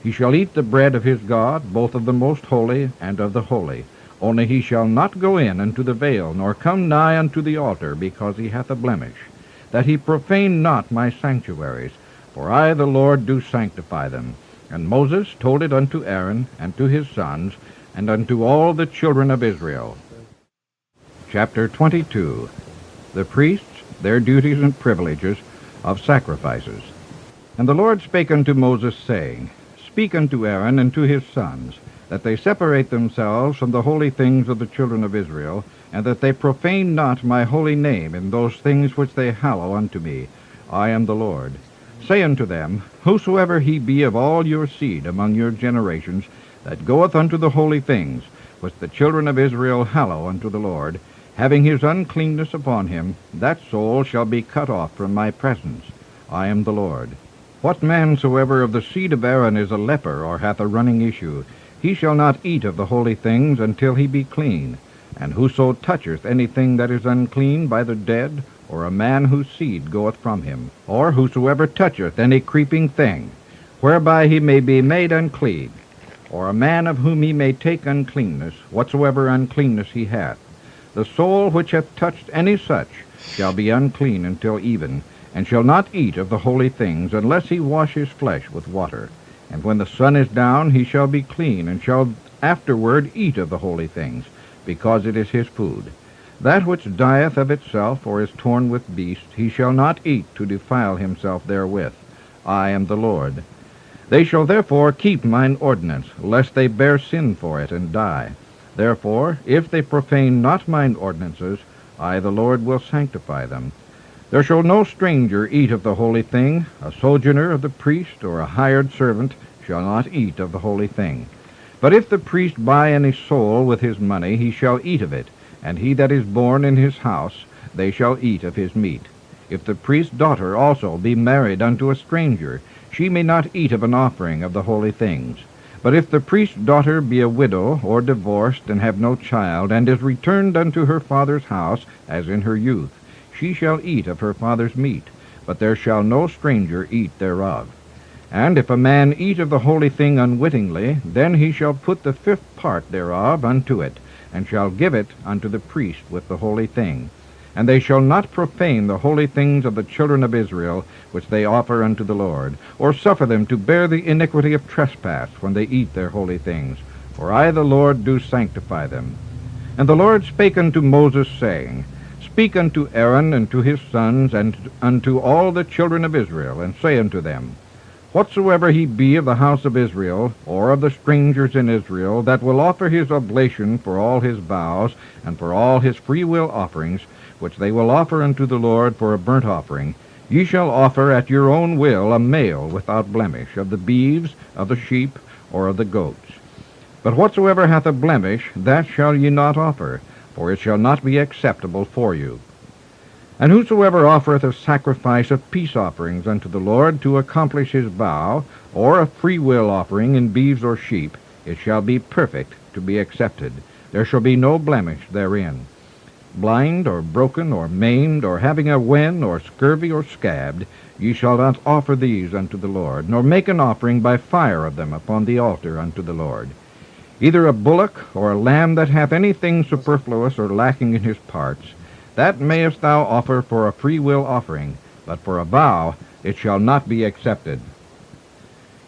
He shall eat the bread of his God, both of the most holy and of the holy. Only he shall not go in unto the veil, nor come nigh unto the altar, because he hath a blemish. that he profane not my sanctuaries, for I the Lord do sanctify them. And Moses told it unto Aaron, and to his sons, and unto all the children of Israel. Chapter 22. The priests, their duties and privileges of sacrifices. And the Lord spake unto Moses, saying, Speak unto Aaron and to his sons, that they separate themselves from the holy things of the children of Israel, and that they profane not my holy name in those things which they hallow unto me. I am the Lord. Say unto them, Whosoever he be of all your seed among your generations, that goeth unto the holy things, which the children of Israel hallow unto the Lord, having his uncleanness upon him, that soul shall be cut off from my presence. I am the Lord. What man soever of the seed of Aaron is a leper, or hath a running issue, he shall not eat of the holy things until he be clean. And whoso toucheth anything that is unclean by the dead, or a man whose seed goeth from him, or whosoever toucheth any creeping thing, whereby he may be made unclean, or a man of whom he may take uncleanness, whatsoever uncleanness he hath, the soul which hath touched any such shall be unclean until even, and shall not eat of the holy things, unless he wash his flesh with water. And when the sun is down, he shall be clean, and shall afterward eat of the holy things, because it is his food. That which dieth of itself, or is torn with beasts, he shall not eat to defile himself therewith. I am the Lord. They shall therefore keep mine ordinance, lest they bear sin for it, and die. Therefore, if they profane not mine ordinances, I the Lord will sanctify them. There shall no stranger eat of the holy thing. A sojourner of the priest, or a hired servant, shall not eat of the holy thing. But if the priest buy any soul with his money, he shall eat of it, and he that is born in his house, they shall eat of his meat. If the priest's daughter also be married unto a stranger, she may not eat of an offering of the holy things. But if the priest's daughter be a widow, or divorced, and have no child, and is returned unto her father's house, as in her youth, she shall eat of her father's meat, but there shall no stranger eat thereof. And if a man eat of the holy thing unwittingly, then he shall put the fifth part thereof unto it, and shall give it unto the priest with the holy thing. And they shall not profane the holy things of the children of Israel, which they offer unto the Lord, or suffer them to bear the iniquity of trespass when they eat their holy things. For I the Lord do sanctify them. And the Lord spake unto Moses, saying, Speak unto Aaron and to his sons, and unto all the children of Israel, and say unto them, Whatsoever he be of the house of Israel, or of the strangers in Israel, that will offer his oblation for all his vows, and for all his freewill offerings, which they will offer unto the Lord for a burnt offering, ye shall offer at your own will a male without blemish, of the beeves, of the sheep, or of the goats. But whatsoever hath a blemish, that shall ye not offer, for it shall not be acceptable for you. And whosoever offereth a sacrifice of peace offerings unto the Lord to accomplish his vow, or a freewill offering in beeves or sheep, it shall be perfect to be accepted. There shall be no blemish therein. Blind, or broken, or maimed, or having a wen, or scurvy, or scabbed, ye shall not offer these unto the Lord, nor make an offering by fire of them upon the altar unto the Lord. Either a bullock, or a lamb that hath anything superfluous or lacking in his parts, that mayest thou offer for a freewill offering, but for a vow it shall not be accepted.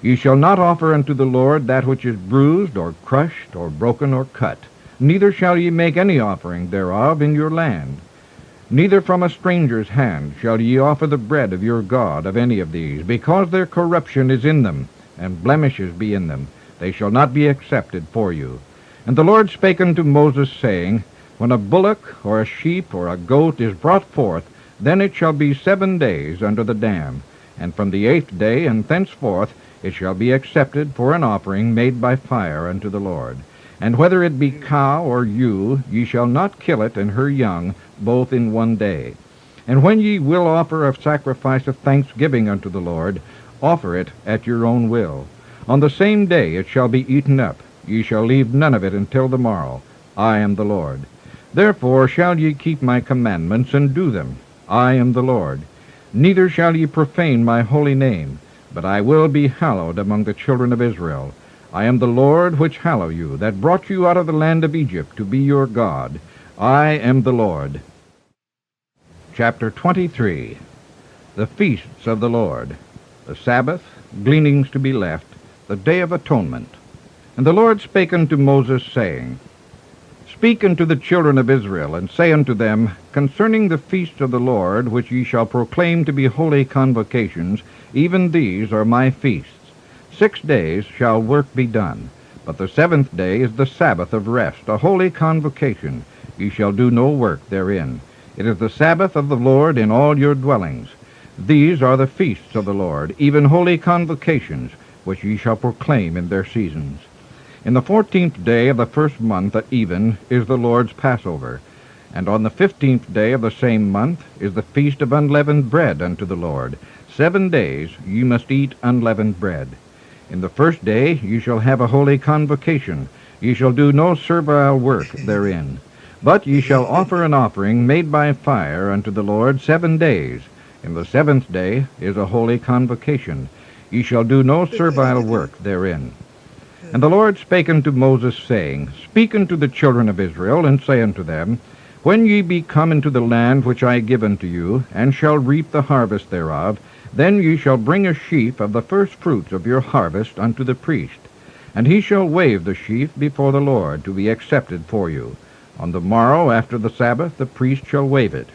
Ye shall not offer unto the Lord that which is bruised, or crushed, or broken, or cut. Neither shall ye make any offering thereof in your land. Neither from a stranger's hand shall ye offer the bread of your God of any of these, because their corruption is in them, and blemishes be in them. They shall not be accepted for you. And the Lord spake unto Moses, saying, When a bullock, or a sheep, or a goat is brought forth, then it shall be 7 days under the dam, and from the 8th day and thenceforth it shall be accepted for an offering made by fire unto the Lord. And whether it be cow or ewe, ye shall not kill it and her young, both in 1 day. And when ye will offer a sacrifice of thanksgiving unto the Lord, offer it at your own will. On the same day it shall be eaten up. Ye shall leave none of it until the morrow. I am the Lord. Therefore shall ye keep my commandments, and do them. I am the Lord. Neither shall ye profane my holy name, but I will be hallowed among the children of Israel. I am the Lord which hallow you, that brought you out of the land of Egypt to be your God. I am the Lord. Chapter 23. the feasts of the Lord, the Sabbath, gleanings to be left, the day of atonement. And the Lord spake unto Moses, saying, Speak unto the children of Israel, and say unto them, Concerning the feasts of the Lord, which ye shall proclaim to be holy convocations, even these are my feasts. 6 days shall work be done, but the 7th day is the Sabbath of rest, a holy convocation. Ye shall do no work therein. It is the Sabbath of the Lord in all your dwellings. These are the feasts of the Lord, even holy convocations, which ye shall proclaim in their seasons. In the 14th day of the first month at even is the Lord's Passover, and on the 15th day of the same month is the feast of unleavened bread unto the Lord. 7 days ye must eat unleavened bread. In the first day ye shall have a holy convocation. Ye shall do no servile work therein. But ye shall offer an offering made by fire unto the Lord 7 days. In the 7th day is a holy convocation. Ye shall do no servile work therein. And the Lord spake unto Moses, saying, Speak unto the children of Israel, and say unto them, When ye be come into the land which I give unto you, and shall reap the harvest thereof, then ye shall bring a sheaf of the first fruits of your harvest unto the priest. And he shall wave the sheaf before the Lord, to be accepted for you. On the morrow after the Sabbath the priest shall wave it.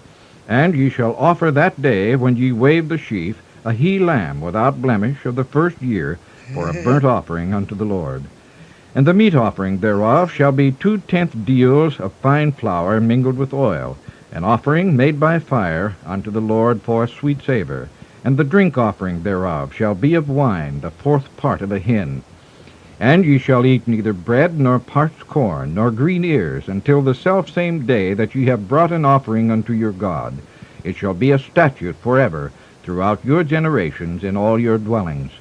And ye shall offer that day, when ye wave the sheaf, a he-lamb without blemish of the first year, for a burnt offering unto the Lord. And the meat offering thereof shall be 2/10 deals of fine flour mingled with oil, an offering made by fire unto the Lord for a sweet savor. And the drink offering thereof shall be of wine, the 4th part of a hin. And ye shall eat neither bread, nor parched corn, nor green ears, until the selfsame day that ye have brought an offering unto your God. It shall be a statute forever throughout your generations in all your dwellings.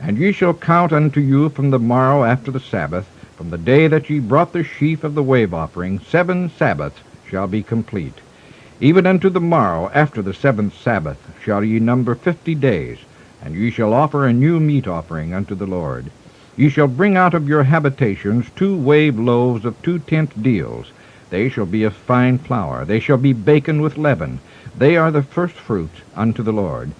And ye shall count unto you from the morrow after the Sabbath, from the day that ye brought the sheaf of the wave offering, 7 Sabbaths shall be complete. Even unto the morrow after the 7th Sabbath shall ye number 50 days, and ye shall offer a new meat offering unto the Lord. Ye shall bring out of your habitations 2 wave loaves of 2/10 deals. They shall be of fine flour. They shall be baken with leaven. They are the first fruits unto the Lord.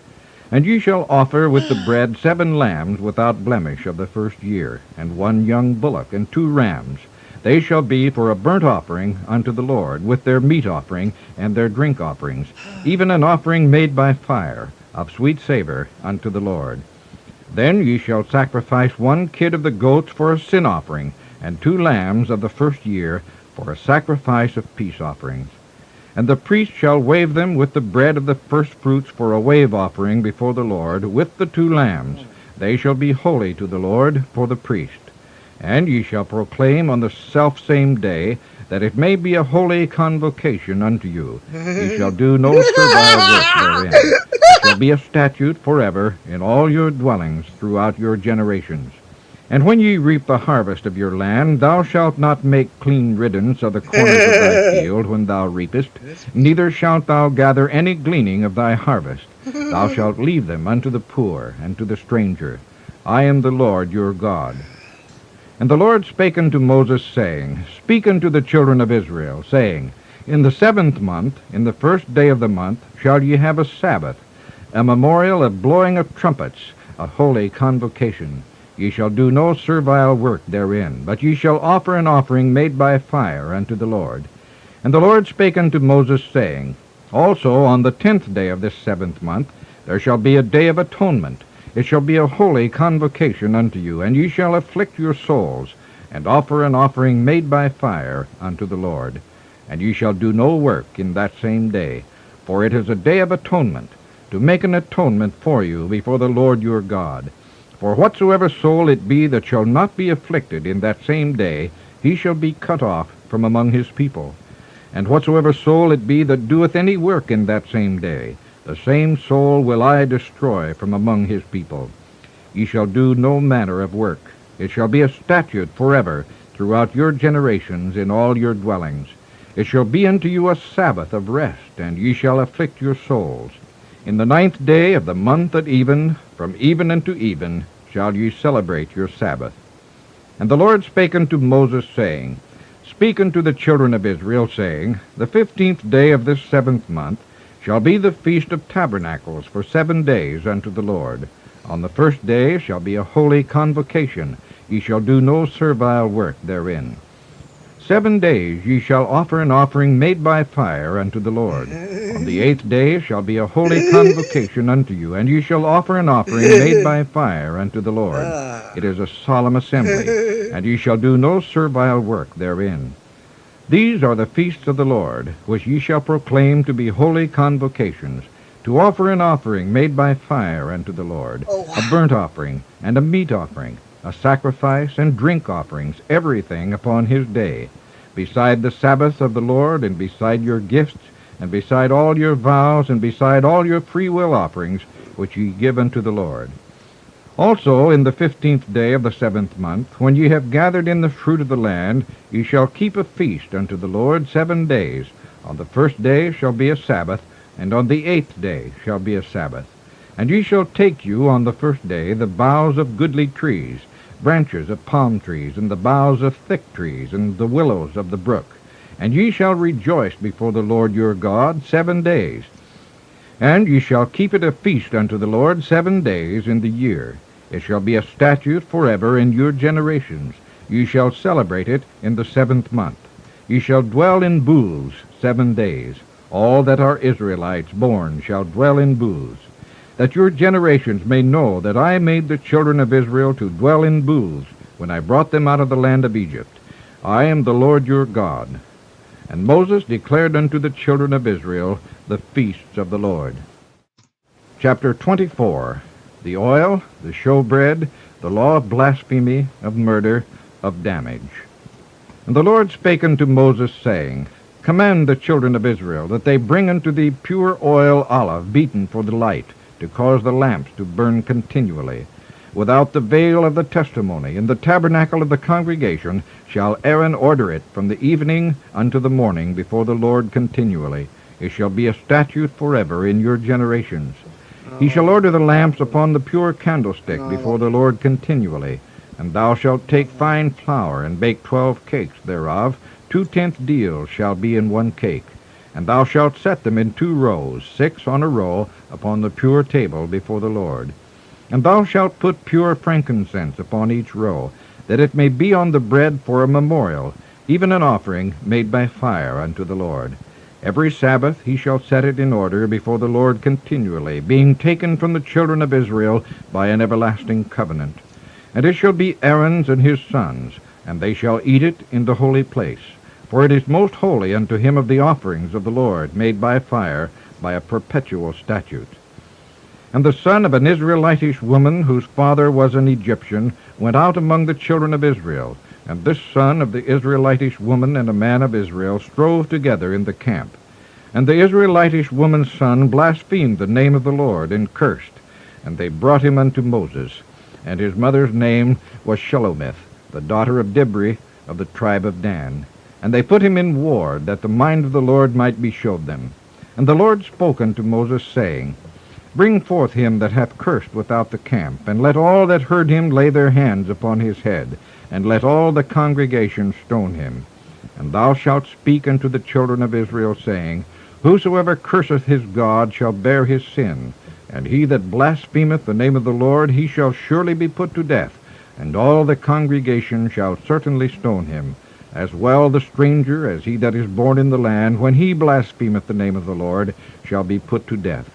And ye shall offer with the bread 7 lambs without blemish of the first year, and 1 young bullock, and 2 rams. They shall be for a burnt offering unto the Lord, with their meat offering and their drink offerings, even an offering made by fire, of sweet savor unto the Lord. Then ye shall sacrifice 1 kid of the goats for a sin offering, and 2 lambs of the first year for a sacrifice of peace offerings. And the priest shall wave them with the bread of the first fruits for a wave offering before the Lord, with the 2 lambs. They shall be holy to the Lord for the priest. And ye shall proclaim on the selfsame day, that it may be a holy convocation unto you. Ye shall do no servile work therein. It shall be a statute forever in all your dwellings throughout your generations. And when ye reap the harvest of your land, thou shalt not make clean riddance of the corners of thy field when thou reapest, neither shalt thou gather any gleaning of thy harvest. Thou shalt leave them unto the poor and to the stranger. I am the Lord your God. And the Lord spake unto Moses, saying, Speak unto the children of Israel, saying, In the 7th month, in the 1st day of the month, shall ye have a Sabbath, a memorial of blowing of trumpets, a holy convocation. Ye shall do no servile work therein, but ye shall offer an offering made by fire unto the Lord. And the Lord spake unto Moses, saying, Also on the 10th day of this 7th month there shall be a day of atonement. It shall be a holy convocation unto you, and ye shall afflict your souls, and offer an offering made by fire unto the Lord. And ye shall do no work in that same day, for it is a day of atonement, to make an atonement for you before the Lord your God. For whatsoever soul it be that shall not be afflicted in that same day, he shall be cut off from among his people. And whatsoever soul it be that doeth any work in that same day, the same soul will I destroy from among his people. Ye shall do no manner of work. It shall be a statute forever throughout your generations in all your dwellings. It shall be unto you a Sabbath of rest, and ye shall afflict your souls. In the 9th day of the month at even, from even unto even, shall ye celebrate your Sabbath. And the Lord spake unto Moses, saying, Speak unto the children of Israel, saying, The 15th day of this 7th month shall be the Feast of Tabernacles for 7 days unto the Lord. On the first day shall be a holy convocation. Ye shall do no servile work therein. 7 days ye shall offer an offering made by fire unto the Lord. On the 8th day shall be a holy convocation unto you, and ye shall offer an offering made by fire unto the Lord. It is a solemn assembly, and ye shall do no servile work therein. These are the feasts of the Lord, which ye shall proclaim to be holy convocations, to offer an offering made by fire unto the Lord, a burnt offering and a meat offering, a sacrifice and drink offerings, everything upon his day, beside the Sabbath of the Lord, and beside your gifts, and beside all your vows, and beside all your freewill offerings, which ye give unto the Lord. Also in the 15th day of the 7th month, when ye have gathered in the fruit of the land, ye shall keep a feast unto the Lord 7 days. On the first day shall be a Sabbath, and on the 8th day shall be a Sabbath. And ye shall take you on the first day the boughs of goodly trees, branches of palm trees, and the boughs of thick trees, and the willows of the brook. And ye shall rejoice before the Lord your God 7 days. And ye shall keep it a feast unto the Lord 7 days in the year. It shall be a statute forever in your generations. Ye shall celebrate it in the 7th month. Ye shall dwell in booths 7 days. All that are Israelites born shall dwell in booths, that your generations may know that I made the children of Israel to dwell in booths when I brought them out of the land of Egypt. I am the Lord your God. And Moses declared unto the children of Israel the feasts of the Lord. Chapter 24. The oil, the showbread, the law of blasphemy, of murder, of damage. And the Lord spake unto Moses, saying, Command the children of Israel that they bring unto thee pure oil olive beaten for the light, to cause the lamps to burn continually. Without the veil of the testimony, in the tabernacle of the congregation, shall Aaron order it from the evening unto the morning before the Lord continually. It shall be a statute forever in your generations. He shall order the lamps upon the pure candlestick before the Lord continually. And thou shalt take fine flour, and bake 12 cakes thereof. 2/10 deals shall be in 1 cake. And thou shalt set them in 2 rows, 6 on a row, upon the pure table before the Lord. And thou shalt put pure frankincense upon each row, that it may be on the bread for a memorial, even an offering made by fire unto the Lord. Every Sabbath he shall set it in order before the Lord continually, being taken from the children of Israel by an everlasting covenant. And it shall be Aaron's and his sons, and they shall eat it in the holy place. For it is most holy unto him of the offerings of the Lord, made by fire, by a perpetual statute. And the son of an Israelitish woman, whose father was an Egyptian, went out among the children of Israel. And this son of the Israelitish woman and a man of Israel strove together in the camp. And the Israelitish woman's son blasphemed the name of the Lord, and cursed. And they brought him unto Moses. And his mother's name was Shelomith, the daughter of Dibri, of the tribe of Dan. And they put him in ward, that the mind of the Lord might be showed them. And the Lord spoke unto Moses, saying, Bring forth him that hath cursed without the camp, and let all that heard him lay their hands upon his head, and let all the congregation stone him. And thou shalt speak unto the children of Israel, saying, Whosoever curseth his God shall bear his sin, and he that blasphemeth the name of the Lord, he shall surely be put to death, and all the congregation shall certainly stone him, as well the stranger as he that is born in the land, when he blasphemeth the name of the Lord, shall be put to death.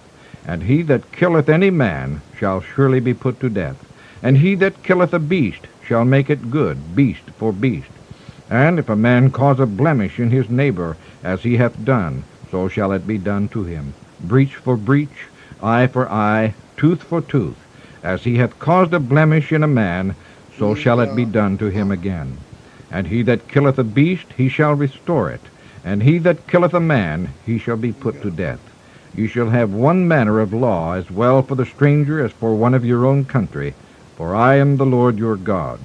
And he that killeth any man shall surely be put to death. And he that killeth a beast shall make it good, beast for beast. And if a man cause a blemish in his neighbor, as he hath done, so shall it be done to him. Breach for breach, eye for eye, tooth for tooth. As he hath caused a blemish in a man, so shall it be done to him again. And he that killeth a beast, he shall restore it. And he that killeth a man, he shall be put to death. You shall have one manner of law, as well for the stranger as for one of your own country, for I am the Lord your God.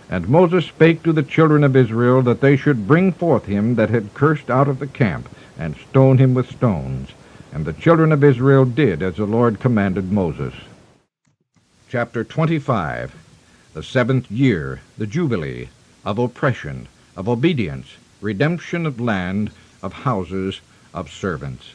And Moses spake to the children of Israel that they should bring forth him that had cursed out of the camp, and stone him with stones. And the children of Israel did as the Lord commanded Moses. Chapter 25. The 7th year, the Jubilee, of oppression, of obedience, redemption of land, of houses, of servants.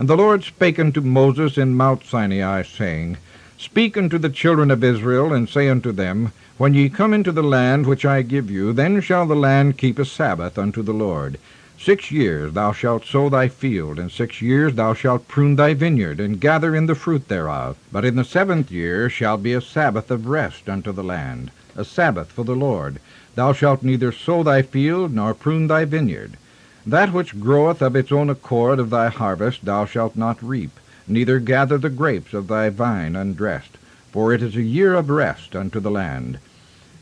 And the Lord spake unto Moses in Mount Sinai, saying, Speak unto the children of Israel, and say unto them, When ye come into the land which I give you, then shall the land keep a Sabbath unto the Lord. 6 years thou shalt sow thy field, and 6 years thou shalt prune thy vineyard, and gather in the fruit thereof. But in the 7th year shall be a Sabbath of rest unto the land, a Sabbath for the Lord. Thou shalt neither sow thy field, nor prune thy vineyard. That which groweth of its own accord of thy harvest thou shalt not reap, neither gather the grapes of thy vine undressed, for it is a year of rest unto the land.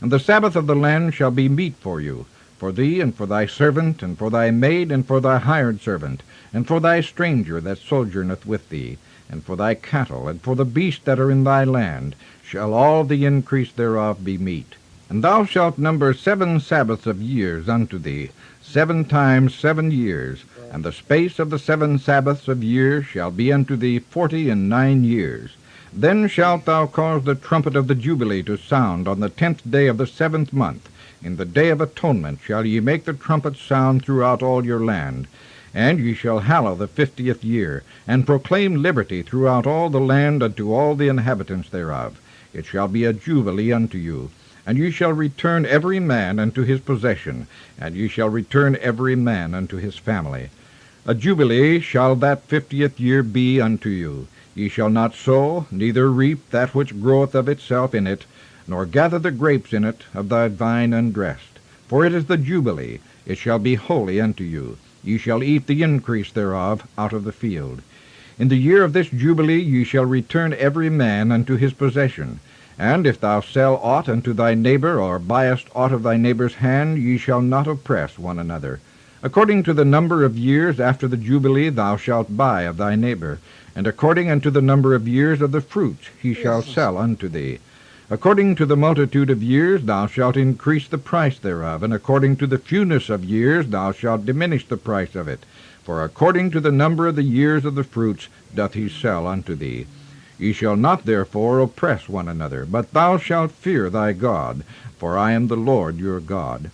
And the Sabbath of the land shall be meat for you, for thee, and for thy servant, and for thy maid, and for thy hired servant, and for thy stranger that sojourneth with thee, and for thy cattle, and for the beasts that are in thy land, shall all the increase thereof be meat. And thou shalt number 7 Sabbaths of years unto thee, 7 times 7 years, and the space of the 7 Sabbaths of years shall be unto thee 49 years. Then shalt thou cause the trumpet of the Jubilee to sound on the 10th day of the 7th month. In the day of atonement shall ye make the trumpet sound throughout all your land. And ye shall hallow the 50th year, and proclaim liberty throughout all the land unto all the inhabitants thereof. It shall be a jubilee unto you. And ye shall return every man unto his possession, and ye shall return every man unto his family. A jubilee shall that 50th year be unto you. Ye shall not sow, neither reap that which groweth of itself in it, nor gather the grapes in it of thy vine undressed. For it is the jubilee, it shall be holy unto you. Ye shall eat the increase thereof out of the field. In the year of this jubilee ye shall return every man unto his possession. And if thou sell aught unto thy neighbor, or buyest aught of thy neighbor's hand, ye shall not oppress one another. According to the number of years after the Jubilee thou shalt buy of thy neighbor, and according unto the number of years of the fruits he shall sell unto thee. According to the multitude of years thou shalt increase the price thereof, and according to the fewness of years thou shalt diminish the price of it. For according to the number of the years of the fruits doth he sell unto thee. Ye shall not therefore oppress one another, but thou shalt fear thy God, for I am the Lord your God.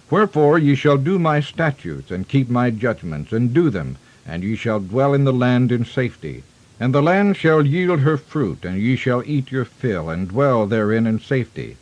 Wherefore ye shall do my statutes, and keep my judgments, and do them, and ye shall dwell in the land in safety. And the land shall yield her fruit, and ye shall eat your fill, and dwell therein in safety.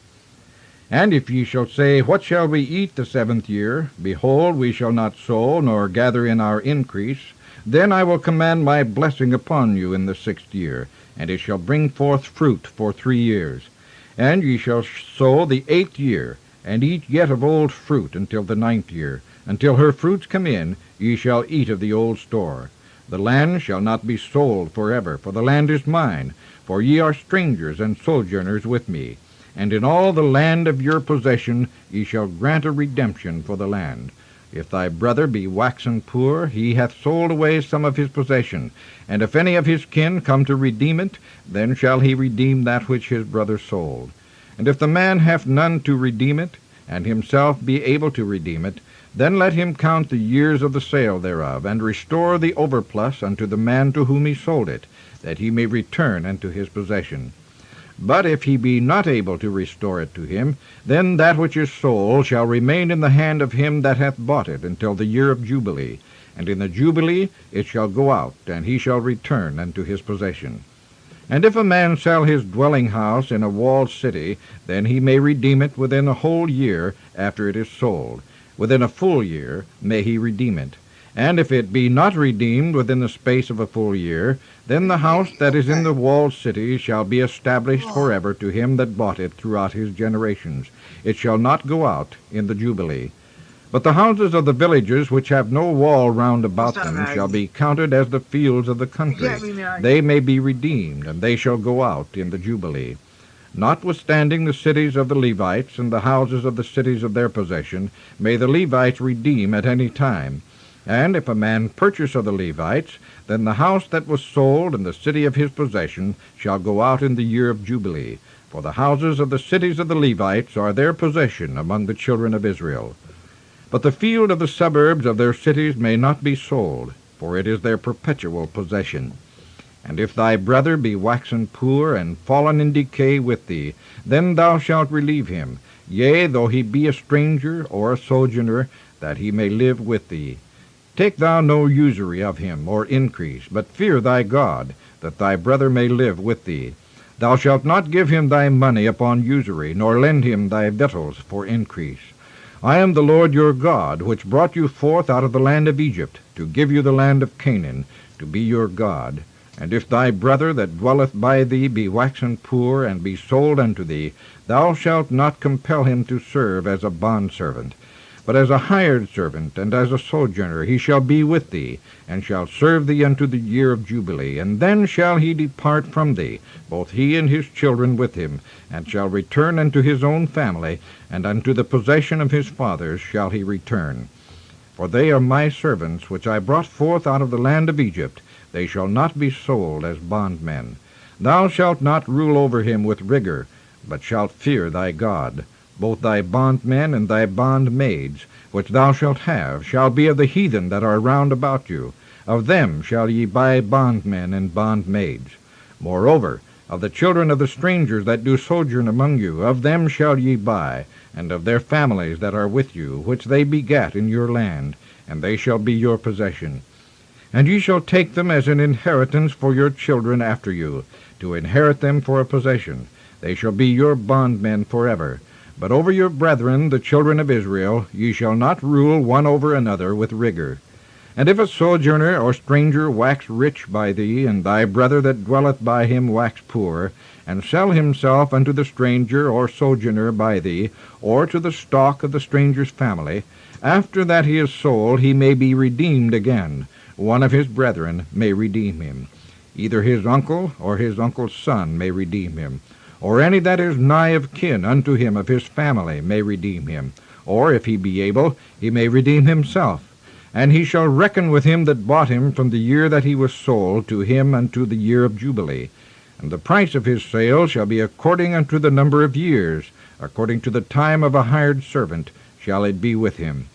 And if ye shall say, What shall we eat the 7th year? Behold, we shall not sow, nor gather in our increase. Then I will command my blessing upon you in the 6th year, and it shall bring forth fruit for 3 years. And ye shall sow the 8th year, and eat yet of old fruit until the 9th year. Until her fruits come in, ye shall eat of the old store. The land shall not be sold forever, for the land is mine, for ye are strangers and sojourners with me. And in all the land of your possession ye shall grant a redemption for the land. If thy brother be waxen poor, he hath sold away some of his possession. And if any of his kin come to redeem it, then shall he redeem that which his brother sold. And if the man have none to redeem it, and himself be able to redeem it, then let him count the years of the sale thereof, and restore the overplus unto the man to whom he sold it, that he may return unto his possession. But if he be not able to restore it to him, then that which is sold shall remain in the hand of him that hath bought it until the year of Jubilee. And in the Jubilee it shall go out, and he shall return unto his possession. And if a man sell his dwelling house in a walled city, then he may redeem it within a whole year after it is sold. Within a full year may he redeem it. And if it be not redeemed within the space of a full year, then the house that is in the walled city shall be established forever to him that bought it throughout his generations. It shall not go out in the Jubilee. But the houses of the villages which have no wall round about them shall be counted as the fields of the country. They may be redeemed, and they shall go out in the Jubilee. Notwithstanding the cities of the Levites and the houses of the cities of their possession may the Levites redeem at any time. And if a man purchase of the Levites, then the house that was sold and the city of his possession shall go out in the year of Jubilee. For the houses of the cities of the Levites are their possession among the children of Israel. But the field of the suburbs of their cities may not be sold, for it is their perpetual possession. And if thy brother be waxen poor and fallen in decay with thee, then thou shalt relieve him, yea, though he be a stranger or a sojourner, that he may live with thee. Take thou no usury of him, or increase, but fear thy God, that thy brother may live with thee. Thou shalt not give him thy money upon usury, nor lend him thy victuals for increase. I am the Lord your God, which brought you forth out of the land of Egypt, to give you the land of Canaan, to be your God. And if thy brother that dwelleth by thee be waxen poor, and be sold unto thee, thou shalt not compel him to serve as a bondservant. But as a hired servant, and as a sojourner, he shall be with thee, and shall serve thee unto the year of Jubilee. And then shall he depart from thee, both he and his children with him, and shall return unto his own family, and unto the possession of his fathers shall he return. For they are my servants, which I brought forth out of the land of Egypt. They shall not be sold as bondmen. Thou shalt not rule over him with rigor, but shalt fear thy God. Both thy bondmen and thy bondmaids, which thou shalt have, shall be of the heathen that are round about you. Of them shall ye buy bondmen and bondmaids. Moreover, of the children of the strangers that do sojourn among you, of them shall ye buy, and of their families that are with you, which they begat in your land, and they shall be your possession. And ye shall take them as an inheritance for your children after you, to inherit them for a possession. They shall be your bondmen forever. But over your brethren, the children of Israel, ye shall not rule one over another with rigor. And if a sojourner or stranger wax rich by thee, and thy brother that dwelleth by him wax poor, and sell himself unto the stranger or sojourner by thee, or to the stock of the stranger's family, after that he is sold, he may be redeemed again. One of his brethren may redeem him. Either his uncle or his uncle's son may redeem him, or any that is nigh of kin unto him of his family may redeem him, or, if he be able, he may redeem himself. And he shall reckon with him that bought him from the year that he was sold to him unto the year of Jubilee. And the price of his sale shall be according unto the number of years, according to the time of a hired servant shall it be with him.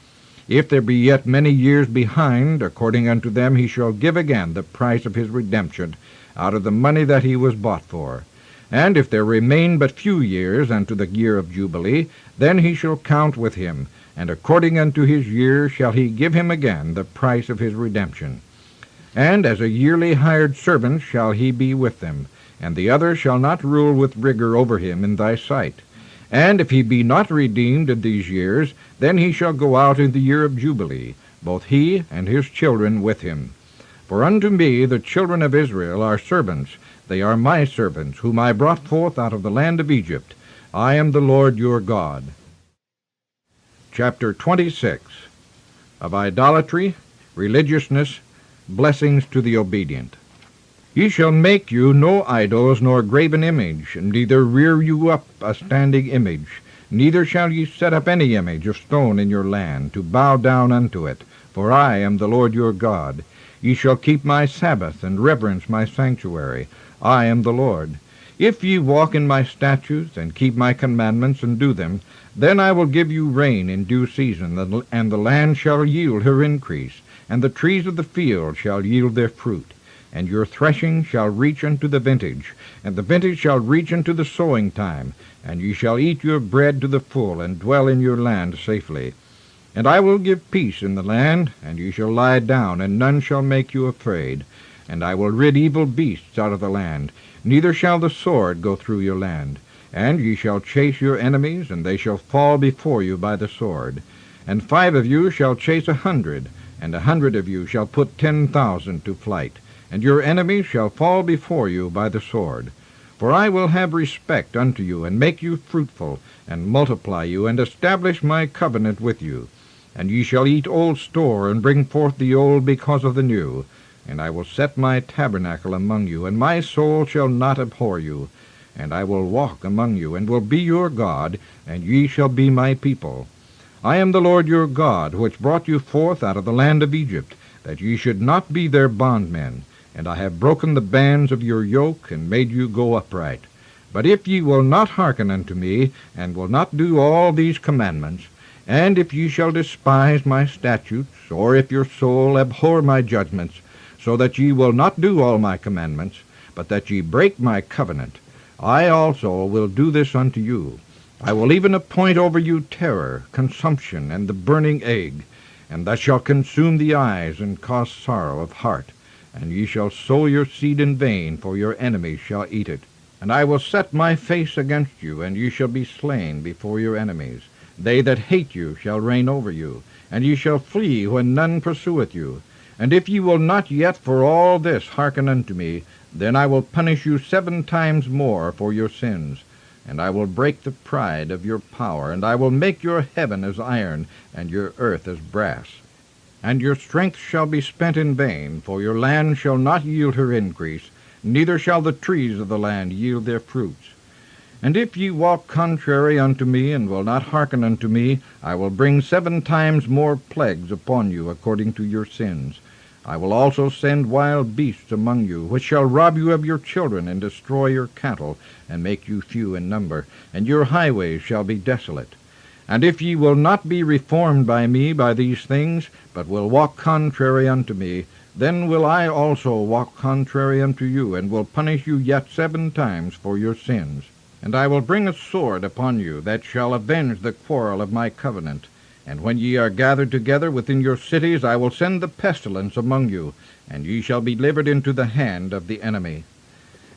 If there be yet many years behind, according unto them he shall give again the price of his redemption, out of the money that he was bought for. And if there remain but few years unto the year of Jubilee, then he shall count with him, and according unto his years shall he give him again the price of his redemption. And as a yearly hired servant shall he be with them, and the other shall not rule with rigor over him in thy sight. And if he be not redeemed in these years, then he shall go out in the year of Jubilee, both he and his children with him. For unto me the children of Israel are servants. They are my servants, whom I brought forth out of the land of Egypt. I am the Lord your God. Chapter 26. Of idolatry, religiousness, blessings to the obedient. Ye shall make you no idols nor graven image, neither rear you up a standing image, neither shall ye set up any image of stone in your land, to bow down unto it, for I am the Lord your God. Ye shall keep my Sabbath, and reverence my sanctuary. I am the Lord. If ye walk in my statutes, and keep my commandments, and do them, then I will give you rain in due season, and the land shall yield her increase, and the trees of the field shall yield their fruit. And your threshing shall reach unto the vintage, and the vintage shall reach unto the sowing time, and ye shall eat your bread to the full, and dwell in your land safely. And I will give peace in the land, and ye shall lie down, and none shall make you afraid. And I will rid evil beasts out of the land, neither shall the sword go through your land. And ye shall chase your enemies, and they shall fall before you by the sword. And 5 of you shall chase 100, and 100 of you shall put 10,000 to flight. And your enemies shall fall before you by the sword. For I will have respect unto you, and make you fruitful, and multiply you, and establish my covenant with you. And ye shall eat old store, and bring forth the old because of the new. And I will set my tabernacle among you, and my soul shall not abhor you. And I will walk among you, and will be your God, and ye shall be my people. I am the Lord your God, which brought you forth out of the land of Egypt, that ye should not be their bondmen. And I have broken the bands of your yoke, and made you go upright. But if ye will not hearken unto me, and will not do all these commandments, and if ye shall despise my statutes, or if your soul abhor my judgments, so that ye will not do all my commandments, but that ye break my covenant, I also will do this unto you. I will even appoint over you terror, consumption, and the burning egg. and that shall consume the eyes, and cause sorrow of heart. And ye shall sow your seed in vain, for your enemies shall eat it. And I will set my face against you, and ye shall be slain before your enemies. They that hate you shall reign over you, and ye shall flee when none pursueth you. And if ye will not yet for all this hearken unto me, then I will punish you 7 times more for your sins. And I will break the pride of your power, and I will make your heaven as iron, and your earth as brass. And your strength shall be spent in vain, for your land shall not yield her increase, neither shall the trees of the land yield their fruits. And if ye walk contrary unto me, and will not hearken unto me, I will bring 7 times more plagues upon you according to your sins. I will also send wild beasts among you, which shall rob you of your children, and destroy your cattle, and make you few in number, and your highways shall be desolate. And if ye will not be reformed by me by these things, but will walk contrary unto me, then will I also walk contrary unto you, and will punish you yet 7 times for your sins. And I will bring a sword upon you, that shall avenge the quarrel of my covenant. And when ye are gathered together within your cities, I will send the pestilence among you, and ye shall be delivered into the hand of the enemy.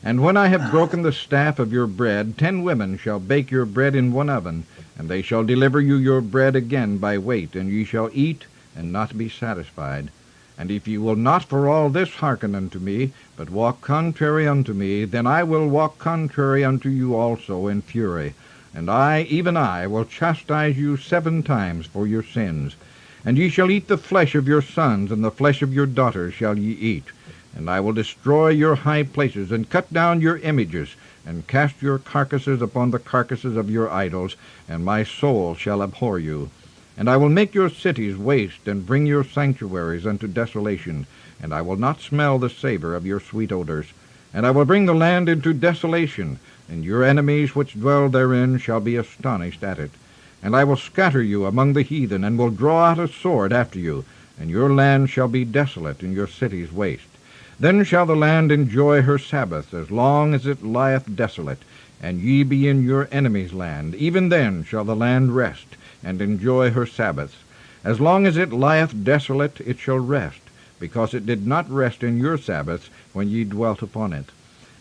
And when I have broken the staff of your bread, 10 women shall bake your bread in one oven, and they shall deliver you your bread again by weight, and ye shall eat, and not be satisfied. And if ye will not for all this hearken unto me, but walk contrary unto me, then I will walk contrary unto you also in fury. And I, even I, will chastise you 7 times for your sins. And ye shall eat the flesh of your sons, and the flesh of your daughters shall ye eat. And I will destroy your high places, and cut down your images, and cast your carcasses upon the carcasses of your idols, and my soul shall abhor you. And I will make your cities waste, and bring your sanctuaries unto desolation, and I will not smell the savor of your sweet odors. And I will bring the land into desolation, and your enemies which dwell therein shall be astonished at it. And I will scatter you among the heathen, and will draw out a sword after you, and your land shall be desolate, and your cities waste. Then shall the land enjoy her Sabbath, as long as it lieth desolate, and ye be in your enemy's land. Even then shall the land rest, and enjoy her Sabbaths. As long as it lieth desolate, it shall rest, because it did not rest in your Sabbaths when ye dwelt upon it.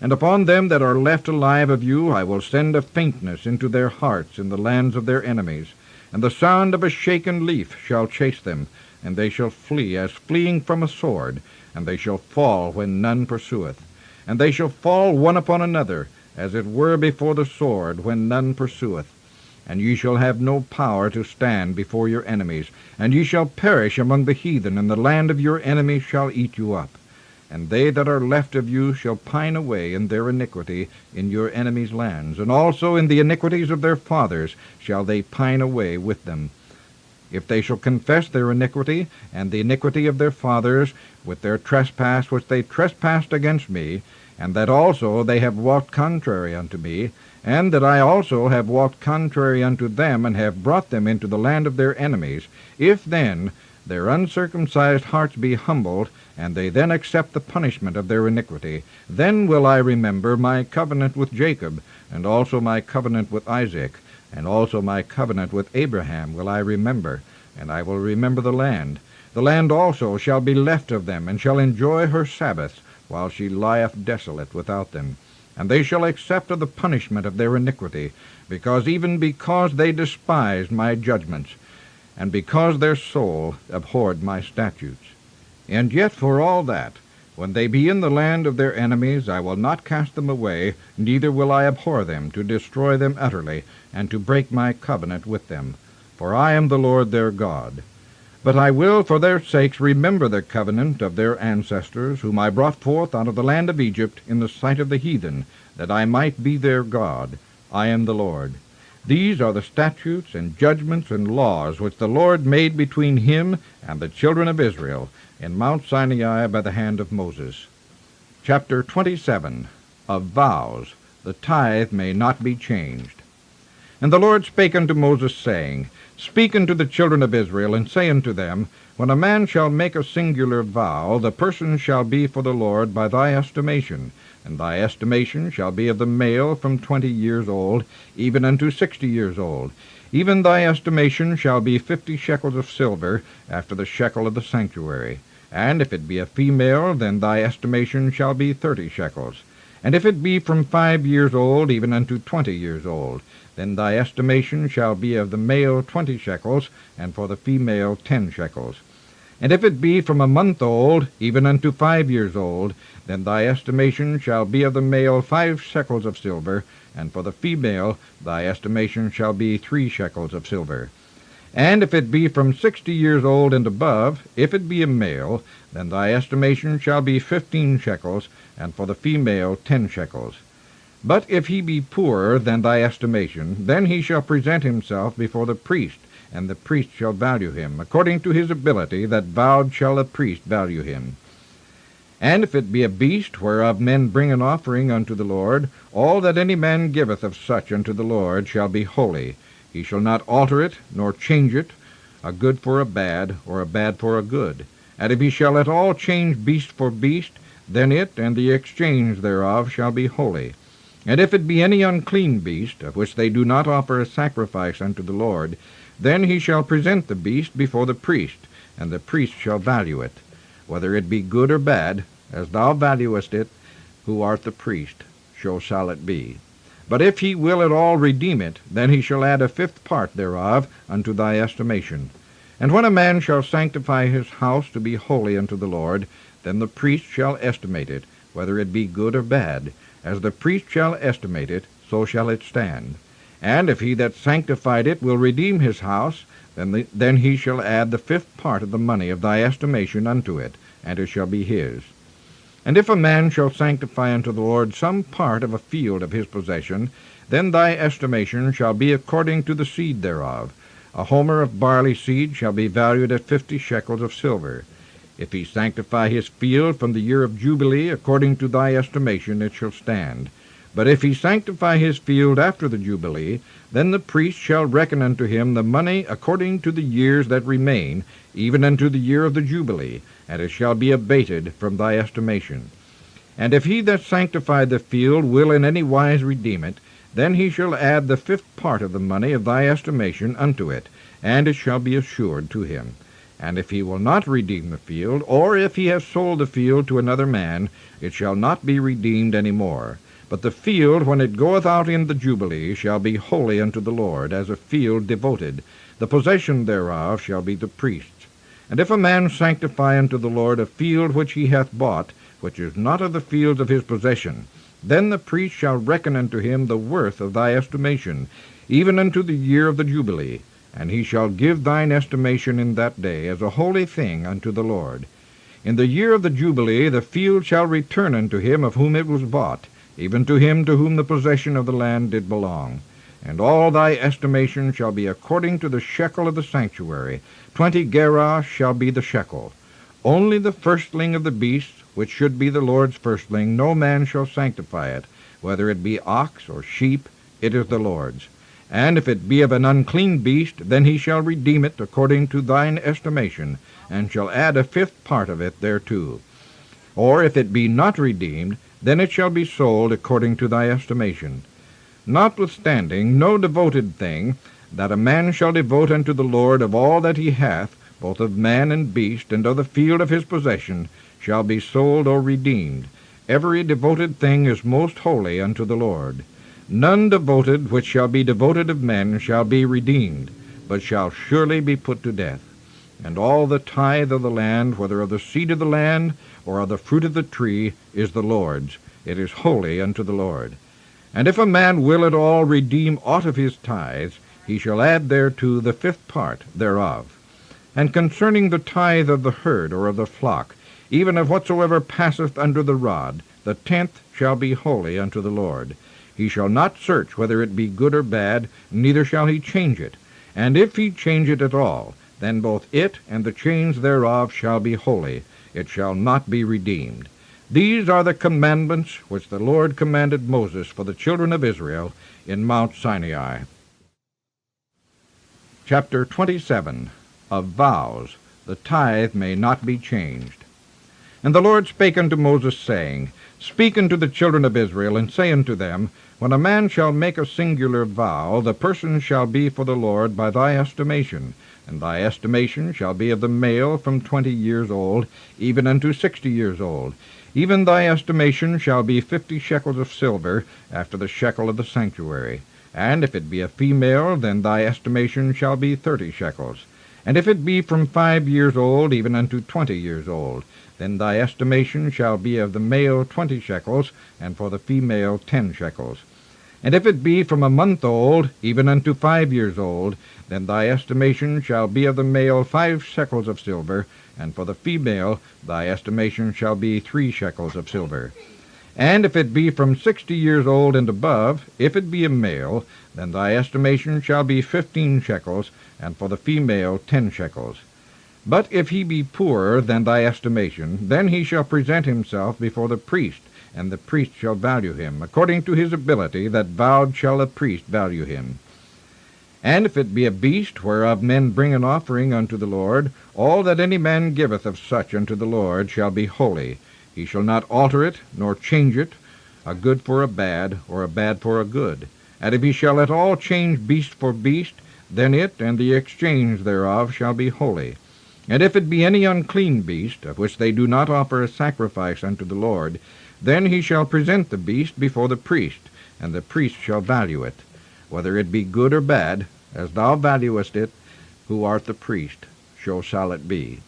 And upon them that are left alive of you I will send a faintness into their hearts in the lands of their enemies, and the sound of a shaken leaf shall chase them, and they shall flee as fleeing from a sword, and they shall fall when none pursueth. And they shall fall one upon another, as it were before the sword, when none pursueth. And ye shall have no power to stand before your enemies, and ye shall perish among the heathen, and the land of your enemies shall eat you up. And they that are left of you shall pine away in their iniquity in your enemies' lands, and also in the iniquities of their fathers shall they pine away with them. If they shall confess their iniquity, and the iniquity of their fathers, with their trespass which they trespassed against me, and that also they have walked contrary unto me, and that I also have walked contrary unto them, and have brought them into the land of their enemies, if then their uncircumcised hearts be humbled, and they then accept the punishment of their iniquity, then will I remember my covenant with Jacob, and also my covenant with Isaac, and also my covenant with Abraham will I remember, and I will remember the land. The land also shall be left of them, and shall enjoy her Sabbaths, while she lieth desolate without them. And they shall accept of the punishment of their iniquity, because they despised my judgments, and because their soul abhorred my statutes. And yet for all that, when they be in the land of their enemies, I will not cast them away, neither will I abhor them, to destroy them utterly, and to break my covenant with them. For I am the Lord their God. But I will for their sakes remember the covenant of their ancestors, whom I brought forth out of the land of Egypt in the sight of the heathen, that I might be their God. I am the Lord. These are the statutes and judgments and laws which the Lord made between him and the children of Israel in Mount Sinai by the hand of Moses. Chapter 27 of Vows. The tithe may not be changed. And the Lord spake unto Moses, saying, Speak unto the children of Israel, and say unto them, When a man shall make a singular vow, the person shall be for the Lord by thy estimation, and thy estimation shall be of the male from 20 years old, even unto 60 years old. Even thy estimation shall be 50 shekels of silver, after the shekel of the sanctuary. And if it be a female, then thy estimation shall be 30 shekels. And if it be from 5 years old even unto 20 years old, then thy estimation shall be of the male 20 shekels, and for the female 10 shekels. And if it be from a month old even unto 5 years old, then thy estimation shall be of the male 5 shekels of silver, and for the female thy estimation shall be 3 shekels of silver. And if it be from 60 years old and above, if it be a male, then thy estimation shall be 15 shekels, and for the female 10 shekels. But if he be poorer than thy estimation, then he shall present himself before the priest, and the priest shall value him. According to his ability that vowed shall the priest value him. And if it be a beast whereof men bring an offering unto the Lord, all that any man giveth of such unto the Lord shall be holy. He shall not alter it, nor change it, a good for a bad, or a bad for a good. And if he shall at all change beast for beast, then it and the exchange thereof shall be holy. And if it be any unclean beast, of which they do not offer a sacrifice unto the Lord, then he shall present the beast before the priest, and the priest shall value it, whether it be good or bad, as thou valuest it, who art the priest, so shall it be. But if he will at all redeem it, then he shall add a 5th part thereof unto thy estimation. And when a man shall sanctify his house to be holy unto the Lord, then the priest shall estimate it, whether it be good or bad. As the priest shall estimate it, so shall it stand. And if he that sanctified it will redeem his house, then he shall add the 5th part of the money of thy estimation unto it, and it shall be his. And if a man shall sanctify unto the Lord some part of a field of his possession, then thy estimation shall be according to the seed thereof. A homer of barley seed shall be valued at 50 shekels of silver. If he sanctify his field from the year of Jubilee, according to thy estimation it shall stand. But if he sanctify his field after the Jubilee, then the priest shall reckon unto him the money according to the years that remain, even unto the year of the Jubilee, and it shall be abated from thy estimation. And if he that sanctified the field will in any wise redeem it, then he shall add the 5th part of the money of thy estimation unto it, and it shall be assured to him. And if he will not redeem the field, or if he has sold the field to another man, it shall not be redeemed any more. But the field, when it goeth out in the Jubilee, shall be holy unto the Lord, as a field devoted. The possession thereof shall be the priest's. And if a man sanctify unto the Lord a field which he hath bought, which is not of the fields of his possession, then the priest shall reckon unto him the worth of thy estimation, even unto the year of the Jubilee. And he shall give thine estimation in that day as a holy thing unto the Lord. In the year of the Jubilee the field shall return unto him of whom it was bought, even to him to whom the possession of the land did belong. And all thy estimation shall be according to the shekel of the sanctuary. 20 gerahs shall be the shekel. Only the firstling of the beasts, which should be the Lord's firstling, no man shall sanctify it. Whether it be ox or sheep, it is the Lord's. And if it be of an unclean beast, then he shall redeem it according to thine estimation, and shall add a 5th part of it thereto. Or if it be not redeemed, then it shall be sold according to thy estimation. Notwithstanding, no devoted thing, that a man shall devote unto the Lord of all that he hath, both of man and beast, and of the field of his possession, shall be sold or redeemed. Every devoted thing is most holy unto the Lord. None devoted which shall be devoted of men shall be redeemed, but shall surely be put to death. And all the tithe of the land, whether of the seed of the land, or of the fruit of the tree, is the Lord's. It is holy unto the Lord. And if a man will at all redeem aught of his tithes, he shall add thereto the 5th part thereof. And concerning the tithe of the herd or of the flock, even of whatsoever passeth under the rod, the 10th shall be holy unto the Lord. He shall not search whether it be good or bad, neither shall he change it. And if he change it at all, then both it and the change thereof shall be holy. It shall not be redeemed. These are the commandments which the Lord commanded Moses for the children of Israel in Mount Sinai. Chapter 27. Of Vows. The tithe may not be changed. And the Lord spake unto Moses, saying, Speak unto the children of Israel, and say unto them, When a man shall make a singular vow, the person shall be for the Lord by thy estimation, and thy estimation shall be of the male from 20 years old, even unto 60 years old. Even thy estimation shall be 50 shekels of silver, after the shekel of the sanctuary. And if it be a female, then thy estimation shall be 30 shekels. And if it be from 5 years old, even unto 20 years old, then thy estimation shall be of the male 20 shekels, and for the female 10 shekels. And if it be from a month old, even unto 5 years old, then thy estimation shall be of the male 5 shekels of silver, and for the female thy estimation shall be 3 shekels of silver. And if it be from 60 years old and above, if it be a male, then thy estimation shall be 15 shekels, and for the female 10 shekels. But if he be poorer than thy estimation, then he shall present himself before the priest, and the priest shall value him. According to his ability that vowed shall the priest value him. And if it be a beast whereof men bring an offering unto the Lord, all that any man giveth of such unto the Lord shall be holy. He shall not alter it, nor change it, a good for a bad, or a bad for a good. And if he shall at all change beast for beast, then it and the exchange thereof shall be holy. And if it be any unclean beast, of which they do not offer a sacrifice unto the Lord, then he shall present the beast before the priest, and the priest shall value it, whether it be good or bad, as thou valuest it, who art the priest, so shall it be.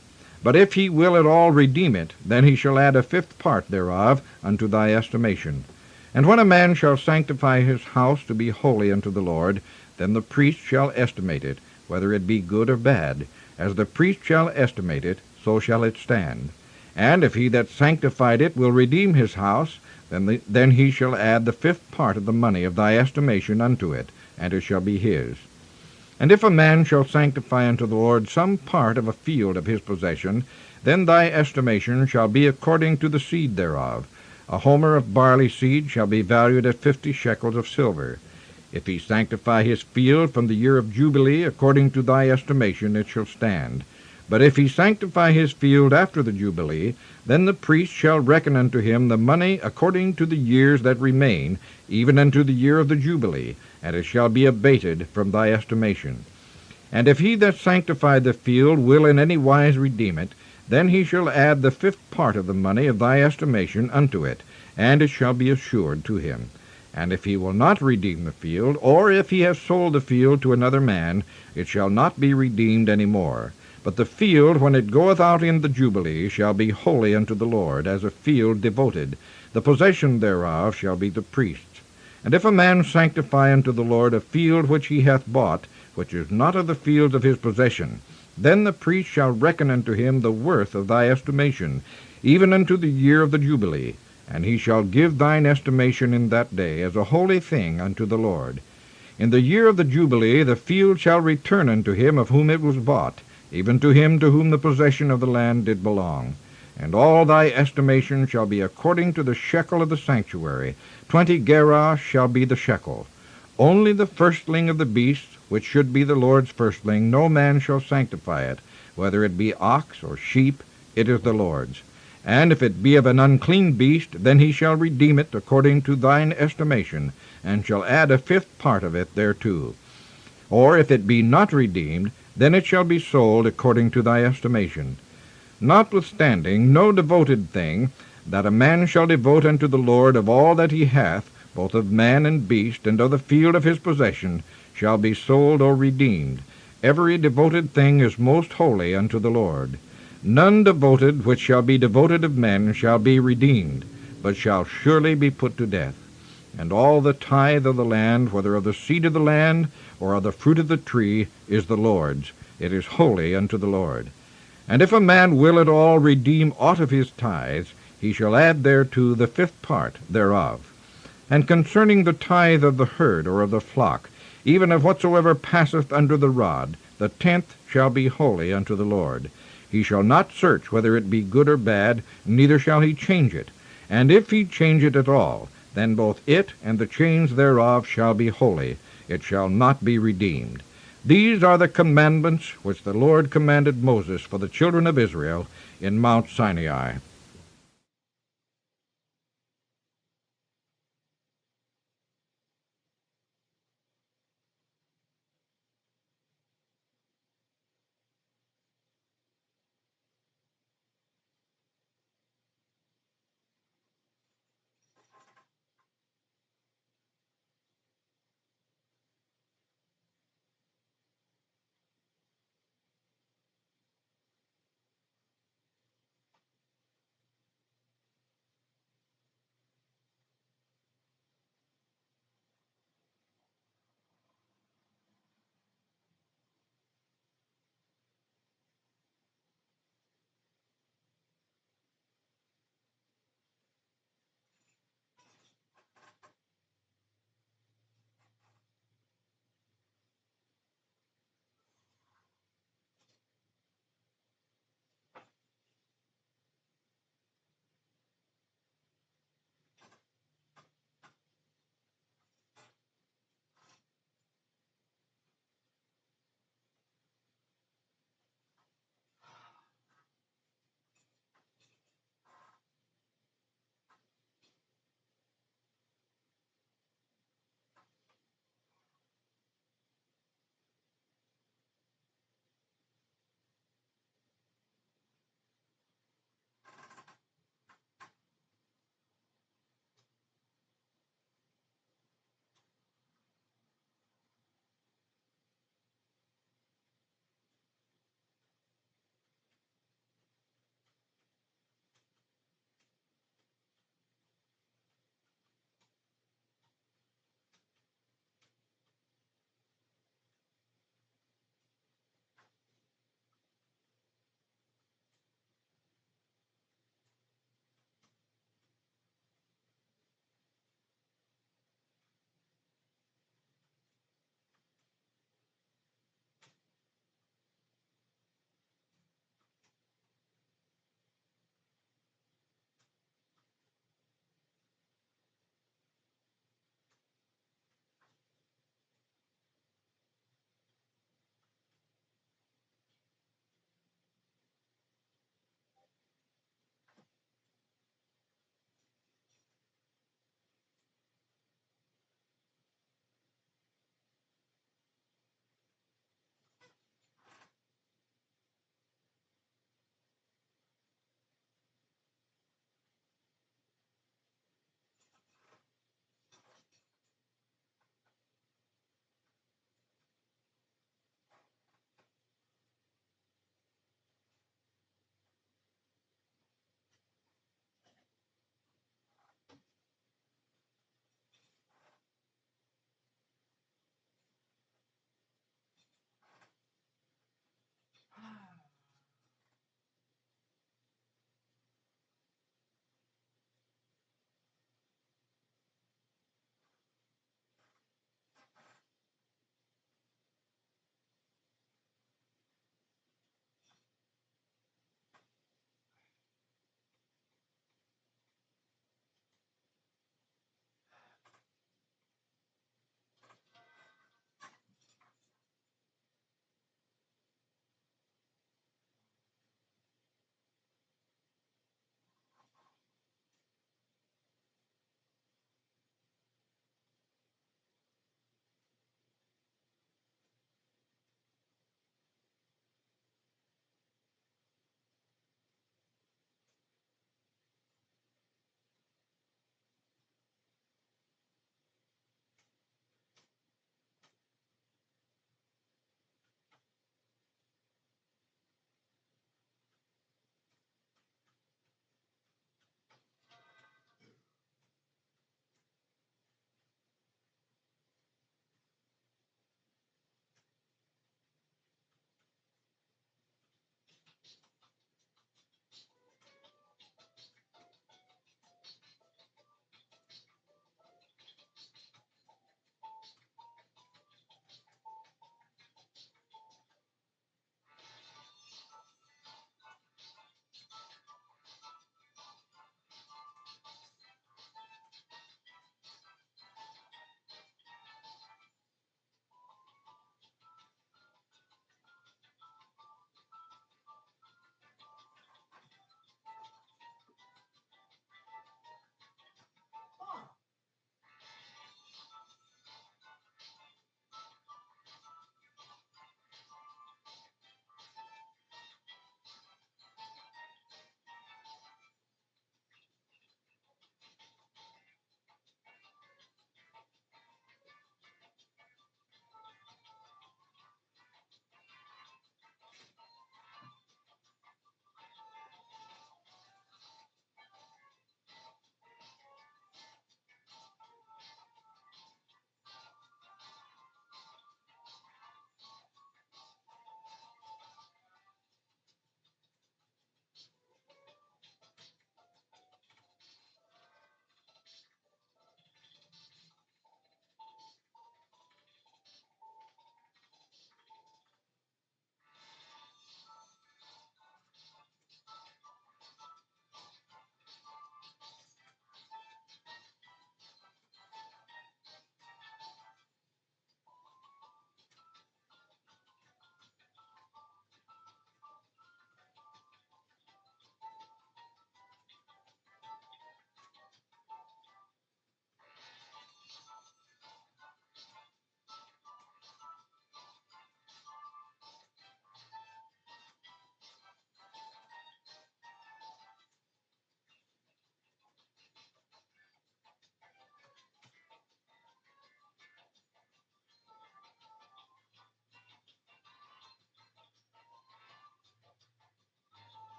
But if he will at all redeem it, then he shall add a 5th part thereof unto thy estimation. And when a man shall sanctify his house to be holy unto the Lord, then the priest shall estimate it, whether it be good or bad. As the priest shall estimate it, so shall it stand. And if he that sanctified it will redeem his house, then he shall add the 5th part of the money of thy estimation unto it, and it shall be his. And if a man shall sanctify unto the Lord some part of a field of his possession, then thy estimation shall be according to the seed thereof. A homer of barley seed shall be valued at 50 shekels of silver. If he sanctify his field from the year of Jubilee, according to thy estimation it shall stand. But if he sanctify his field after the Jubilee, then the priest shall reckon unto him the money according to the years that remain, even unto the year of the Jubilee, and it shall be abated from thy estimation. And if he that sanctified the field will in any wise redeem it, then he shall add the 5th part of the money of thy estimation unto it, and it shall be assured to him. And if he will not redeem the field, or if he have sold the field to another man, it shall not be redeemed any more. But the field, when it goeth out in the Jubilee, shall be holy unto the Lord, as a field devoted. The possession thereof shall be the priest's. And if a man sanctify unto the Lord a field which he hath bought, which is not of the fields of his possession, then the priest shall reckon unto him the worth of thy estimation, even unto the year of the Jubilee. And he shall give thine estimation in that day as a holy thing unto the Lord. In the year of the Jubilee the field shall return unto him of whom it was bought, even to him to whom the possession of the land did belong. And all thy estimation shall be according to the shekel of the sanctuary. 20 gerahs shall be the shekel. Only the firstling of the beasts, which should be the Lord's firstling, no man shall sanctify it. Whether it be ox or sheep, it is the Lord's. And if it be of an unclean beast, then he shall redeem it according to thine estimation, and shall add a 5th part of it thereto. Or if it be not redeemed, then it shall be sold according to thy estimation. Notwithstanding, no devoted thing, that a man shall devote unto the Lord of all that he hath, both of man and beast, and of the field of his possession, shall be sold or redeemed. Every devoted thing is most holy unto the Lord. None devoted which shall be devoted of men shall be redeemed, but shall surely be put to death. And all the tithe of the land, whether of the seed of the land, or of the fruit of the tree, is the Lord's. It is holy unto the Lord. And if a man will at all redeem aught of his tithes, he shall add thereto the 5th part thereof. And concerning the tithe of the herd or of the flock, even of whatsoever passeth under the rod, the 10th shall be holy unto the Lord. He shall not search whether it be good or bad, neither shall he change it. And if he change it at all, then both it and the change thereof shall be holy. It shall not be redeemed. These are the commandments which the Lord commanded Moses for the children of Israel in Mount Sinai.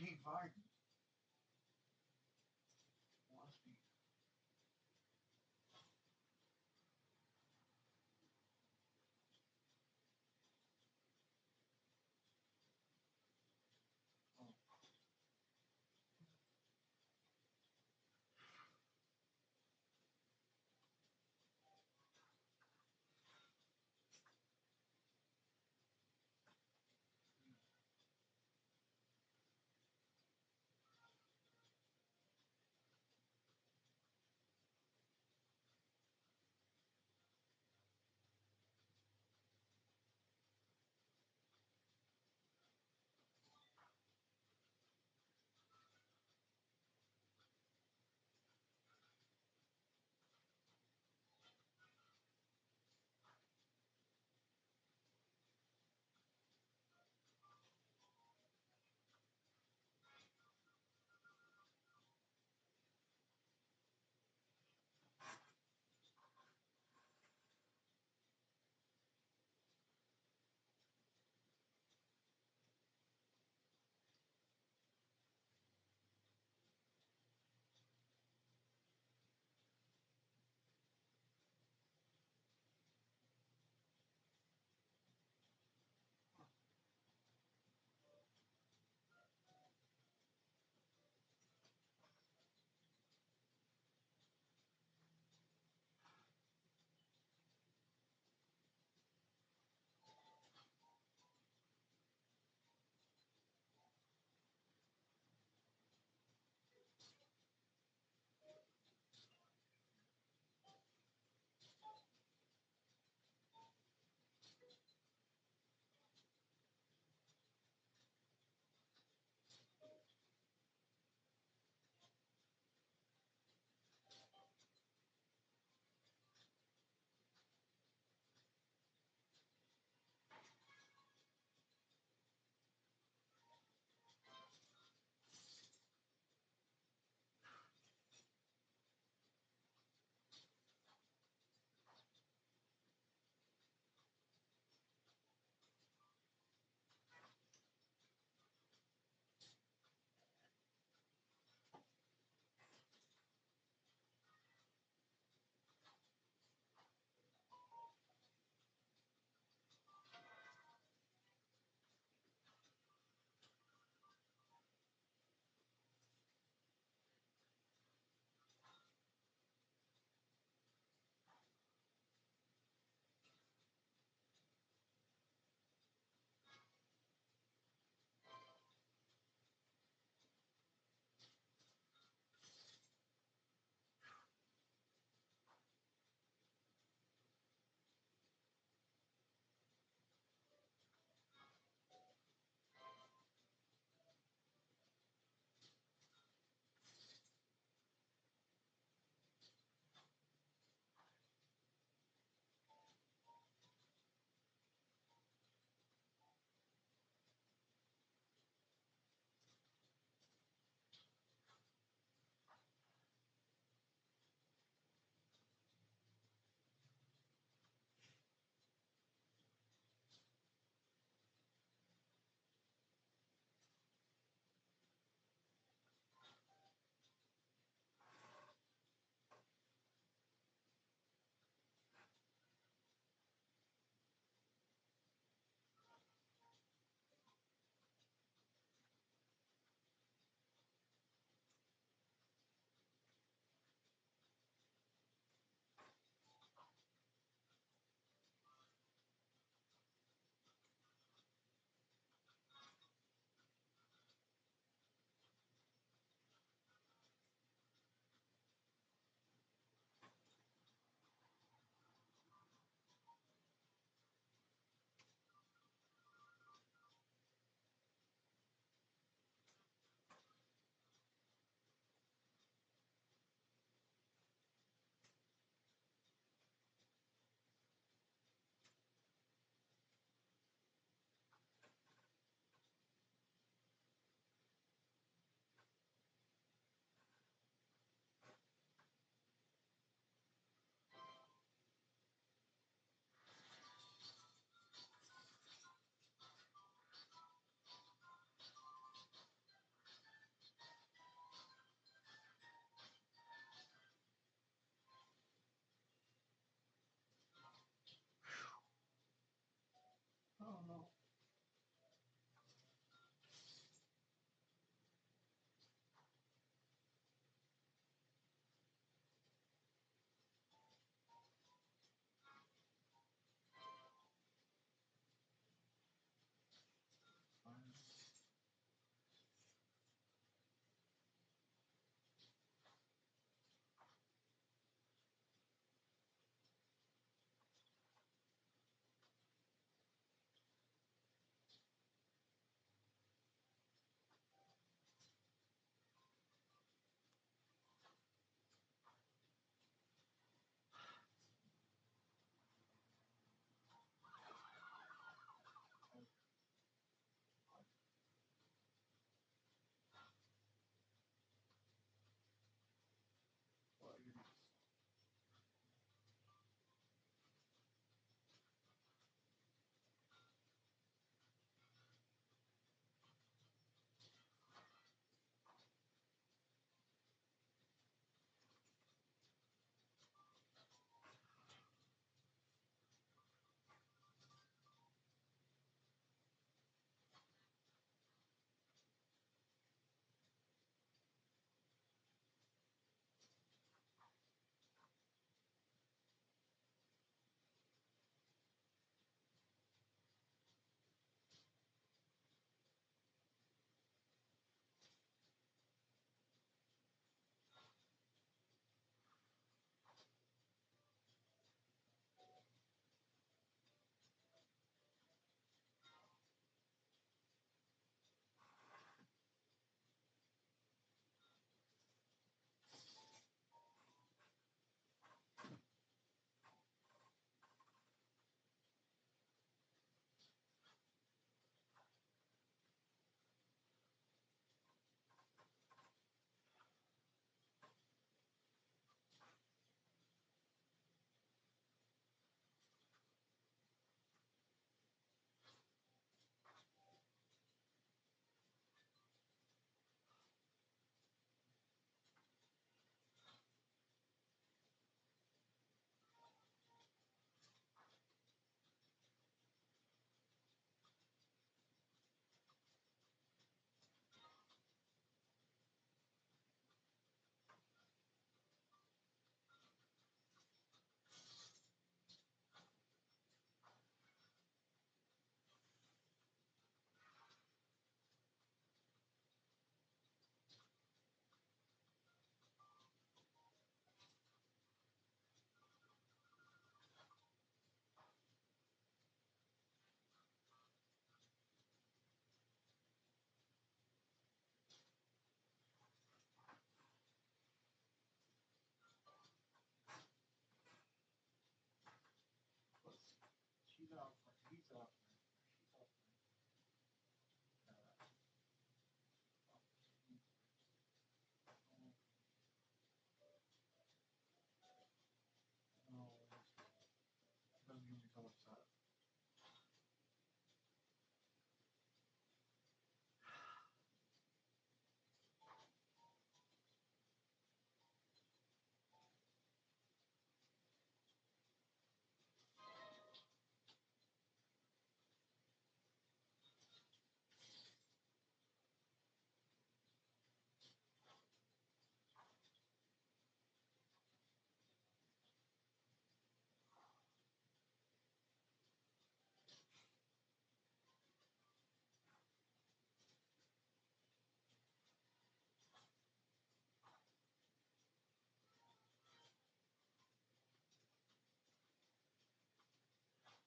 he find? Must be.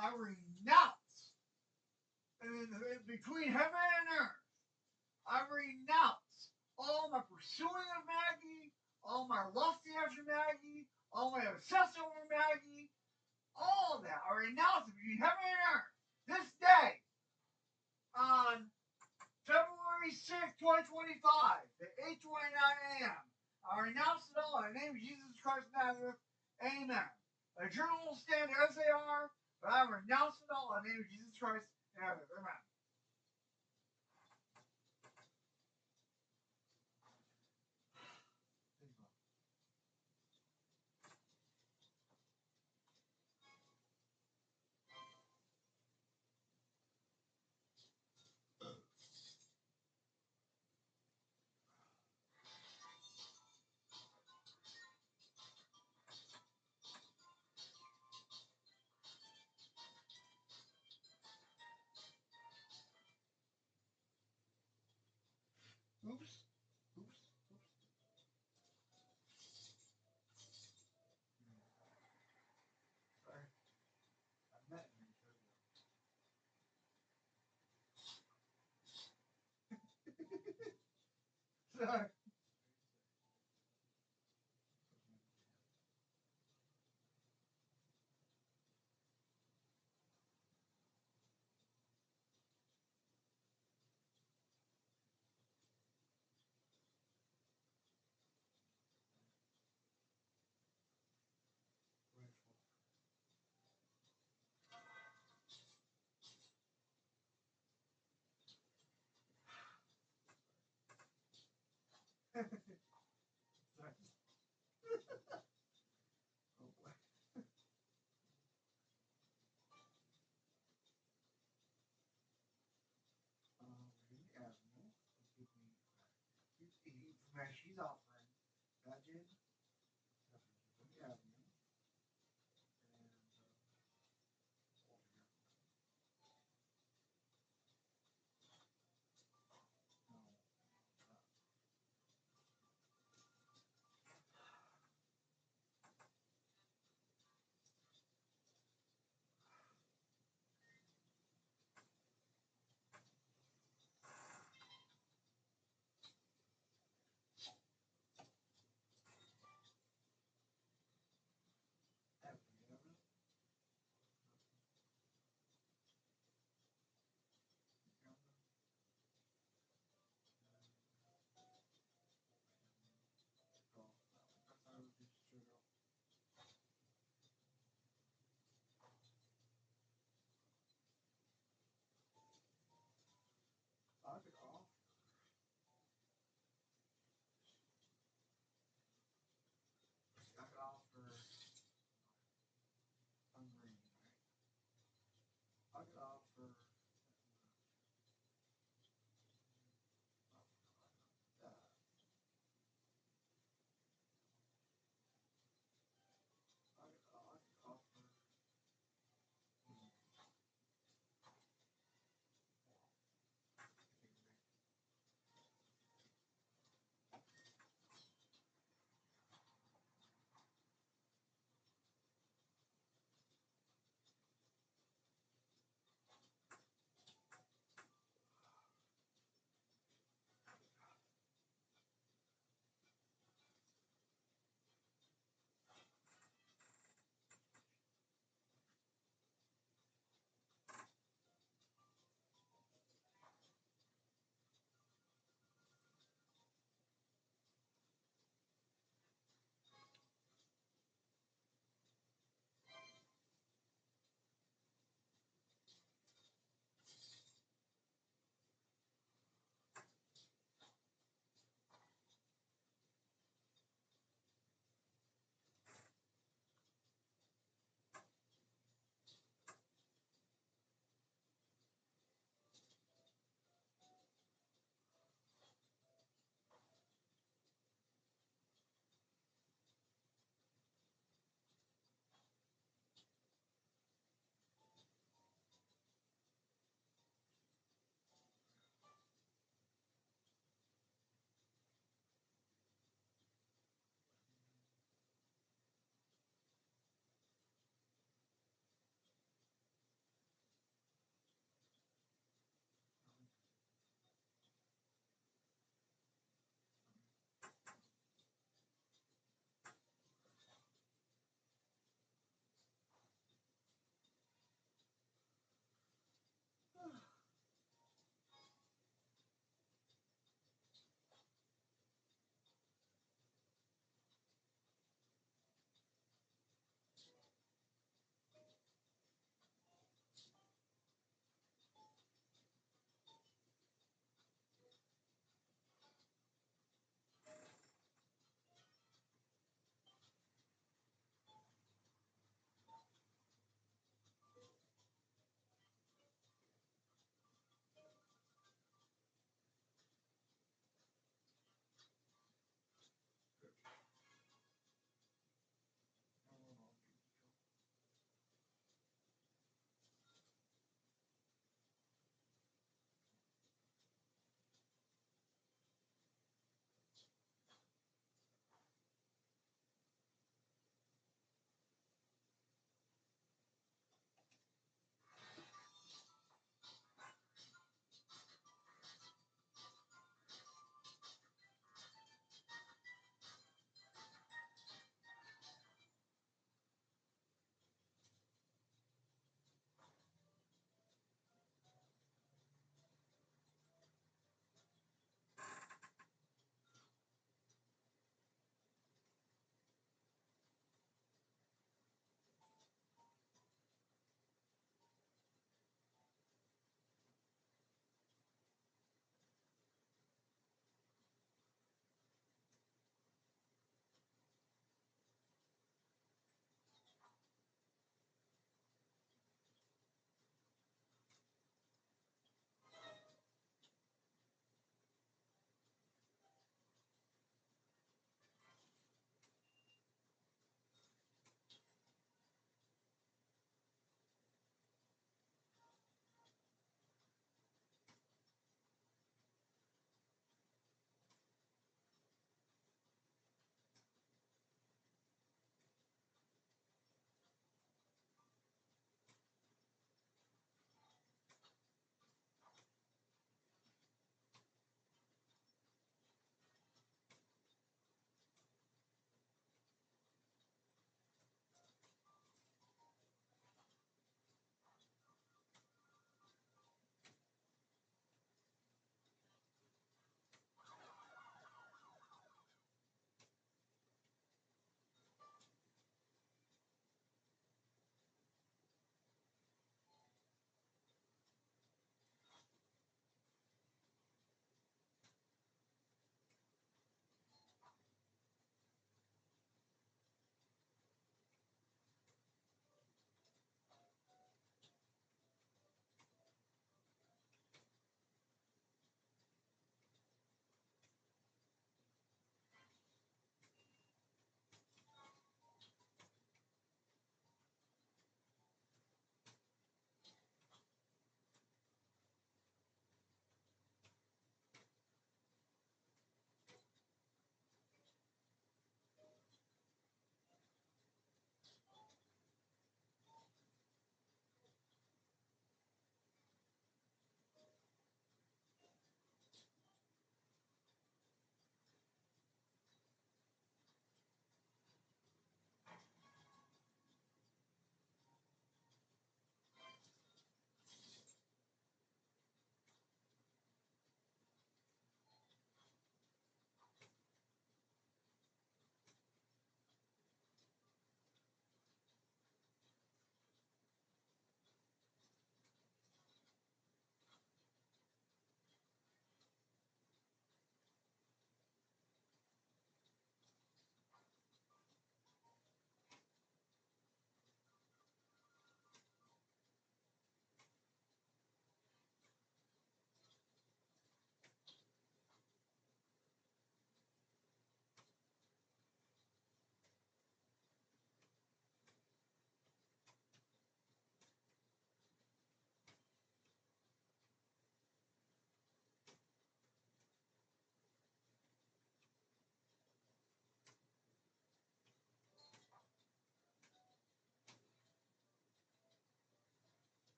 I renounce, and between heaven and earth, I renounce all my pursuing of Maggie, all my lusting after Maggie, all my obsession over Maggie, all of that. I renounce it between heaven and earth this day on February 6th, 2025 at 8:29 a.m. I renounce it all in the name of Jesus Christ of Nazareth. Amen. The journal will stand as they are, but I renounce it all in the name of Jesus Christ of Nazareth. Amen. Oops. Oops. Sorry. I met him. Sorry. Sorry. Oh boy. We're in the avenue. Give me she's offering. Imagine. The avenue. And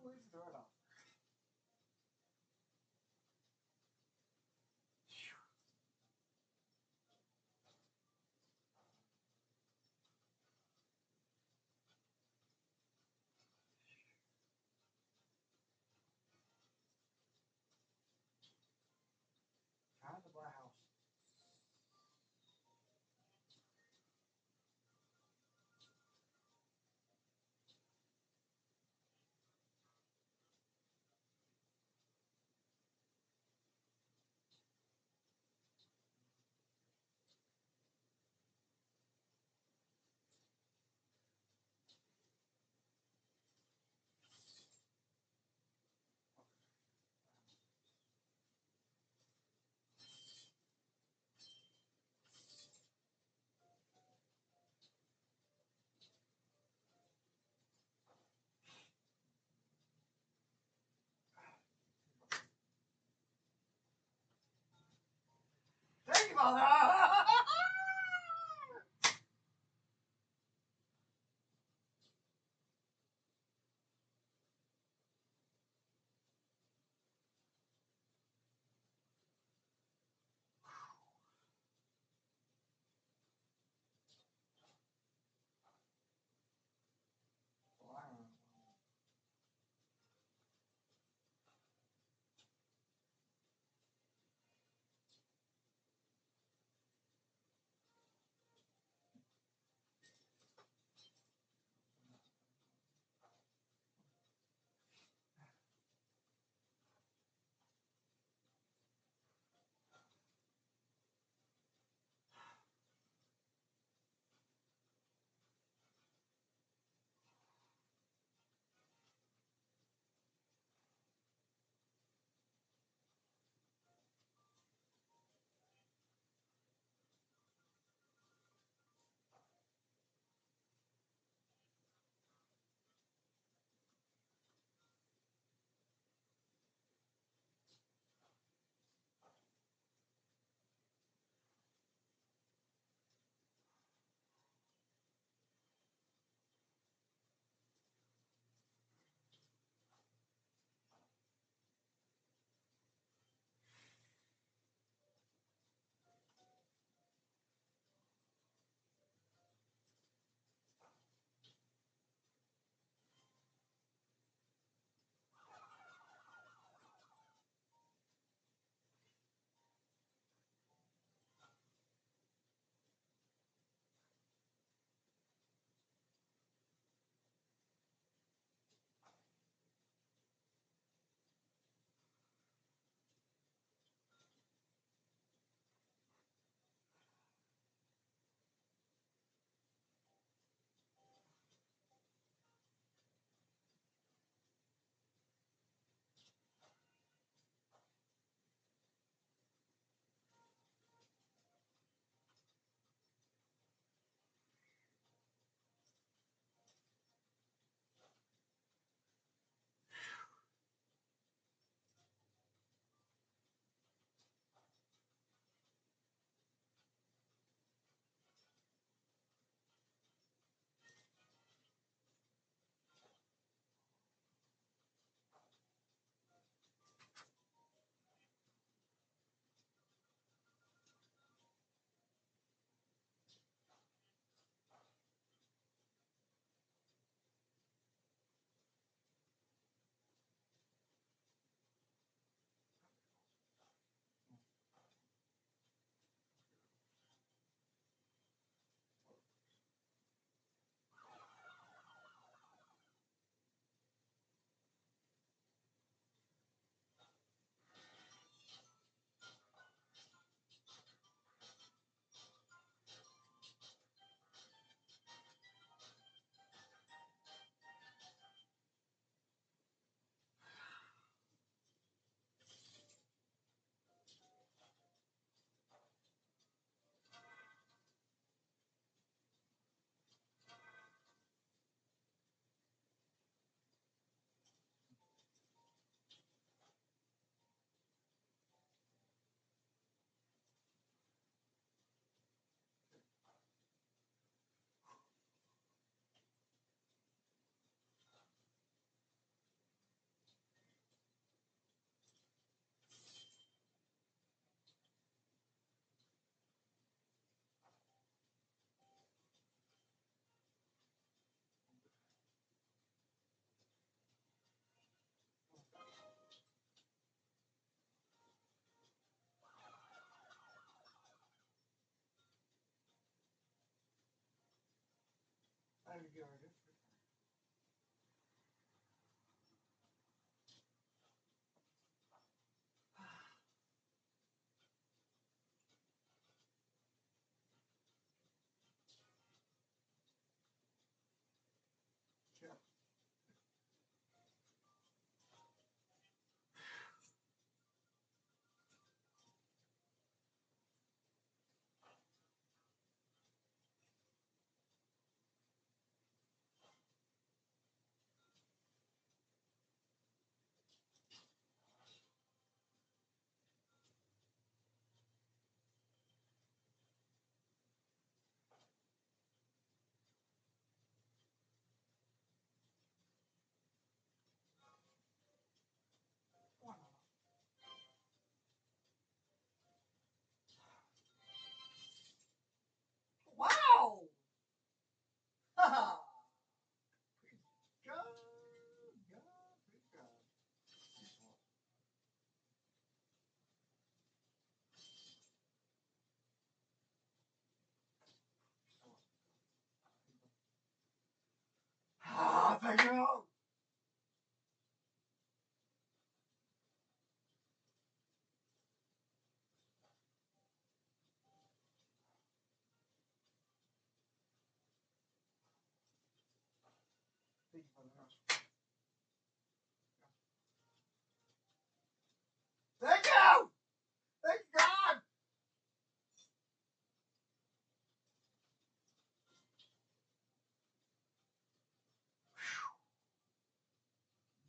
Please turn off. Time to buy a house. Time to get our different. Yeah. Wow! Haha! Pretty good. Yeah, pretty good. Ah, thank you! Thank you for the house. Thank you! Thank God!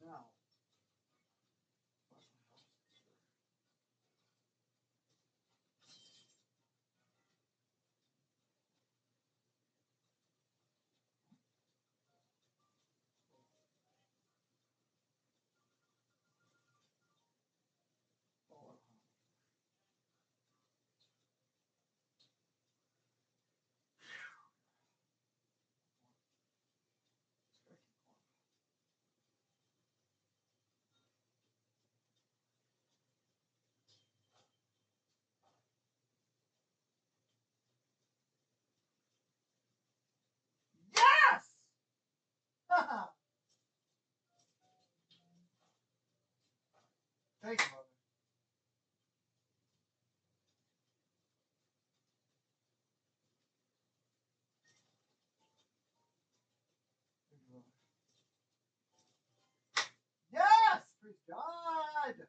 Now, what's my house? Oh, yes! Haha! Thank you, mother. Thank you, mother. Yes! Praise God!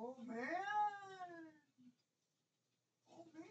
Oh man! Oh man!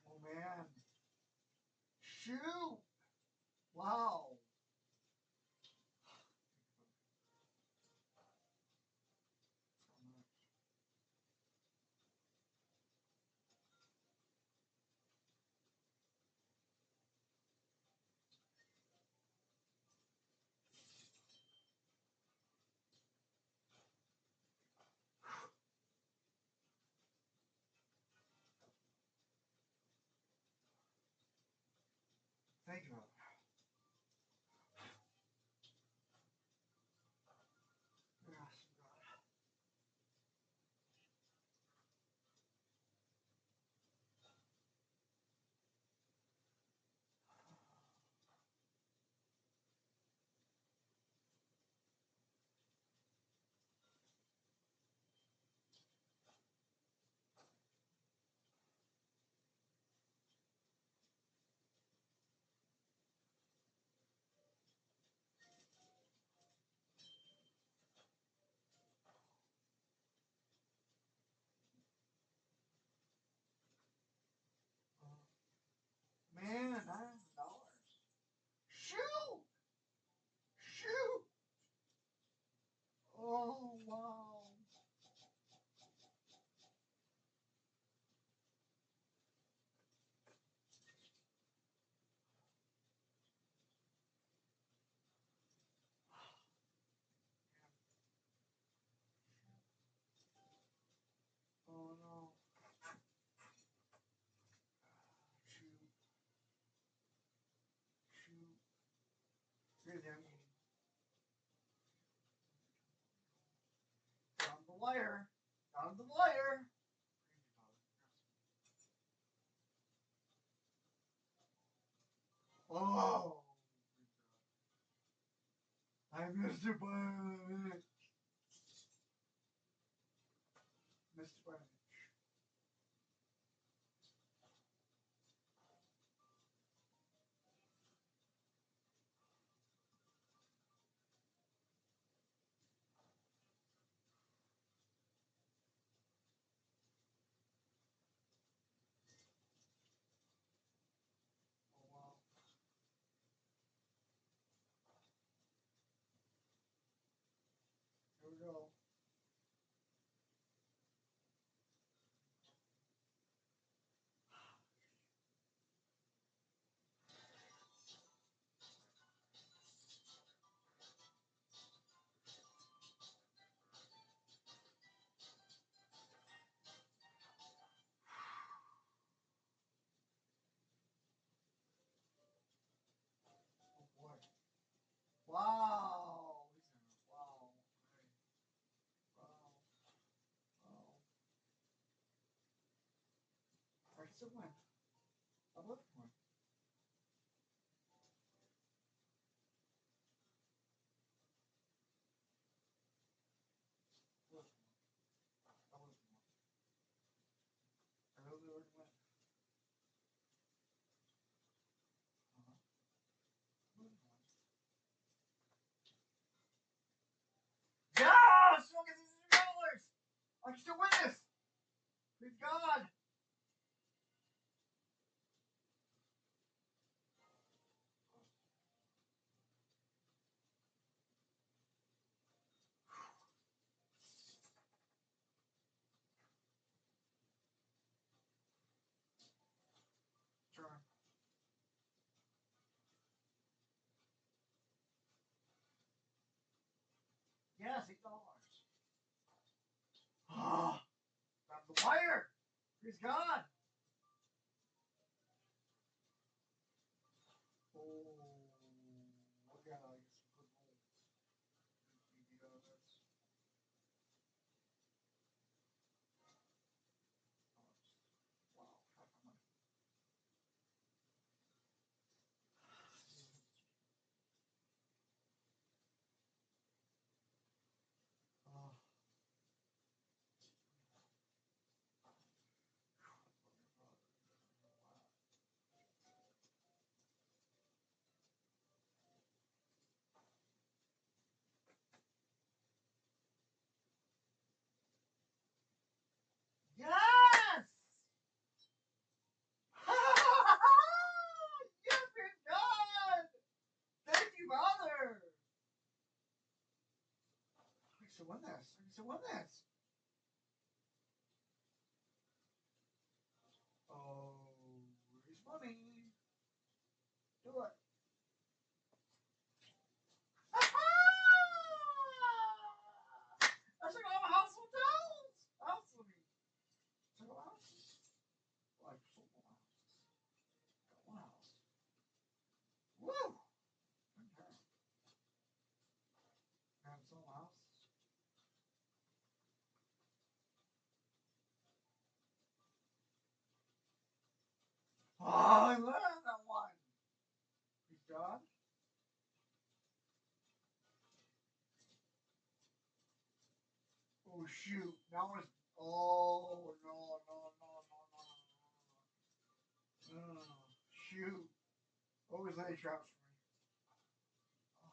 Oh man! Shoot! Wow! Thank you. Yes, God. Man, $9. Shoot! Shoot! Oh wow! Oh no! Shoot! Shoot! Here's the Down the wire! Down the wire! Oh! I missed it by an inch. Missed it by an inch. Oh wow! Here we go. Oh boy! Wow! Wow! Okay. Wow! Wow! I can still win. I'd love to win. I love to win. I love to win. I really would win. Uh-huh. I love to win. Yes! Look at these $6. I can still win this. Yes, $8. Ah, got the wire. Praise God. Oh, look at I get some good rolls. That's wow, half my money. Oh. Yes! Yes, we're done! Thank you, Father! I should win this. I should win this. Oh, where's money? Do it. I should go to house hotels. House for me. Should go houses. Like, sold one house. Got one house. Woo! Okay. Have sold a house. Oh, I learned that one. Good job. Oh shoot! Now it's oh no. Shoot! Always lay traps for me. Oh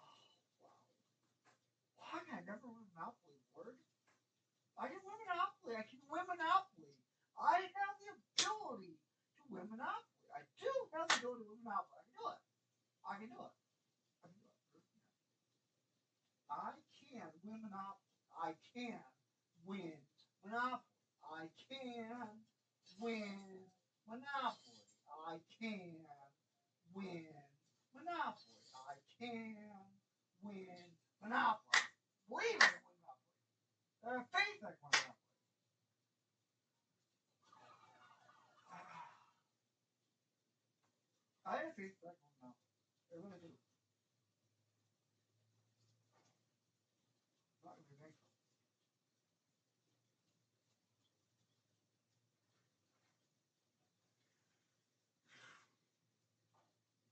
wow! Why can I never win Monopoly? Word? I can win Monopoly. I can win Monopoly. I have the ability to win Monopoly. I do have the ability to win Monopoly. I can do it. I can do it. I can do it. I can win Monopoly. I can win Monopoly. I can win Monopoly. I can win Monopoly. I can win Monopoly. Believe I can win Monopoly. I have faith I can win Monopoly. I have faith I can win Monopoly. I really do. I'm not going to be thankful.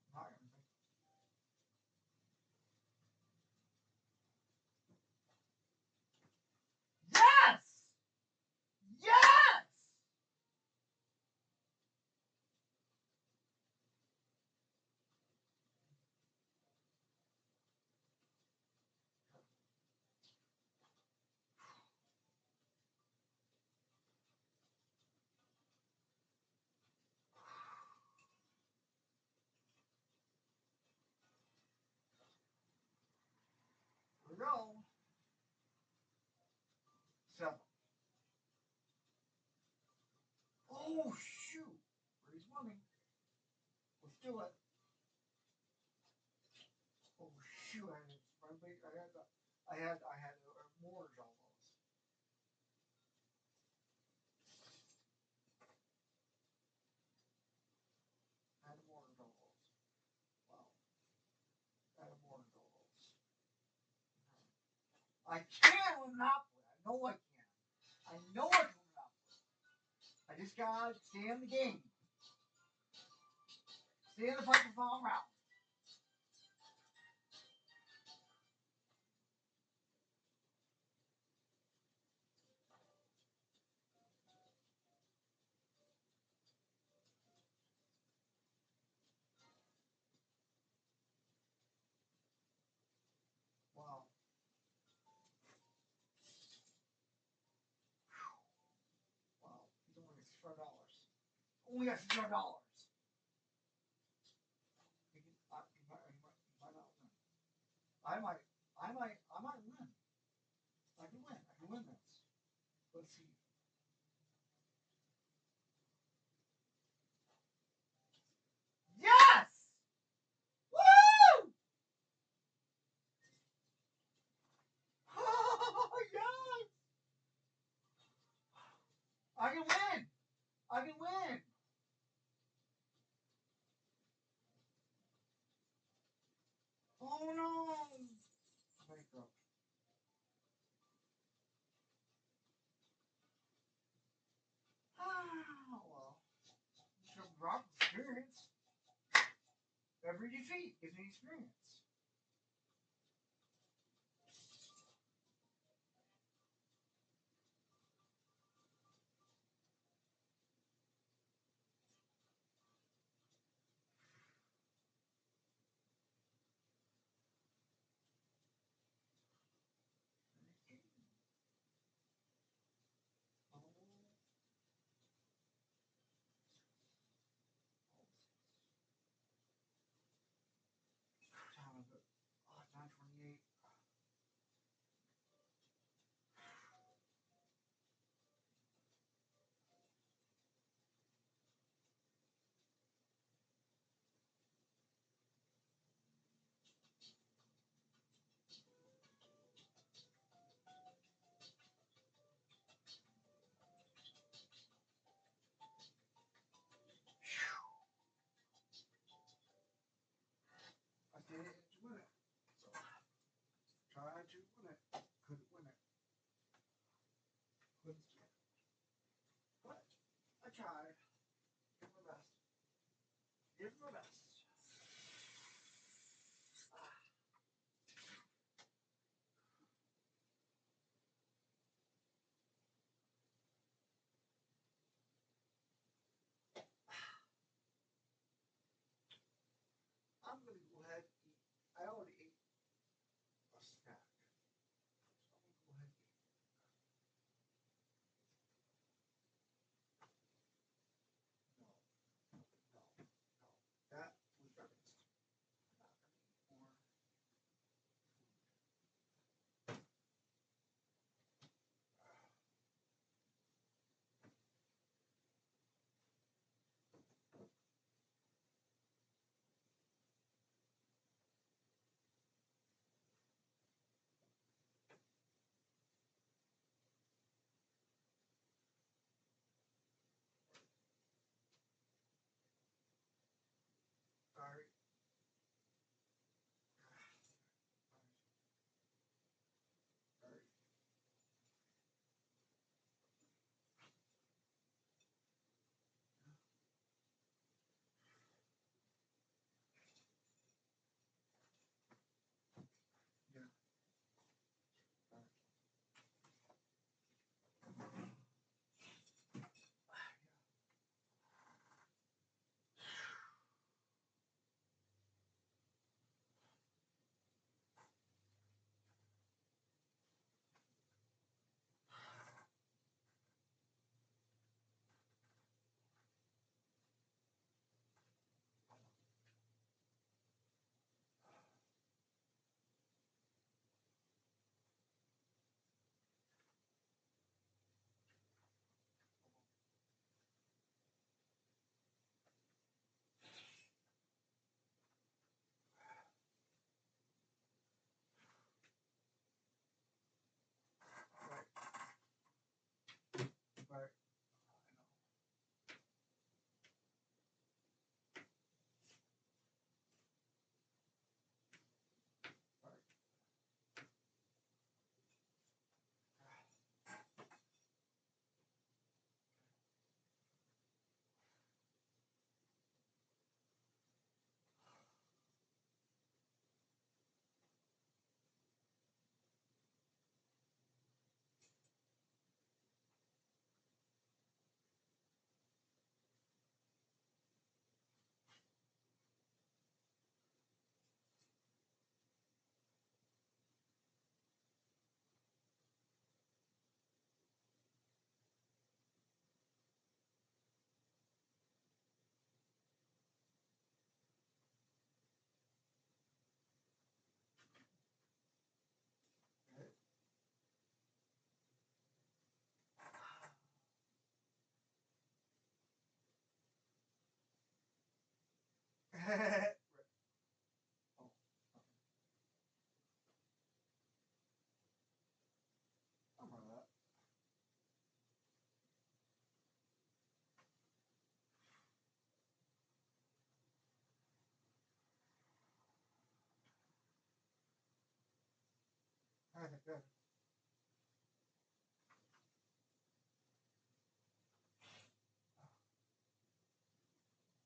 I'm not going to be thankful. Yes! Yes! Here we go. 7. Oh shoot! Raise money. Let's do it. Oh shoot! I had a mortgage on those. I had a mortgage on those. Wow. I had a mortgage on those. I can win Monopoly. I know I can. I know I can win Monopoly. I just gotta stay in the game. Stay in the fight to fall around. Wow. Wow. He's only got $600. Only got $600. He might not win. I might win. I can win. I can win this. Let's see. Yes! Woo! Oh no! Bankrupt. Ah, well. Some drop experience. Every defeat gives me experience. Oh. Time is it? Oh, 9:28. I did it to win it. So, tried to win it. Couldn't win it. Couldn't do it. But I tried. Did my best. Did my best. I'm gonna go ahead and eat. I already ate a snack. So I'm gonna go ahead and eat. No, no, no. That was breakfast. I'm not gonna eat more food.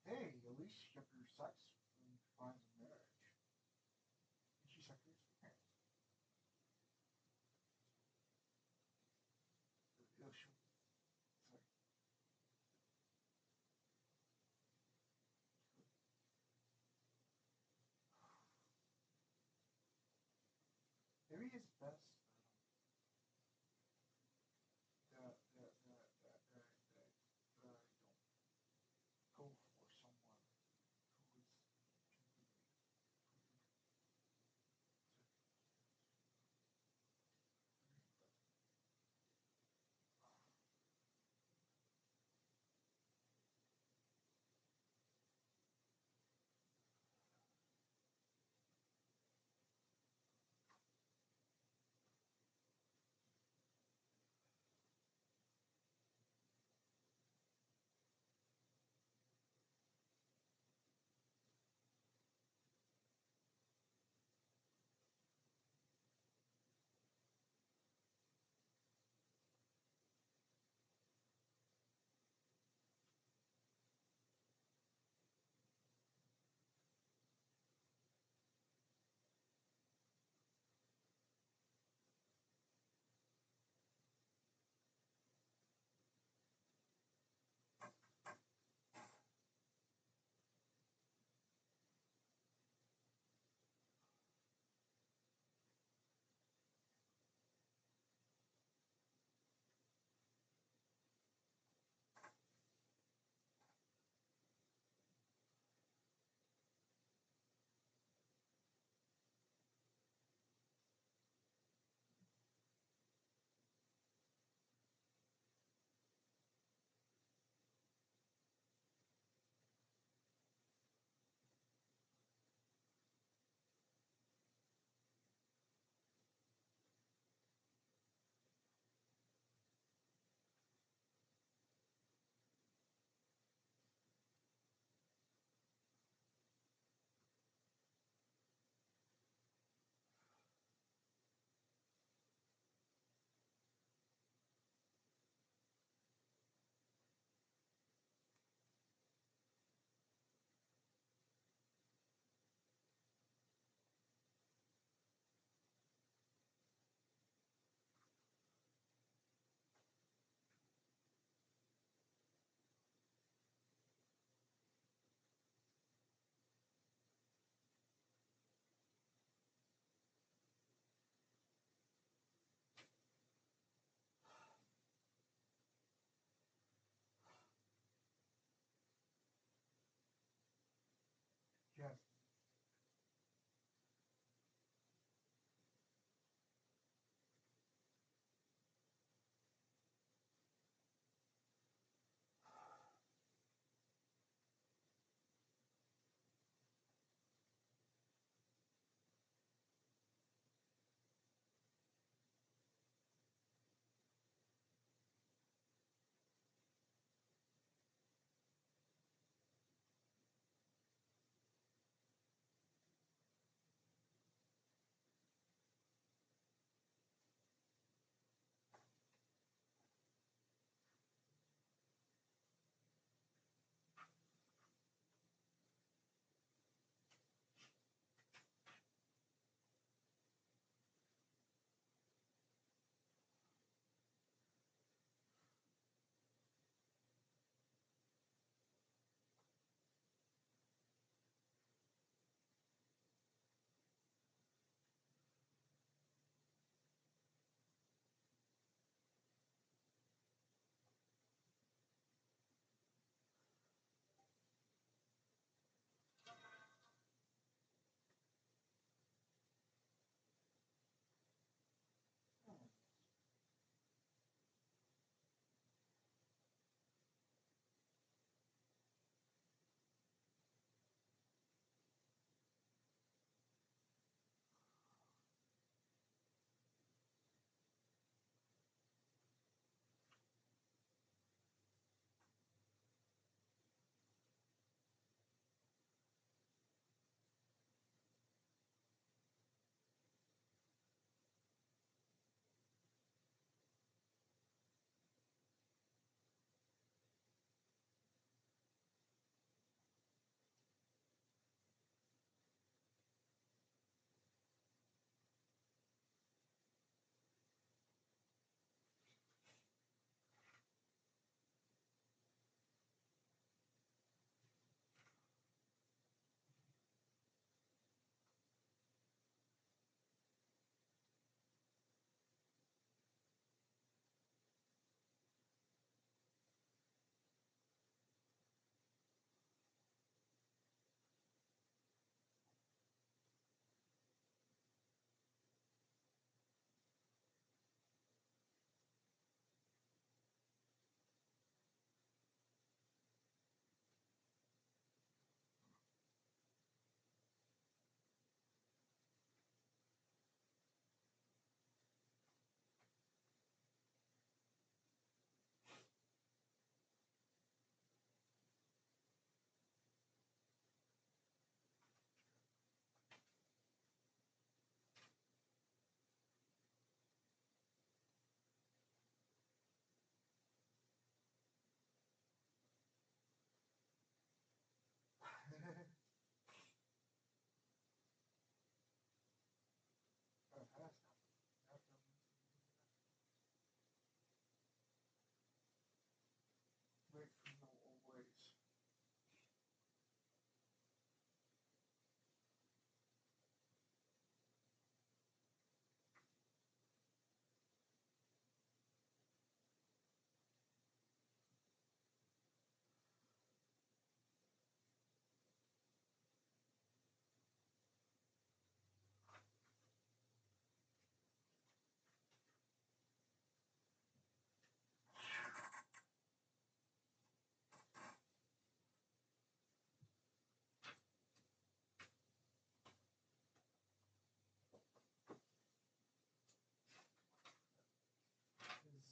Hey, at least you kept your sex from confines of marriage. And she said, "Here's your parents." Sorry. Maybe it's best that I don't go for someone who is completely.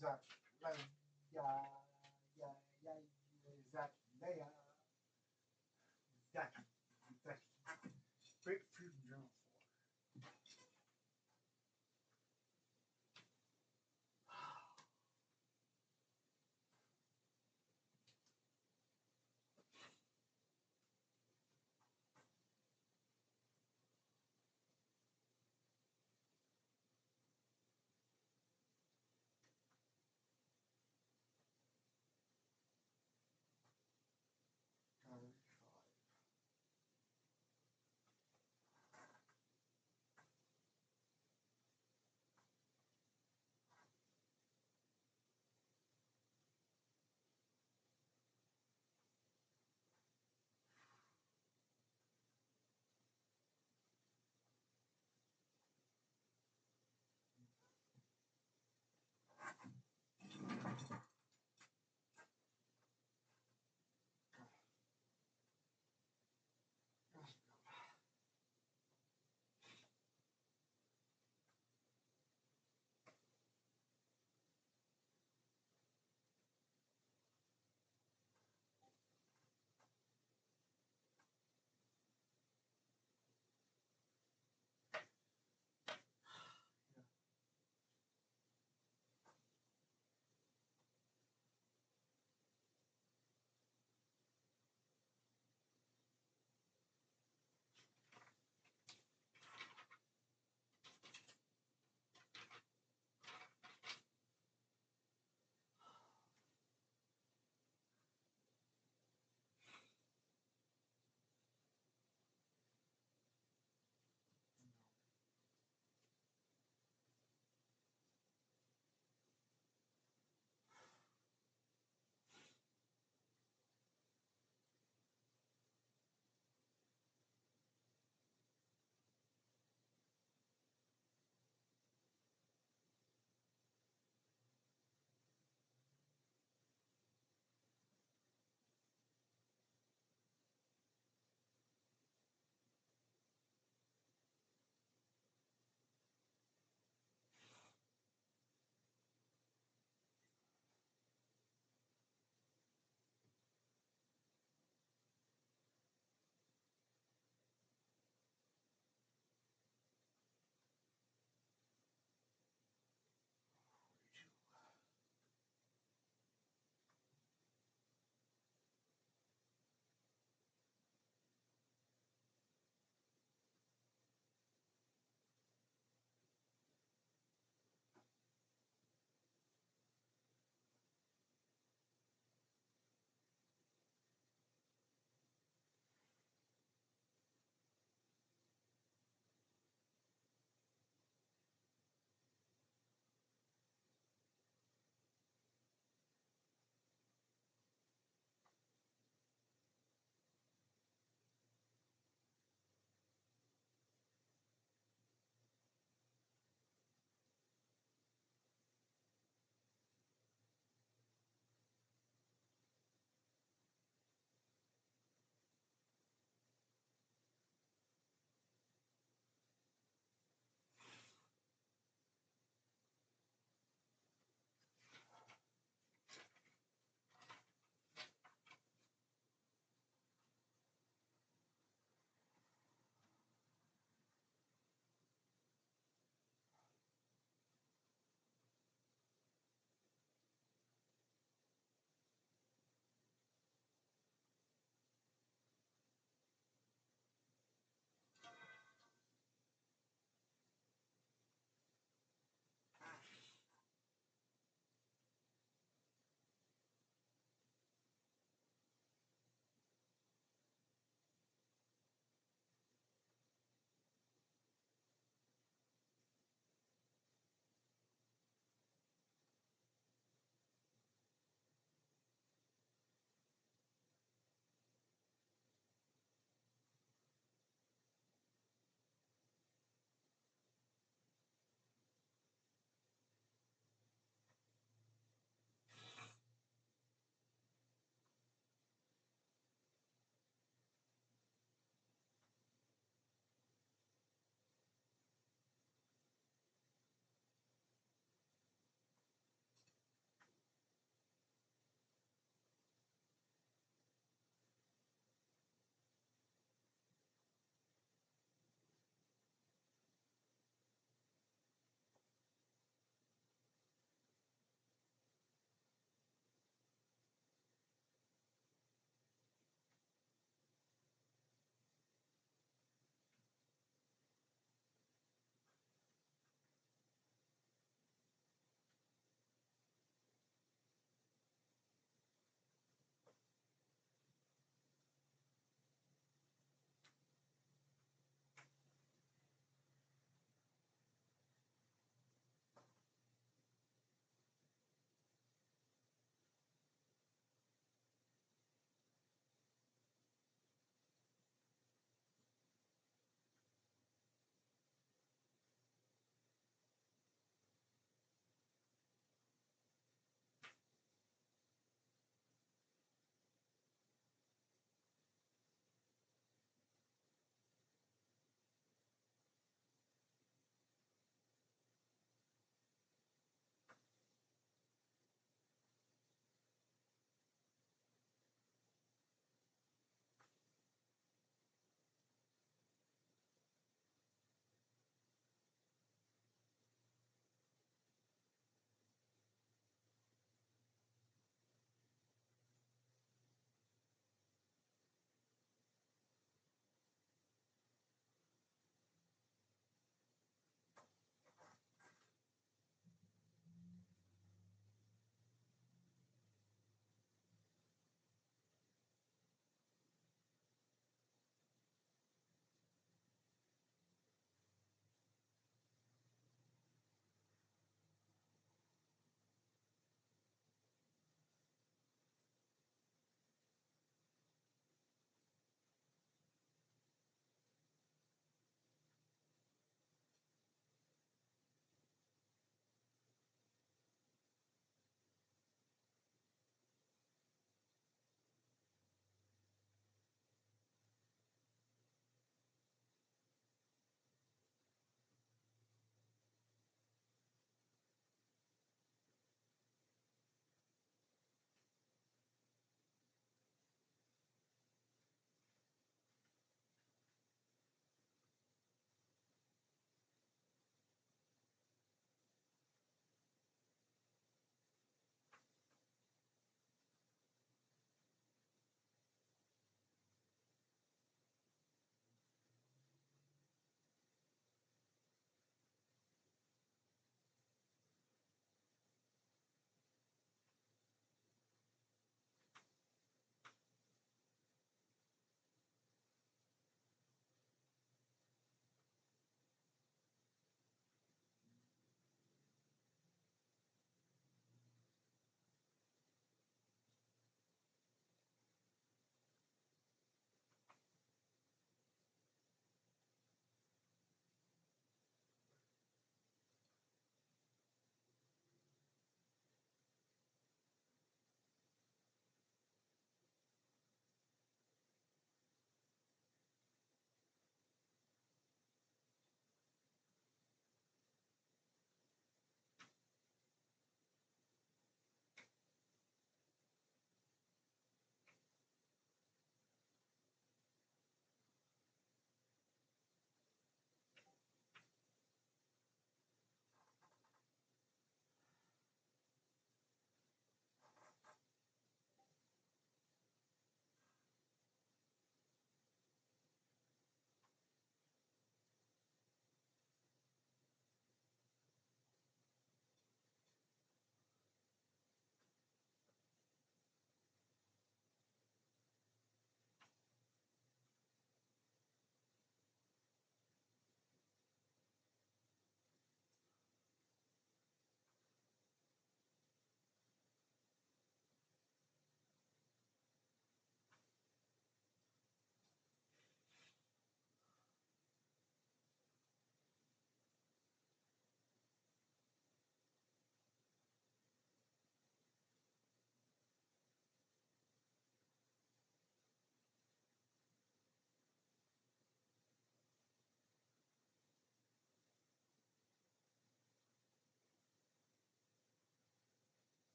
Freedom Journal 4.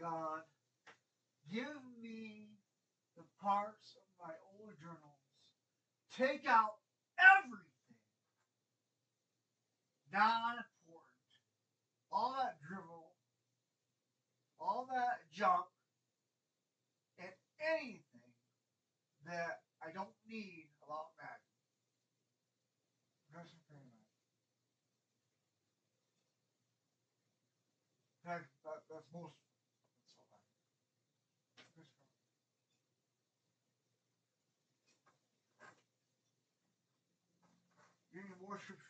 God, give me the parts of my old journals. Take out everything non-important, all that drivel, all that junk, and anything that I don't need about magic. That's pretty much. That's most. That's all I. Any more scripture